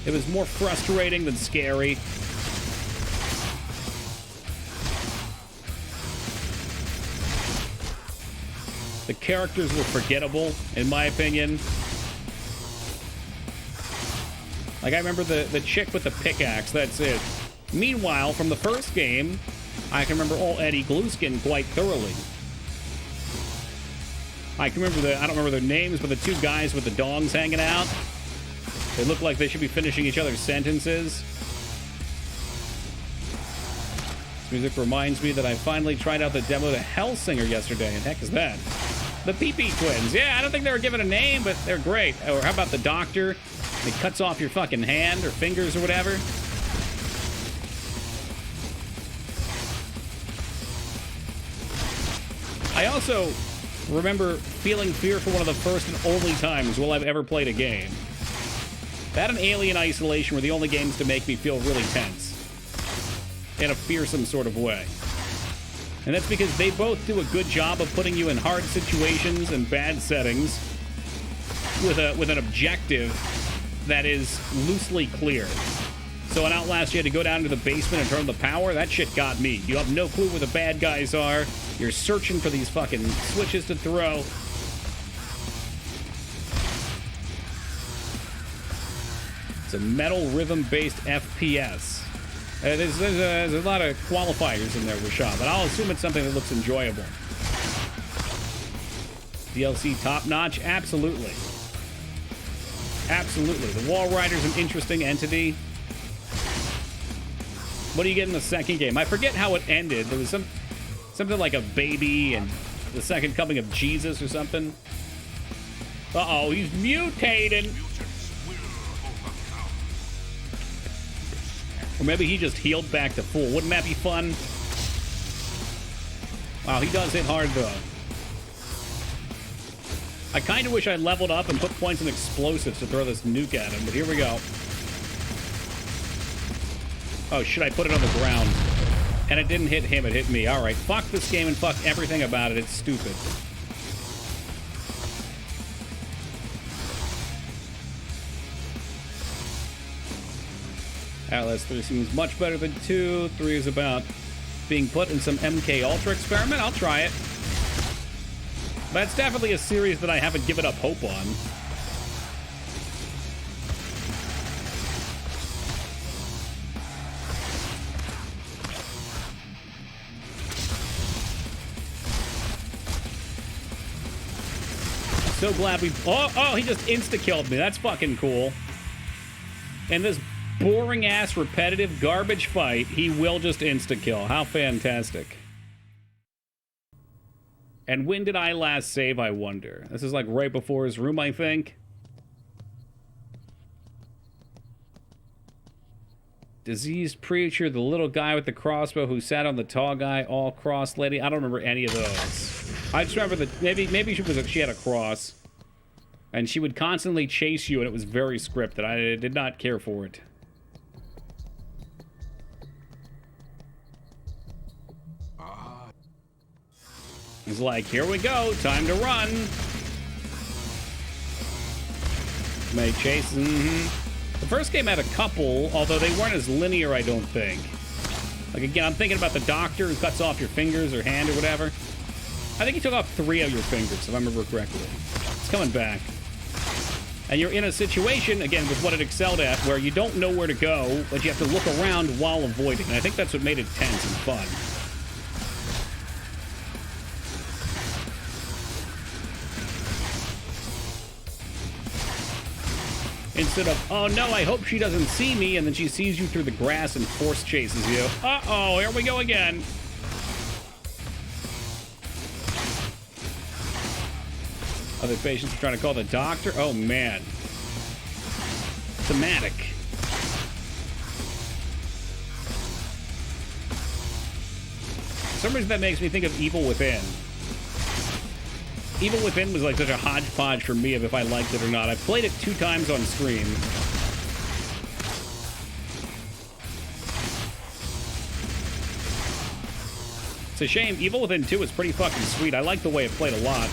It was more frustrating than scary. The characters were forgettable, in my opinion. Like, I remember the chick with the pickaxe, that's it. Meanwhile, from the first game, I can remember old Eddie Glueskin quite thoroughly. I can remember I don't remember their names, but the two guys with the dongs hanging out. They look like they should be finishing each other's sentences. This music reminds me that I finally tried out the demo to Hellsinger yesterday. And heck is that? The Pee-Pee Twins. Yeah, I don't think they were given a name, but they're great. Or how about the Doctor? It cuts off your fucking hand or fingers or whatever. I also remember feeling fear for one of the first and only times while I've ever played a game. That and Alien Isolation were the only games to make me feel really tense. In a fearsome sort of way. And that's because they both do a good job of putting you in hard situations and bad settings with an objective that is loosely clear. So in Outlast, you had to go down to the basement and turn on the power. That shit got me. You have no clue where the bad guys are. You're searching for these fucking switches to throw. It's a metal rhythm-based FPS. There's a lot of qualifiers in there, Rashad, but I'll assume it's something that looks enjoyable. DLC top-notch? Absolutely. Absolutely. The Wall Rider's an interesting entity. What do you get in the second game? I forget how it ended. There was something like a baby and the second coming of Jesus or something. Uh-oh, he's mutating. Or maybe he just healed back to full. Wouldn't that be fun? Wow, he does hit hard, though. I kind of wish I leveled up and put points in explosives to throw this nuke at him, but here we go. Oh, shit, I put it on the ground. And it didn't hit him, it hit me. Alright, fuck this game and fuck everything about it. It's stupid. Outlast 3 seems much better than 2. 3 is about being put in some MK Ultra experiment. I'll try it. But it's definitely a series that I haven't given up hope on. So glad we... Oh, he just insta-killed me. That's fucking cool. And this boring-ass, repetitive, garbage fight, he will just insta-kill. How fantastic. And when did I last save, I wonder? This is like right before his room, I think. Diseased Preacher, the little guy with the crossbow who sat on the tall guy, all cross lady. I don't remember any of those. I just remember that maybe she had a cross. And she would constantly chase you, and it was very scripted. I did not care for it. It's like, here we go, time to run. May chase, The first game had a couple, although they weren't as linear, I don't think. Like, again, I'm thinking about the doctor who cuts off your fingers or hand or whatever. I think he took off 3 of your fingers, if I remember correctly. It's coming back. And you're in a situation, again, with what it excelled at, where you don't know where to go, but you have to look around while avoiding. And I think that's what made it tense and fun. Instead of, oh no, I hope she doesn't see me, and then she sees you through the grass and force chases you. Uh-oh, here we go again. Other patients are trying to call the doctor. Oh, man. Thematic. For some reason that makes me think of Evil Within. Evil Within was like such a hodgepodge for me of if I liked it or not. I've played it 2 times on stream. It's a shame. Evil Within 2 is pretty fucking sweet. I like the way it played a lot.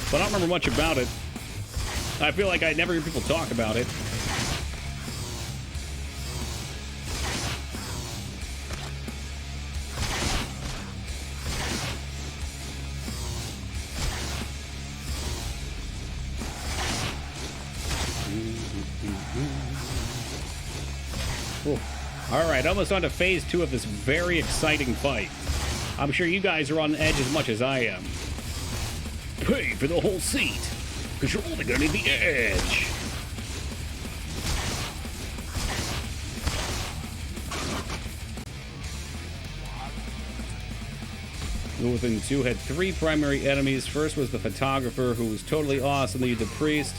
But I don't remember much about it. I feel like I never hear people talk about it. Ooh. All right, almost on to phase 2 of this very exciting fight. I'm sure you guys are on edge as much as I am. Pay for the whole seat, because you're only gonna need the edge. Within 2 had 3 primary enemies. First was the photographer, who was totally awesome. Then you had the priest.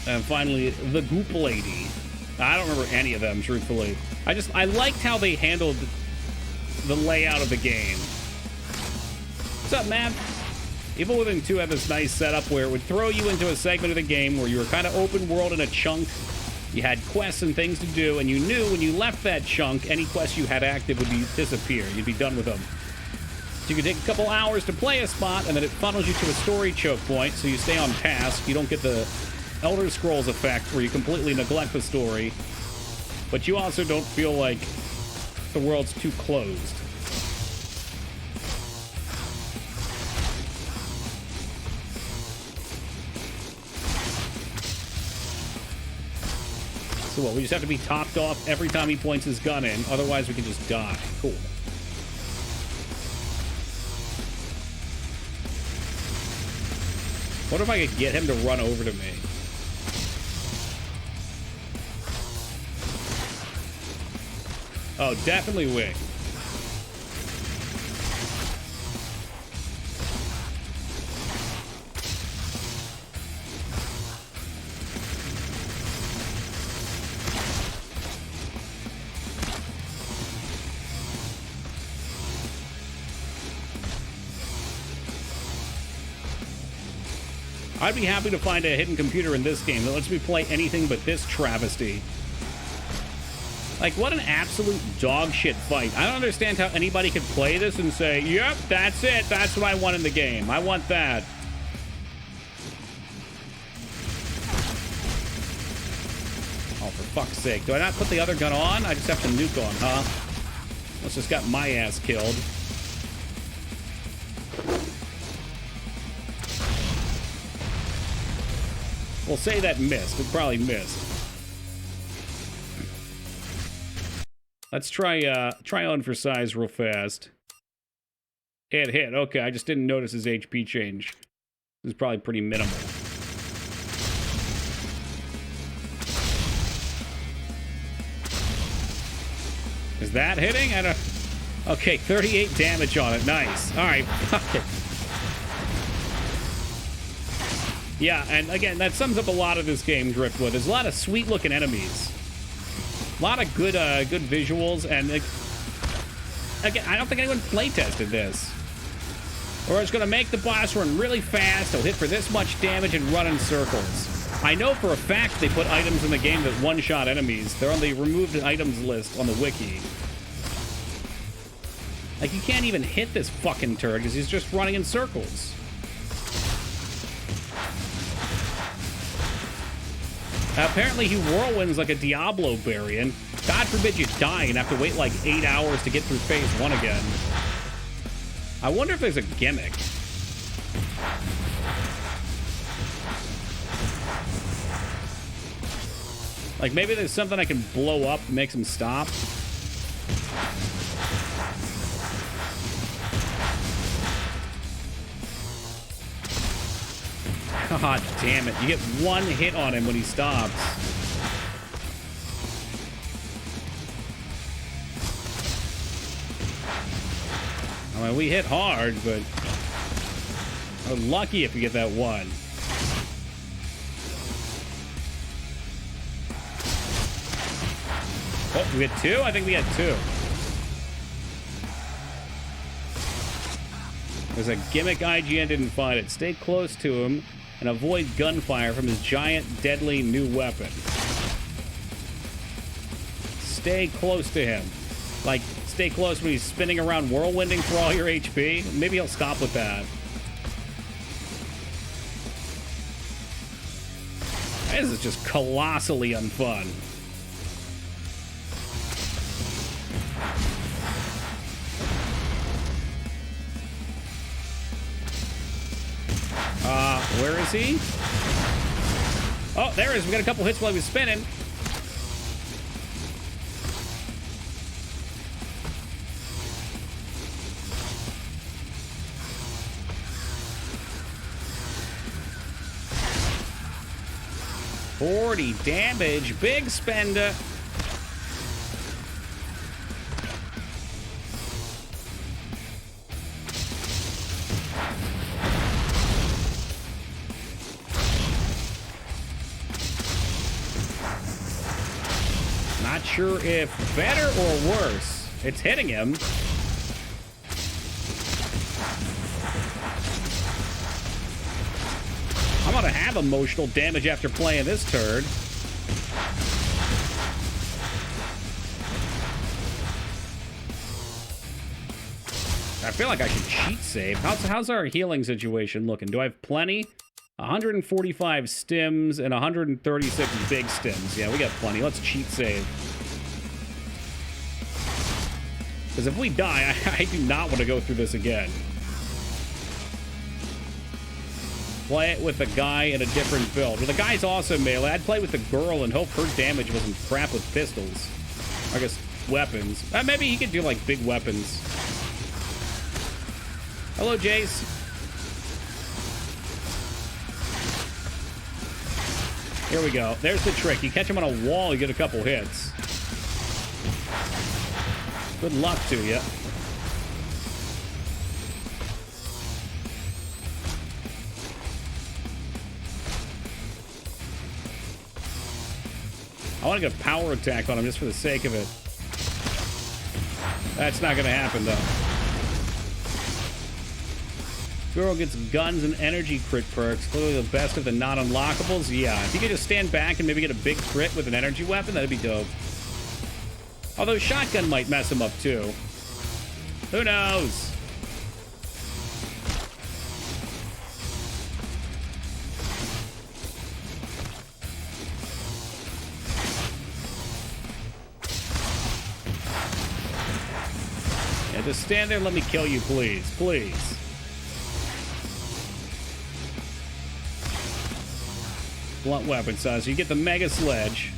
And finally, the goop lady. I don't remember any of them, truthfully. I liked how they handled the layout of the game. What's up, man? Evil Within 2 had this nice setup where it would throw you into a segment of the game where you were kind of open world in a chunk. You had quests and things to do, and you knew when you left that chunk, any quests you had active would disappear. You'd be done with them. So you could take a couple hours to play a spot, and then it funnels you to a story choke point, so you stay on task. You don't get the Elder Scrolls effect where you completely neglect the story, but you also don't feel like the world's too closed. So what, we just have to be topped off every time he points his gun in, otherwise we can just die. Cool. What if I could get him to run over to me? Oh, definitely wing. I'd be happy to find a hidden computer in this game that lets me play anything but this travesty. Like, what an absolute dog shit fight. I don't understand how anybody could play this and say, yep, that's it. That's what I want in the game. I want that. Oh, for fuck's sake. Do I not put the other gun on? I just have to nuke on, huh? Let's just got my ass killed. We'll say that missed. It probably missed. Let's try on for size real fast. It hit. Okay, I just didn't notice his HP change. It was probably pretty minimal. Is that hitting? I don't... Okay, 38 damage on it. Nice. All right, fuck it. Yeah, and again, that sums up a lot of this game, Driftwood. There's a lot of sweet-looking enemies. A lot of good good visuals, and again, I don't think anyone playtested this. Or it's going to make the boss run really fast, he'll hit for this much damage and run in circles. I know for a fact they put items in the game that one-shot enemies. They're on the removed items list on the wiki. Like, you can't even hit this fucking turd because he's just running in circles. Apparently he whirlwinds like a Diablo variant. God forbid you die and have to wait like 8 hours to get through phase 1 again. I wonder if there's a gimmick. Like maybe there's something I can blow up and makes him stop. God damn it. You get one hit on him when he stops. I mean, we hit hard, but we're lucky if you get that one. Oh, we had two? I think we had two. There's a gimmick IGN didn't find it. Stay close to him and avoid gunfire from his giant, deadly new weapon. Stay close to him. Like, stay close when he's spinning around whirlwinding for all your HP. Maybe he'll stop with that. This is just colossally unfun. Where is he? Oh, there he is. We got a couple hits while he was spinning. 40 damage. Big spender. Not sure if better or worse. It's hitting him. I'm gonna have emotional damage after playing this turd. I feel like I should cheat save. How's our healing situation looking? Do I have plenty? 145 stims and 136 big stims. Yeah, we got plenty. Let's cheat save. Because if we die, I do not want to go through this again. Play it with a guy in a different build. Well, the guy's also melee. I'd play with the girl and hope her damage wasn't crap with pistols. I guess weapons. Maybe he could do, like, big weapons. Hello, Jace. Here we go. There's the trick. You catch him on a wall, you get a couple hits. Good luck to you. I want to get a power attack on him just for the sake of it. That's not going to happen, though. Girl gets guns and energy crit perks. Clearly the best of the non-unlockables. Yeah, if you could just stand back and maybe get a big crit with an energy weapon, that'd be dope. Although shotgun might mess him up, too. Who knows? Yeah, just stand there and let me kill you, please. Please. Blunt weapon size. You get the mega sledge.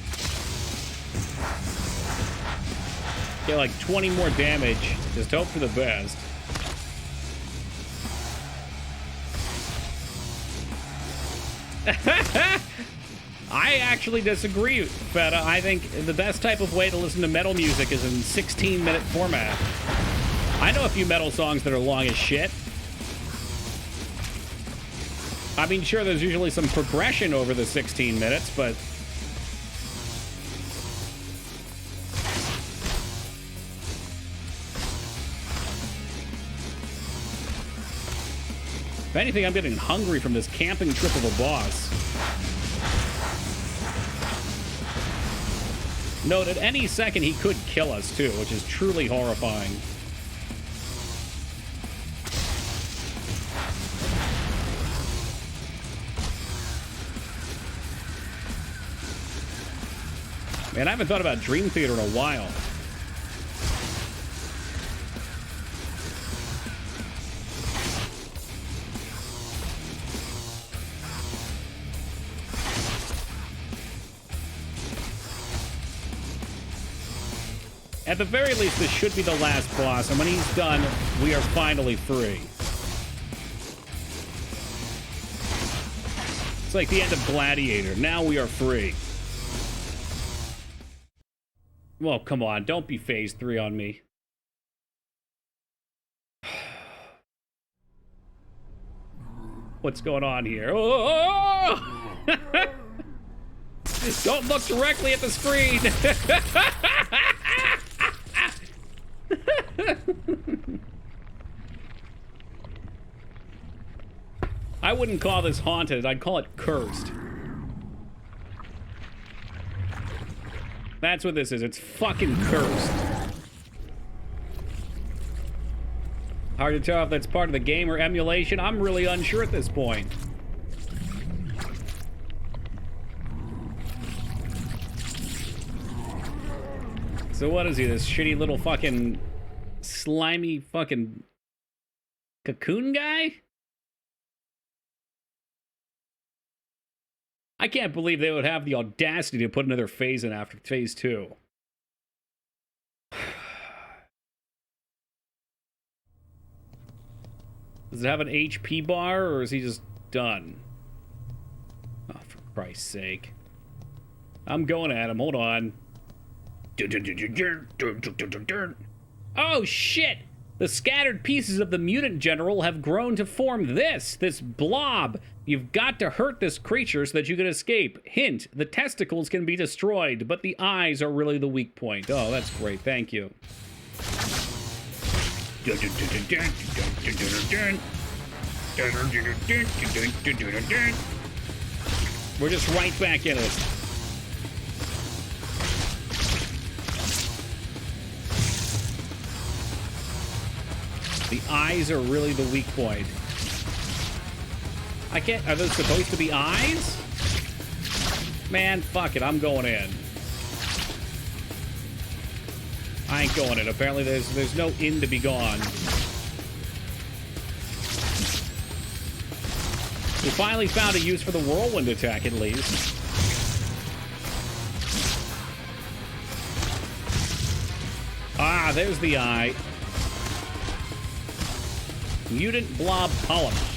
Get like 20 more damage. Just hope for the best. I actually disagree, Feta. I think the best type of way to listen to metal music is in 16-minute format. I know a few metal songs that are long as shit. I mean, sure, there's usually some progression over the 16 minutes, but... if anything, I'm getting hungry from this camping trip of a boss. Note, at any second, he could kill us, too, which is truly horrifying. Man, I haven't thought about Dream Theater in a while. At the very least, this should be the last boss, and when he's done, we are finally free. It's like the end of Gladiator. Now we are free. Well, come on. Don't be phase 3 on me. What's going on here? Oh! Don't look directly at the screen! I wouldn't call this haunted. I'd call it cursed. That's what this is. It's fucking cursed. Hard to tell if that's part of the game or emulation. I'm really unsure at this point. So what is he? This shitty little fucking slimy fucking cocoon guy? I can't believe they would have the audacity to put another phase in after phase 2. Does it have an HP bar, or is he just done? Oh, for Christ's sake. I'm going at him. Hold on. Oh, shit! The scattered pieces of the mutant general have grown to form this blob. You've got to hurt this creature so that you can escape. Hint, the testicles can be destroyed, but the eyes are really the weak point. Oh, that's great. Thank you. We're just right back in it. The eyes are really the weak point. I can't... Are those supposed to be eyes? Man, fuck it. I'm going in. I ain't going in. Apparently there's no in to be gone. We finally found a use for the whirlwind attack, at least. Ah, there's the eye. Mutant blob polymer.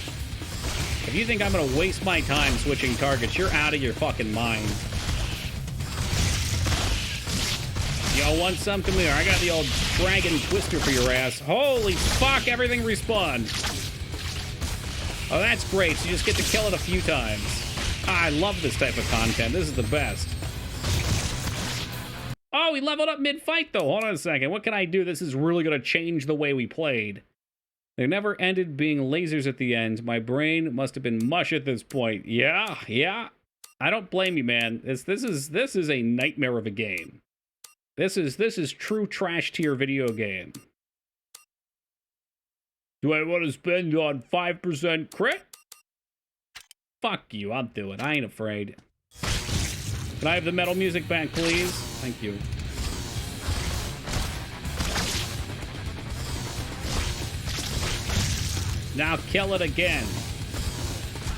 If you think I'm gonna waste my time switching targets, you're out of your fucking mind. Yo, want some? Come here. I got the old dragon twister for your ass. Holy fuck, everything respawns. Oh, that's great. So you just get to kill it a few times. Ah, I love this type of content. This is the best. Oh, we leveled up mid-fight, though. Hold on a second. What can I do? This is really gonna change the way we played. There never ended being lasers at the end. My brain must have been mush at this point. Yeah. I don't blame you, man. This is a nightmare of a game. This is true trash tier video game. Do I want to spend on 5% crit? Fuck you, I'll do it. I ain't afraid. Can I have the metal music back, please? Thank you. Now kill it again.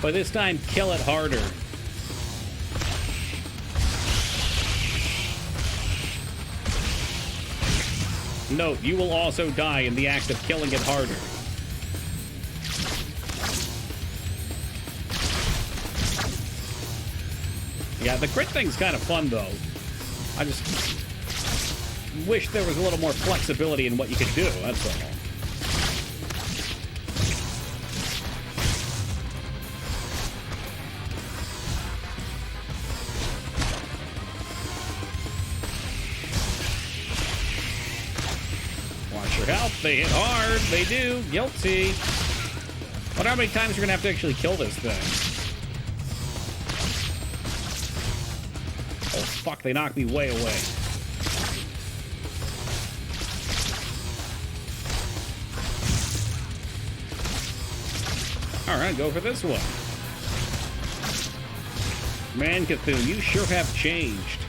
But this time, kill it harder. Note, you will also die in the act of killing it harder. Yeah, the crit thing's kind of fun, though. I just wish there was a little more flexibility in what you could do, that's all. Help, they hit hard, they do, guilty. I wonder how many times you're gonna have to actually kill this thing. Oh fuck, they knocked me way away. Alright, go for this one. Man, Cthulhu, you sure have changed.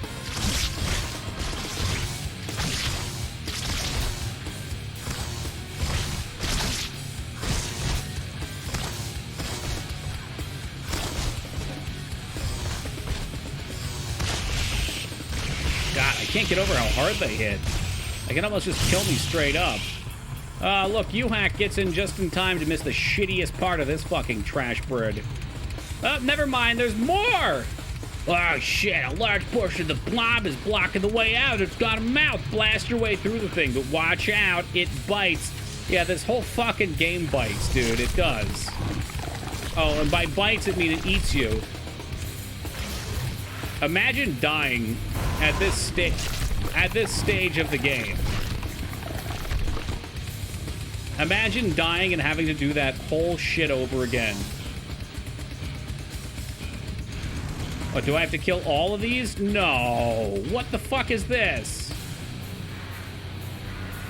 Can't get over how hard they hit. They can almost just kill me straight up. Look, U-Hack gets in just in time to miss the shittiest part of this fucking trash bread. Never mind, there's more! Oh shit, a large portion of the blob is blocking the way out. It's got a mouth. Blast your way through the thing, but watch out, it bites. Yeah, this whole fucking game bites, dude, it does. Oh, and by bites, it means it eats you. Imagine dying at this stage of the game. Imagine dying and having to do that whole shit over again. What, do I have to kill all of these? No. What the fuck is this?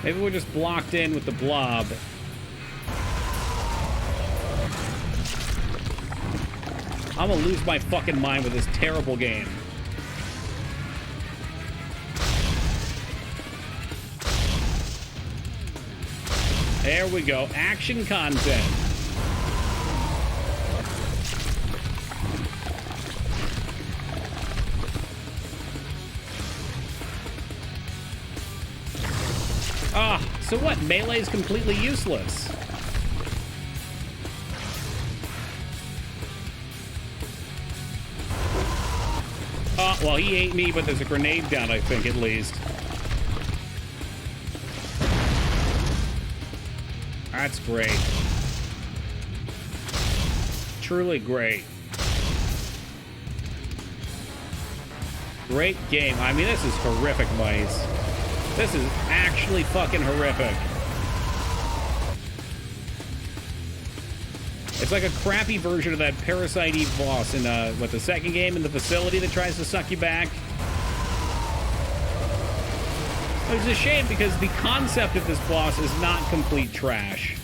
Maybe we're just blocked in with the blob. I'm gonna lose my fucking mind with this terrible game. There we go. Action content. Ah, so what? Melee's completely useless. Oh, well, he ate me, but there's a grenade down, I think, at least. That's great. Truly great. Great game. I mean, this is horrific, Mice. This is actually fucking horrific. It's like a crappy version of that Parasite Eve boss in, the second game in the facility that tries to suck you back. It's a shame because the concept of this boss is not complete trash.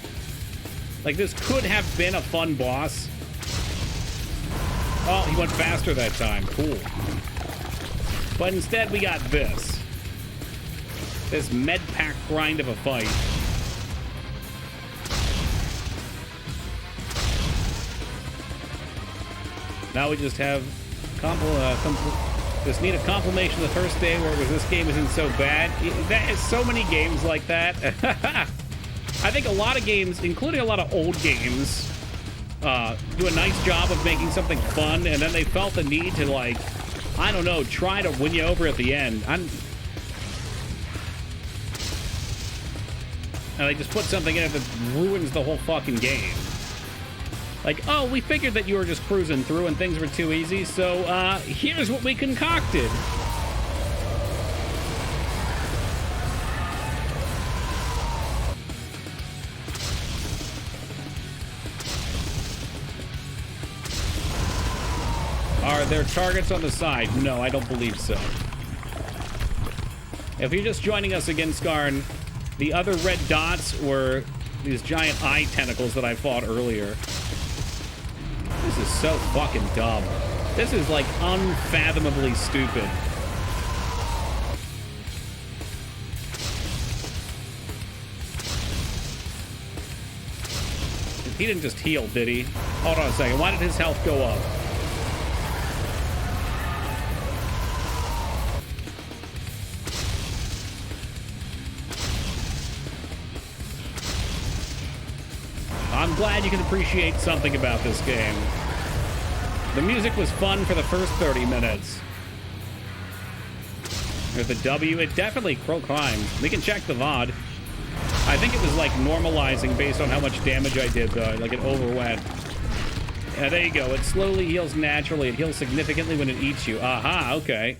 Like, this could have been a fun boss. Oh, he went faster that time. Cool. But instead, we got this. This med pack grind of a fight. Now we just have just need a confirmation the first day where it was this game isn't so bad. That is so many games like that. I think a lot of games, including a lot of old games, do a nice job of making something fun, and then they felt the need to, like, I don't know, try to win you over at the end. And they just put something in it that ruins the whole fucking game. Like, oh, we figured that you were just cruising through and things were too easy, so, here's what we concocted. Are there targets on the side? No, I don't believe so. If you're just joining us again, Skarn, the other red dots were these giant eye tentacles that I fought earlier. This is so fucking dumb. This is, like, unfathomably stupid. He didn't just heal, did he? Hold on a second. Why did his health go up? I'm glad you can appreciate something about this game. The music was fun for the first 30 minutes. There's the W. It definitely climbs. We can check the VOD. I think it was like normalizing based on how much damage I did, though. Like it overwent. Yeah, there you go. It slowly heals naturally. It heals significantly when it eats you. Aha, okay.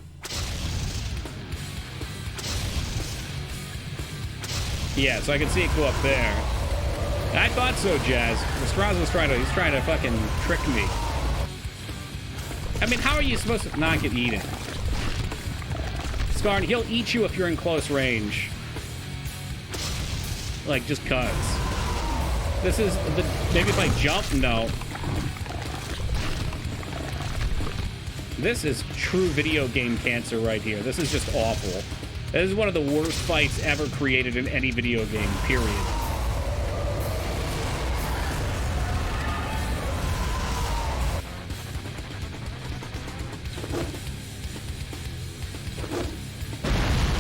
Yeah, so I can see it go up there. I thought so, Jazz. Straza's he's trying to fucking trick me. I mean, how are you supposed to not get eaten? Skarn, he'll eat you if you're in close range. Like, just cuz. This is the... Maybe if I jump? No. This is true video game cancer right here. This is just awful. This is one of the worst fights ever created in any video game, period.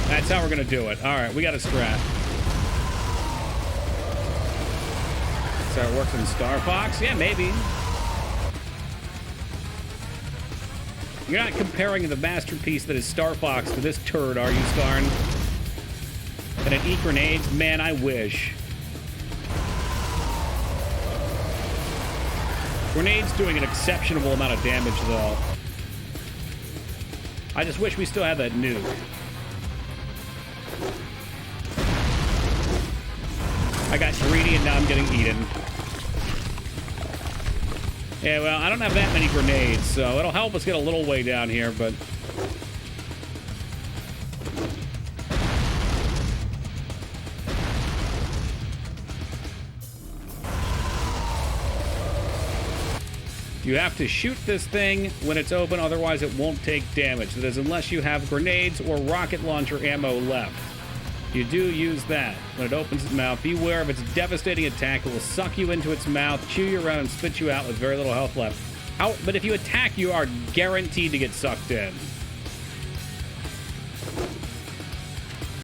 That's how we're gonna do it. All right, we got a strat. So it works in Star Fox? Yeah, maybe. You're not comparing the masterpiece that is Star Fox to this turd, are you, Skarn? And it eat grenades? Man, I wish. Grenades doing an exceptional amount of damage, though. I just wish we still had that nuke. I got greedy and now I'm getting eaten. Yeah, well, I don't have that many grenades, so it'll help us get a little way down here, but... You have to shoot this thing when it's open, otherwise it won't take damage. That is, unless you have grenades or rocket launcher ammo left. You do use that. When it opens its mouth, beware of its devastating attack. It will suck you into its mouth, chew you around, and spit you out with very little health left. But if you attack, you are guaranteed to get sucked in.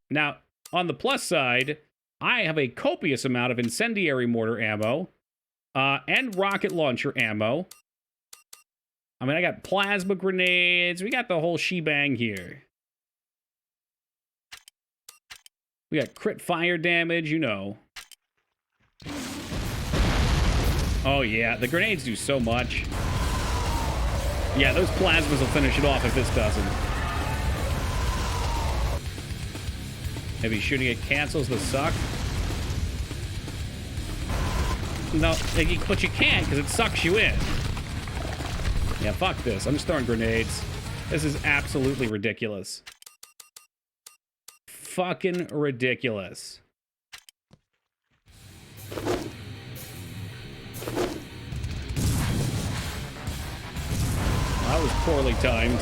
Now, on the plus side, I have a copious amount of incendiary mortar ammo and rocket launcher ammo. I mean, I got plasma grenades. We got the whole shebang here. We got crit fire damage, you know. Oh, yeah. The grenades do so much. Yeah, those plasmas will finish it off if this doesn't. Maybe shooting it cancels the suck. No, but you can't because it sucks you in. Yeah, fuck this. I'm just throwing grenades. This is absolutely ridiculous. Fucking ridiculous. That was poorly timed.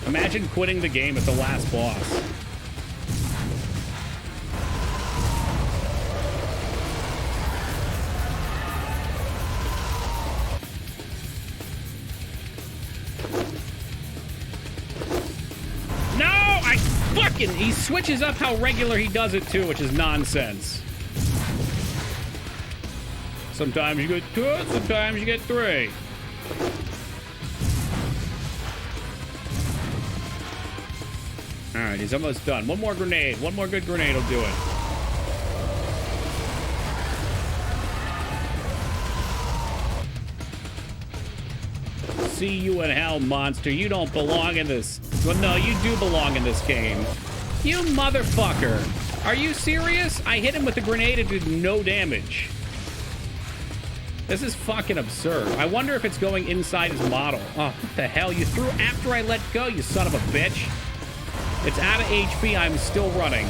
Imagine quitting the game at the last boss. He switches up how regular he does it too, which is nonsense. Sometimes you get 2, sometimes you get 3. Alright, he's almost done. One more grenade. One more good grenade will do it. See you in hell, monster. You don't belong in this. Well, no, you do belong in this game. You motherfucker. Are you serious? I hit him with a grenade and did no damage. This is fucking absurd. I wonder if it's going inside his model. Oh, what the hell? You threw after I let go, you son of a bitch. It's out of HP. I'm still running.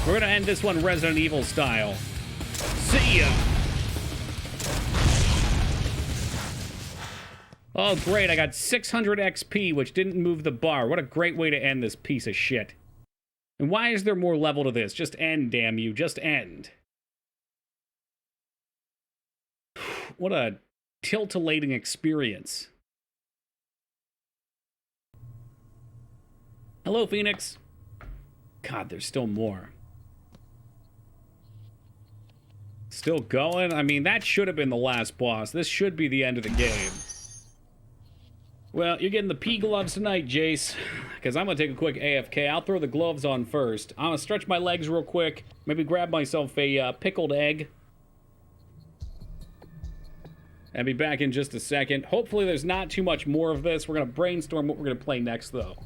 We're gonna end this one Resident Evil style. See ya. Oh, great. I got 600 XP, which didn't move the bar. What a great way to end this piece of shit. And why is there more level to this? Just end, damn you. Just end. What a titillating experience. Hello, Phoenix. God, there's still more. Still going? I mean, that should have been the last boss. This should be the end of the game. Well, you're getting the pea gloves tonight, Jace, because I'm going to take a quick AFK. I'll throw the gloves on first. I'm going to stretch my legs real quick, maybe grab myself a pickled egg, and be back in just a second. Hopefully there's not too much more of this. We're going to brainstorm what we're going to play next, though.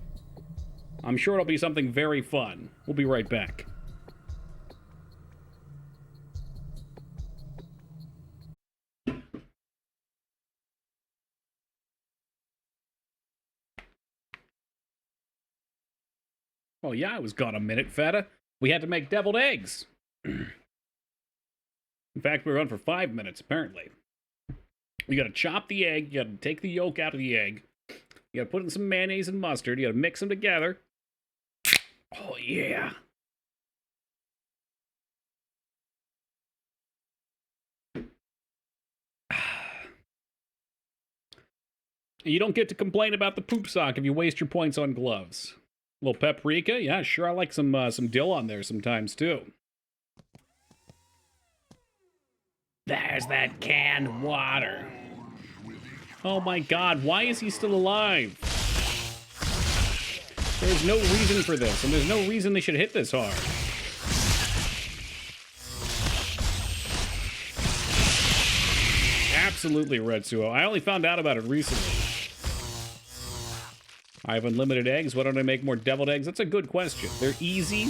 I'm sure it'll be something very fun. We'll be right back. Well, yeah, I was gone a minute, Feta. We had to make deviled eggs. In fact, we were on for 5 minutes, apparently. You gotta chop the egg, you gotta take the yolk out of the egg, you gotta put in some mayonnaise and mustard, you gotta mix them together. Oh, yeah. You don't get to complain about the poop sock if you waste your points on gloves. A little paprika, yeah, sure. I like some dill on there sometimes too. There's that canned water. Oh my God, why is he still alive? There's no reason for this, and there's no reason they should hit this hard. Absolutely, Retsuo. I only found out about it recently. I have unlimited eggs. Why don't I make more deviled eggs? That's a good question. They're easy.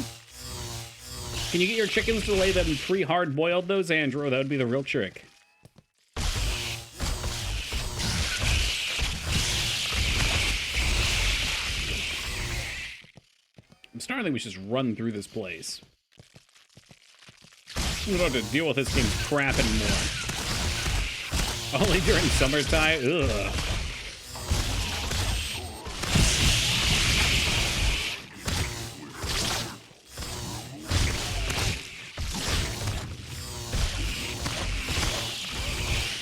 Can you get your chickens to lay them pre-hard-boiled, though, Xandro? That would be the real trick. I'm starting to think we should just run through this place. We don't have to deal with this game's crap anymore. Only during summertime? Ugh.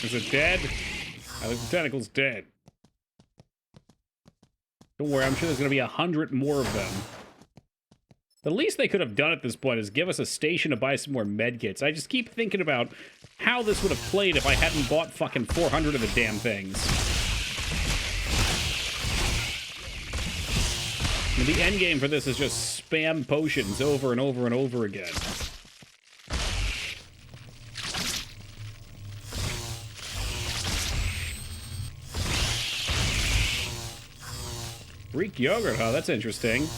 Is it dead? I think the tentacle's dead. Don't worry, I'm sure there's going to be 100 more of them. The least they could have done at this point is give us a station to buy some more medkits. I just keep thinking about how this would have played if I hadn't bought fucking 400 of the damn things. And the end game for this is just spam potions over and over and over again. Greek yogurt, huh? That's interesting.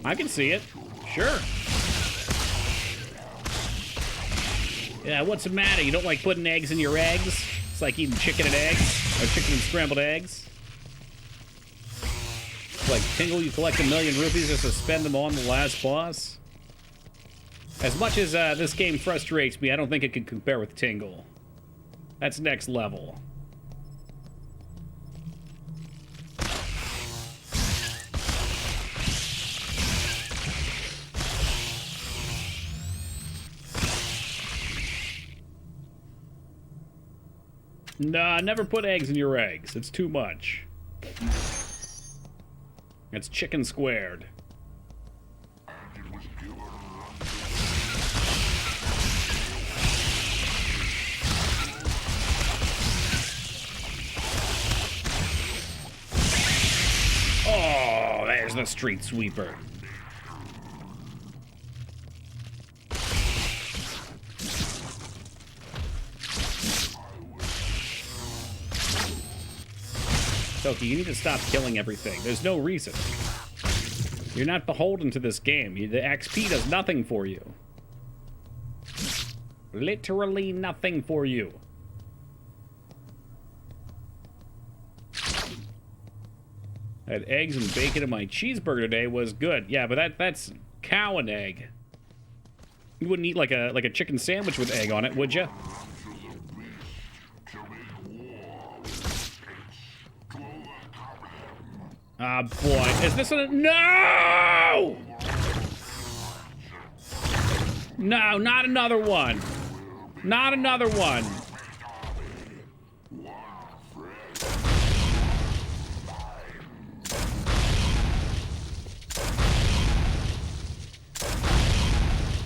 I can see it. Sure. Yeah, what's the matter? You don't like putting eggs in your eggs? It's like eating chicken and eggs. Or chicken and scrambled eggs. It's like Tingle, you collect 1,000,000 rupees just to spend them on the last boss. As much as this game frustrates me, I don't think it can compare with Tingle. That's next level. Nah, never put eggs in your eggs. It's too much. It's chicken squared. Oh, there's the street sweeper. Toki, you need to stop killing everything. There's no reason. You're not beholden to this game. The XP does nothing for you. Literally nothing for you. I had eggs and bacon in my cheeseburger today. Was good. Yeah, but that's cow and egg. You wouldn't eat like a chicken sandwich with egg on it, would you? Ah, boy. Is this a... No! No, not another one. Not another one.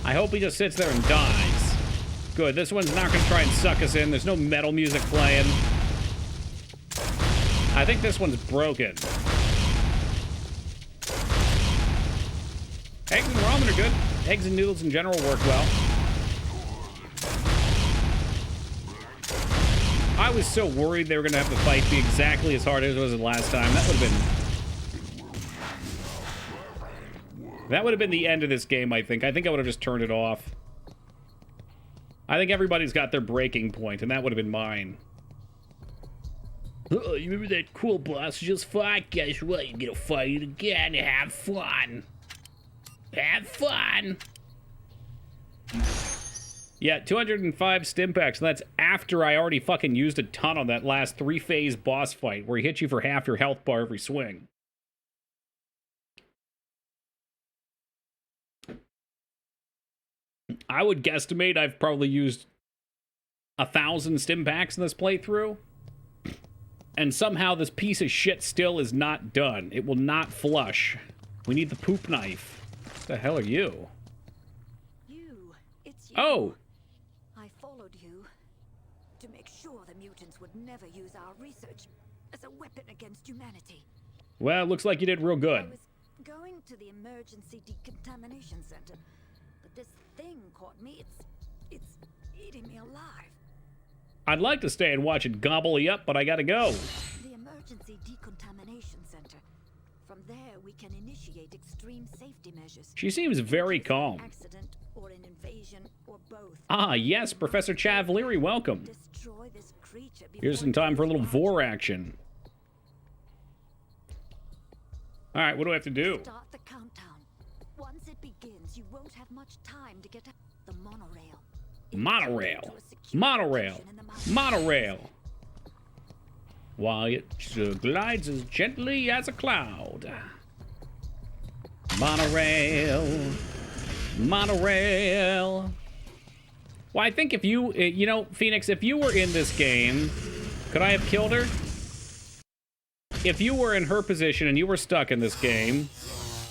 I hope he just sits there and dies. Good, this one's not going to try and suck us in. There's no metal music playing. I think this one's broken. Eggs and ramen are good. Eggs and noodles in general work well. I was so worried they were going to have the fight be exactly as hard as it was the last time. That would have been the end of this game, I think. I think I would have just turned it off. I think everybody's got their breaking point, and that would have been mine. Oh, you remember that cool boss just fought? Guess what? You're gonna fight it again. Have fun. Have fun. Yeah, 205 stim packs. That's after I already fucking used a ton on that last 3-phase boss fight where he hits you for half your health bar every swing. I would guesstimate I've probably used 1,000 stim packs in this playthrough. And somehow this piece of shit still is not done. It will not flush. We need the poop knife. What the hell are you? It's you. Oh! I followed you to make sure the mutants would never use our research as a weapon against humanity. Well, looks like you did real I good. was going to the emergency decontamination center, but this thing caught me. It's eating me alive. I'd like to stay and watch it gobble you up, but I gotta go. The emergency decontamination center. From there, we can initiate extreme safety measures. She seems very calm. Accident or an invasion or both. Ah, yes, Professor Chavleary, welcome. Destroy this creature Here's some time for a little vor action. All right, what do I have to do? Start the countdown. Once it begins, you won't have much time to get to the monorail. Monorail. Monorail. Monorail. While it glides as gently as a cloud. Monorail. Monorail. Well, I think if you, you know, Phoenix, if you were in this game, could I have killed her? if you were in her position and you were stuck in this game,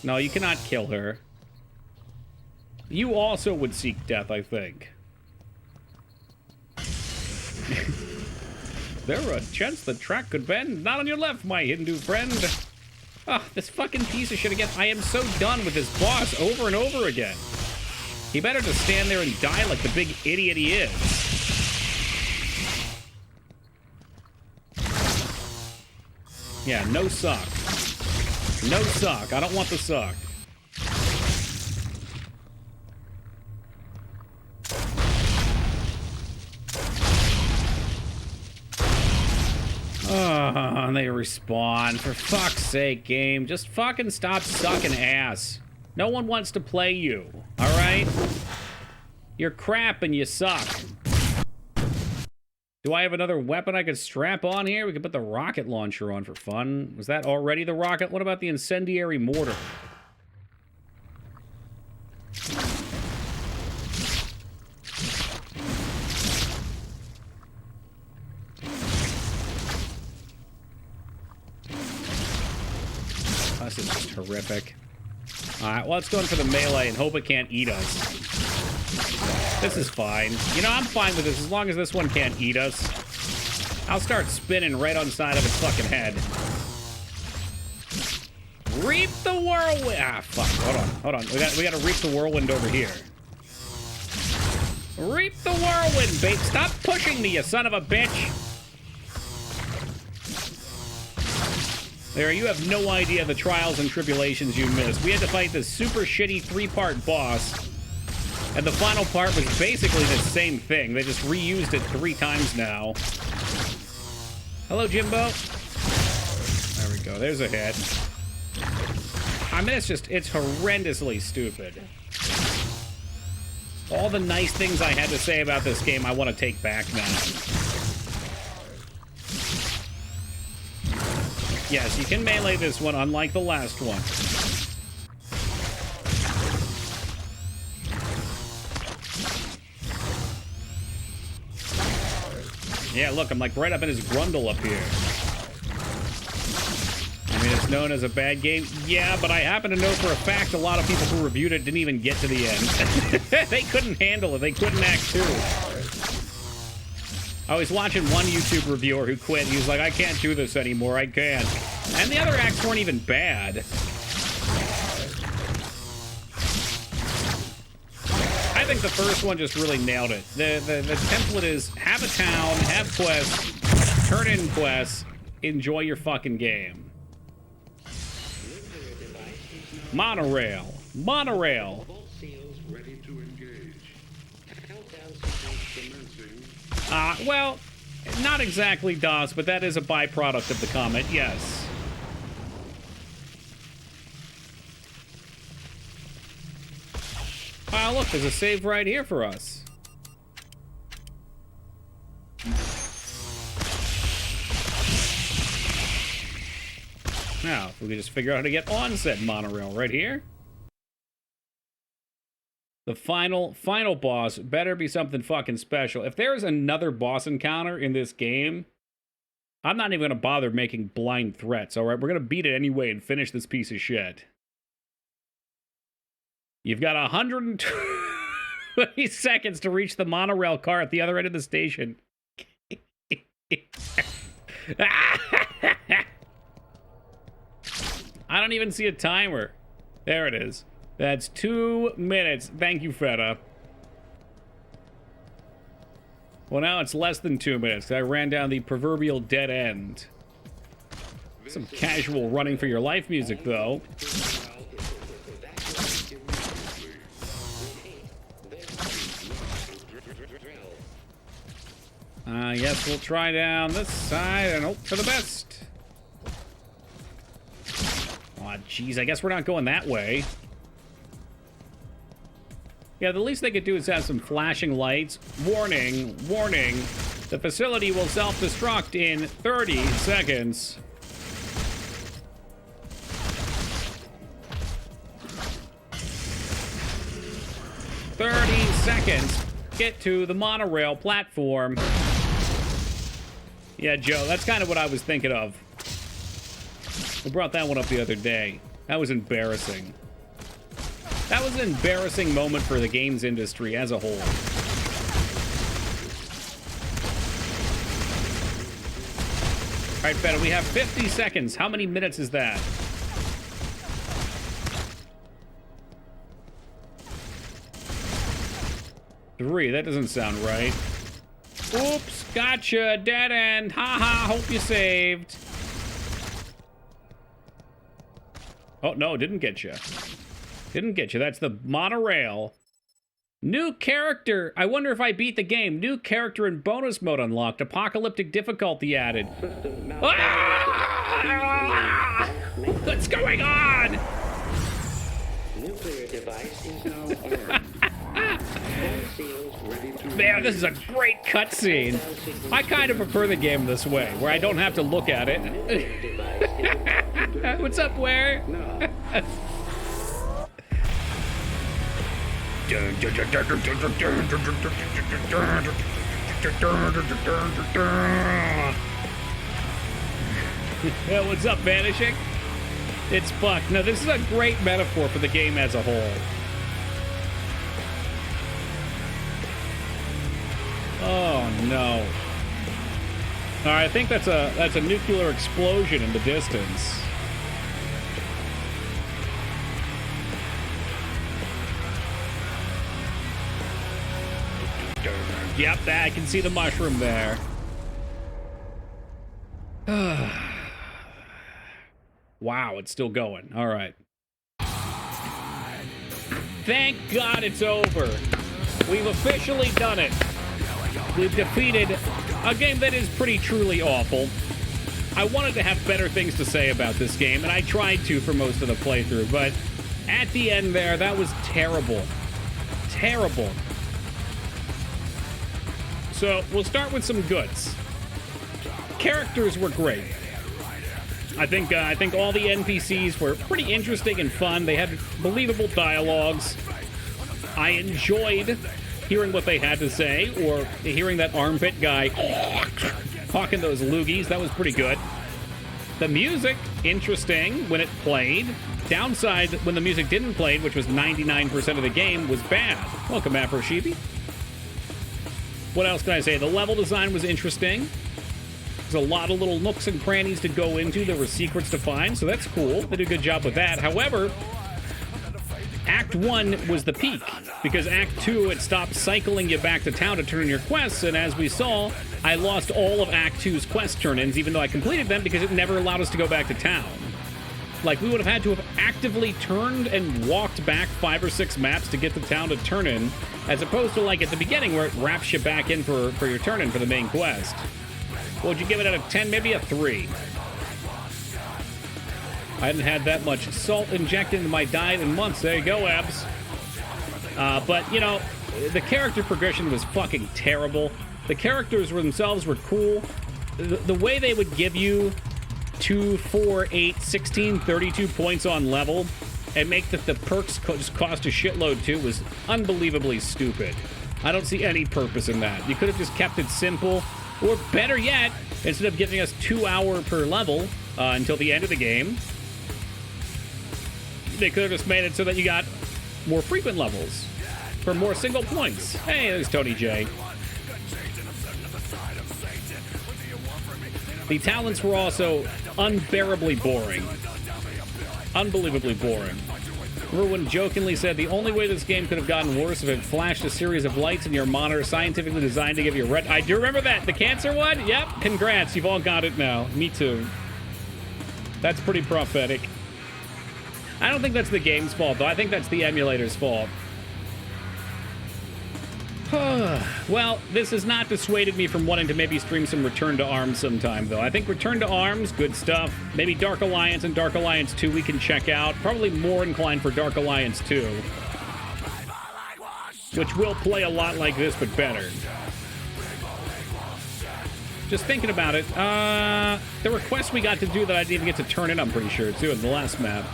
no, you cannot kill her. You also would seek death, I think. There are a chance the track could bend. Not on your left, my Hindu friend. Ah, this fucking piece of shit again. I am so done with this boss over and over again. He better just stand there and die like the big idiot he is. Yeah, no suck. No suck. I don't want the suck. Oh, and they respawn. For fuck's sake, game. Just fucking stop sucking ass. No one wants to play you, alright? You're crap and you suck. Do I have another weapon I could strap on here? We could put the rocket launcher on for fun. Was that already the rocket? What about the incendiary mortar? This is just horrific. Alright, well, let's go in for the melee and hope it can't eat us. This is fine. You know, I'm fine with this as long as this one can't eat us. I'll start spinning right on side of its fucking head. Reap the whirlwind! Ah, fuck. Hold on. We gotta reap the whirlwind over here. Reap the whirlwind, babe. Stop pushing me, you son of a bitch! There, you have no idea the trials and tribulations you missed. We had to fight this super shitty 3-part boss, and the final part was basically the same thing. They just reused it 3 times now. Hello, Jimbo. There we go. There's a hit. I mean, it's horrendously stupid. All the nice things I had to say about this game, I want to take back now. Yes, you can melee this one, unlike the last one. Yeah, look, I'm like right up in his grundle up here. I mean, it's known as a bad game. Yeah, but I happen to know for a fact a lot of people who reviewed it didn't even get to the end. They couldn't handle it. They couldn't act too. I was watching one YouTube reviewer who quit. He was like, I can't do this anymore. I can't. And the other acts weren't even bad. I think the first one just really nailed it. The template is have a town, have quests, turn in quests, enjoy your fucking game. Monorail. Monorail. Well, not exactly DOS, but that is a byproduct of the comet, yes. Oh, look, there's a save right here for us. Now, if we could just figure out how to get on said monorail right here. The final boss better be something fucking special. If there is another boss encounter in this game, I'm not even going to bother making blind threats, alright? We're going to beat it anyway and finish this piece of shit. You've got 120 seconds to reach the monorail car at the other end of the station. I don't even see a timer. There it is. That's 2 minutes. Thank you, Feta. Well, now it's less than 2 minutes. I ran down the proverbial dead end. Some casual running for your life music, though. Yes, we'll try down this side and hope for the best. Aw, jeez, I guess we're not going that way. Yeah, the least they could do is have some flashing lights. Warning, warning. The facility will self-destruct in 30 seconds. Seconds. Get to the monorail platform. Yeah, Joe, that's kind of what I was thinking of. I brought that one up the other day. That was embarrassing. That was an embarrassing moment for the games industry as a whole. All right, Feta, we have 50 seconds. How many minutes is that? Three. That doesn't sound right. Oops, gotcha. Dead end. Haha, hope you saved. Oh, no, didn't get you. Didn't get you. That's the monorail. New character. I wonder if I beat the game. New character in bonus mode unlocked. Apocalyptic difficulty added. Ah! What's going on? Nuclear device is now armed. All seals ready to Man, this is a great cutscene. I kind of prefer the game this way, where I don't have to look at it. What's up, Ware? Yeah, what's up, Vanishing? It's fucked. No, this is a great metaphor for the game as a whole. Oh no! All right, I think that's a nuclear explosion in the distance. Yep, I can see the mushroom there. Wow, it's still going. All right. Thank God it's over. We've officially done it. We've defeated a game that is pretty truly awful. I wanted to have better things to say about this game, and I tried to for most of the playthrough, but at the end there, that was terrible. Terrible. So, we'll start with some goods. Characters were great. I think all the NPCs were pretty interesting and fun. They had believable dialogues. I enjoyed hearing what they had to say, or hearing that armpit guy hawking those loogies. That was pretty good. The music, interesting when it played. Downside, when the music didn't play, which was 99% of the game, was bad. Welcome, Afro Sheepy. What else can I say? The level design was interesting. There's a lot of little nooks and crannies to go into. There were secrets to find, so that's cool. They did a good job with that. However, Act 1 was the peak, because Act 2, it stopped cycling you back to town to turn in your quests, and as we saw, I lost all of Act 2's quest turn-ins, even though I completed them, because it never allowed us to go back to town. Like, we would have had to have actively turned and walked back 5 or 6 maps to get the town to turn in, as opposed to, like, at the beginning, where it wraps you back in for your turn-in for the main quest. What would you give it out of 10? Maybe a 3. I hadn't had that much salt injected into my diet in months. There you go, Abs. But, you know, the character progression was fucking terrible. The characters themselves were cool. The way they would give you 2, 4, 8, 16, 32 points on level and make the perks just cost a shitload too was unbelievably stupid. I don't see any purpose in that. You could have just kept it simple. Or better yet, instead of giving us 2 hours per level until the end of the game, they could have just made it so that you got more frequent levels for more single points. Hey, there's Tony J. The talents were also unbearably boring. Unbelievably boring. Remember when jokingly said the only way this game could have gotten worse if it flashed a series of lights in your monitor scientifically designed to give you a red... I do remember that. The cancer one? Yep. Congrats. You've all got it now. Me too. That's pretty prophetic. I don't think that's the game's fault, though. I think that's the emulator's fault. Well, this has not dissuaded me from wanting to maybe stream some Return to Arms sometime, though. I think Return to Arms, good stuff. Maybe Dark Alliance and Dark Alliance 2 we can check out. Probably more inclined for Dark Alliance 2. Which will play a lot like this, but better. Just thinking about it, there were quests we got to do that I didn't even get to turn in, I'm pretty sure, too, in the last map.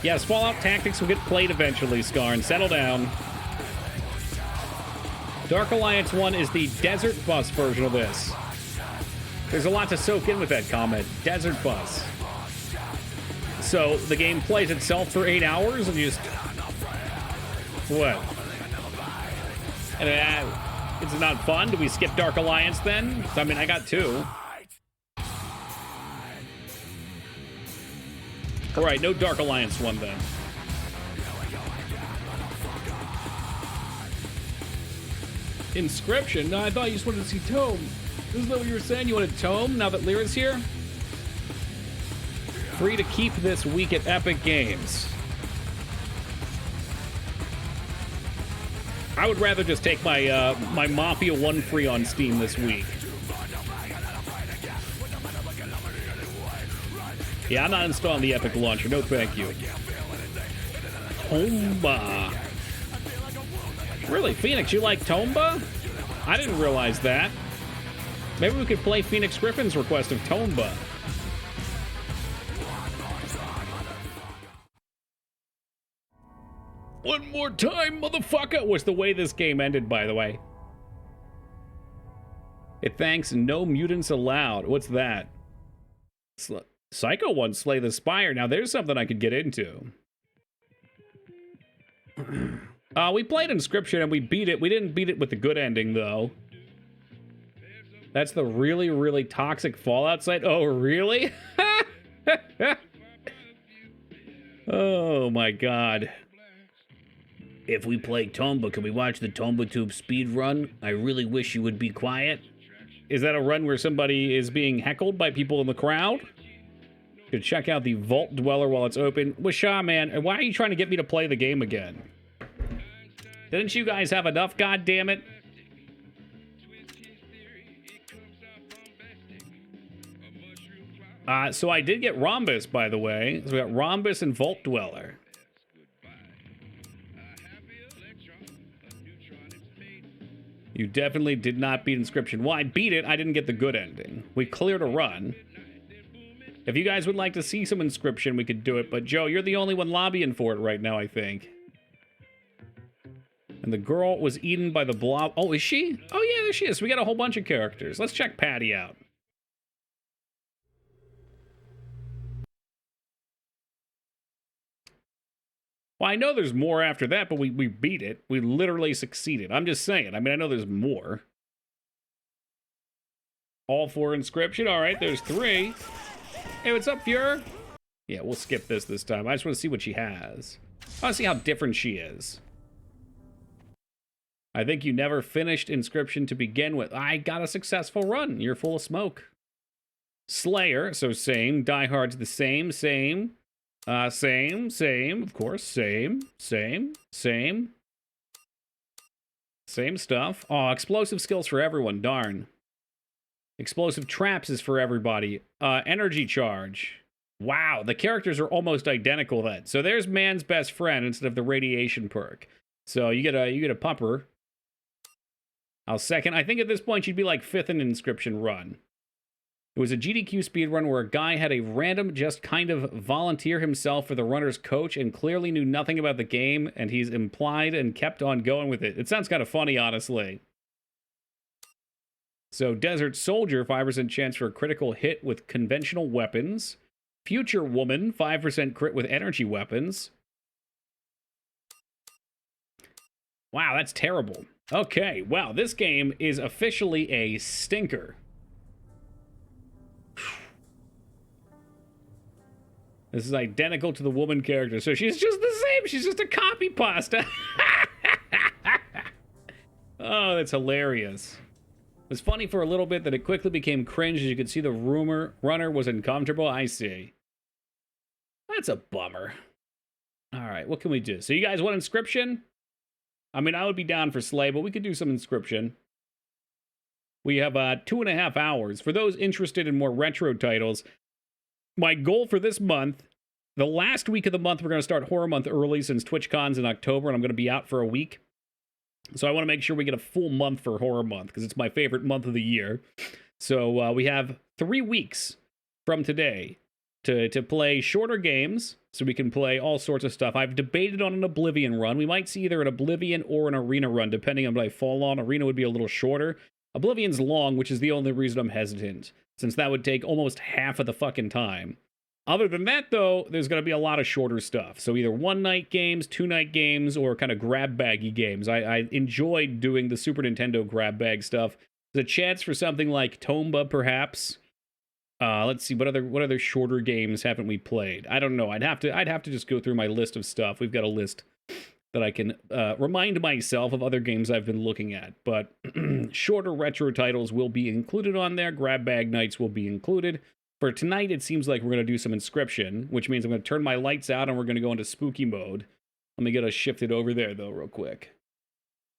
Yes, Fallout Tactics will get played eventually, Scar, and settle down. Dark Alliance 1 is the Desert Bus version of this. There's a lot to soak in with that comment. Desert Bus. So the game plays itself for 8 hours and you just... What? Is it not fun? Do we skip Dark Alliance then? I mean, I got 2. Alright, no Dark Alliance 1 then. Inscription? No, I thought you just wanted to see Tome. Isn't that what you were saying? You wanted Tome now that Lyra's here? Free to keep this week at Epic Games. I would rather just take my my Mafia 1 free on Steam this week. Yeah, I'm not installing the Epic Launcher. No, thank you. Tomba. Really, Phoenix, you like Tomba? I didn't realize that. Maybe we could play Phoenix Griffin's request of Tomba. One more time, motherfucker! Was the way this game ended, by the way. It thanks No Mutants Allowed. What's that? Psycho 1 Slay the Spire. Now there's something I could get into. We played Inscription and we beat it. We didn't beat it with the good ending, though. That's the really, really toxic Fallout site. Oh, really? Oh, my God. If we play Tomba, can we watch the Tomba Tube speed run? I really wish you would be quiet. Is that a run where somebody is being heckled by people in the crowd? You could check out the Vault Dweller while it's open. Wisha, man, why are you trying to get me to play the game again? Didn't you guys have enough, goddammit? So I did get Rhombus, by the way. So we got Rhombus and Vault Dweller. You definitely did not beat Inscription. Well, I beat it. I didn't get the good ending. We cleared a run. If you guys would like to see some Inscription, we could do it. But, Joe, you're the only one lobbying for it right now, I think. And the girl was eaten by the blob. Oh, is she? Oh, yeah, there she is. We got a whole bunch of characters. Let's check Patty out. Well, I know there's more after that, but we beat it. We literally succeeded. I'm just saying. I mean, I know there's more. All 4 Inscription. All right, there's 3. Hey, what's up, Fuhrer? Yeah, we'll skip this time. I just want to see what she has. I want to see how different she is. I think you never finished Inscription to begin with. I got a successful run. You're full of smoke. Slayer, so same. Die Hard's the same. Same, of course, same stuff. Oh, explosive skills for everyone, darn. Explosive traps is for everybody. Energy charge. Wow, the characters are almost identical then. So there's man's best friend instead of the radiation perk. So you get a pumper. I'll second. I think at this point you'd be like 5th in Inscription run. It was a GDQ speedrun where a guy had a random just kind of volunteer himself for the runner's coach and clearly knew nothing about the game, and he's implied and kept on going with it. It sounds kind of funny, honestly. So, Desert Soldier, 5% chance for a critical hit with conventional weapons. Future Woman, 5% crit with energy weapons. Wow, that's terrible. Okay, wow, this game is officially a stinker. This is identical to the woman character, so she's just the same. She's just a copy pasta. Oh, that's hilarious. It was funny for a little bit that it quickly became cringe as you could see the runner was uncomfortable. I see. That's a bummer. All right, what can we do? So you guys want Inscription? I mean, I would be down for Slay, but we could do some Inscription. We have 2.5 hours. For those interested in more retro titles, my goal for this month, the last week of the month, we're going to start Horror Month early since TwitchCon's in October, and I'm going to be out for a week. So I want to make sure we get a full month for Horror Month, because it's my favorite month of the year. So we have 3 weeks from today to play shorter games, so we can play all sorts of stuff. I've debated on an Oblivion run. We might see either an Oblivion or an Arena run, depending on what I fall on. Arena would be a little shorter. Oblivion's long, which is the only reason I'm hesitant, since that would take almost half of the fucking time. Other than that, though, there's going to be a lot of shorter stuff. So either one-night games, two-night games, or kind of grab-baggy games. I enjoyed doing the Super Nintendo grab-bag stuff. There's a chance for something like Tomba, perhaps. Let's see, what other shorter games haven't we played? I don't know. I'd have to just go through my list of stuff. We've got a list that I can remind myself of other games I've been looking at. But shorter retro titles will be included on there. Grab-bag nights will be included. For tonight, it seems like we're going to do some Inscription, which means I'm going to turn my lights out and we're going to go into spooky mode. Let me get us shifted over there, though, real quick.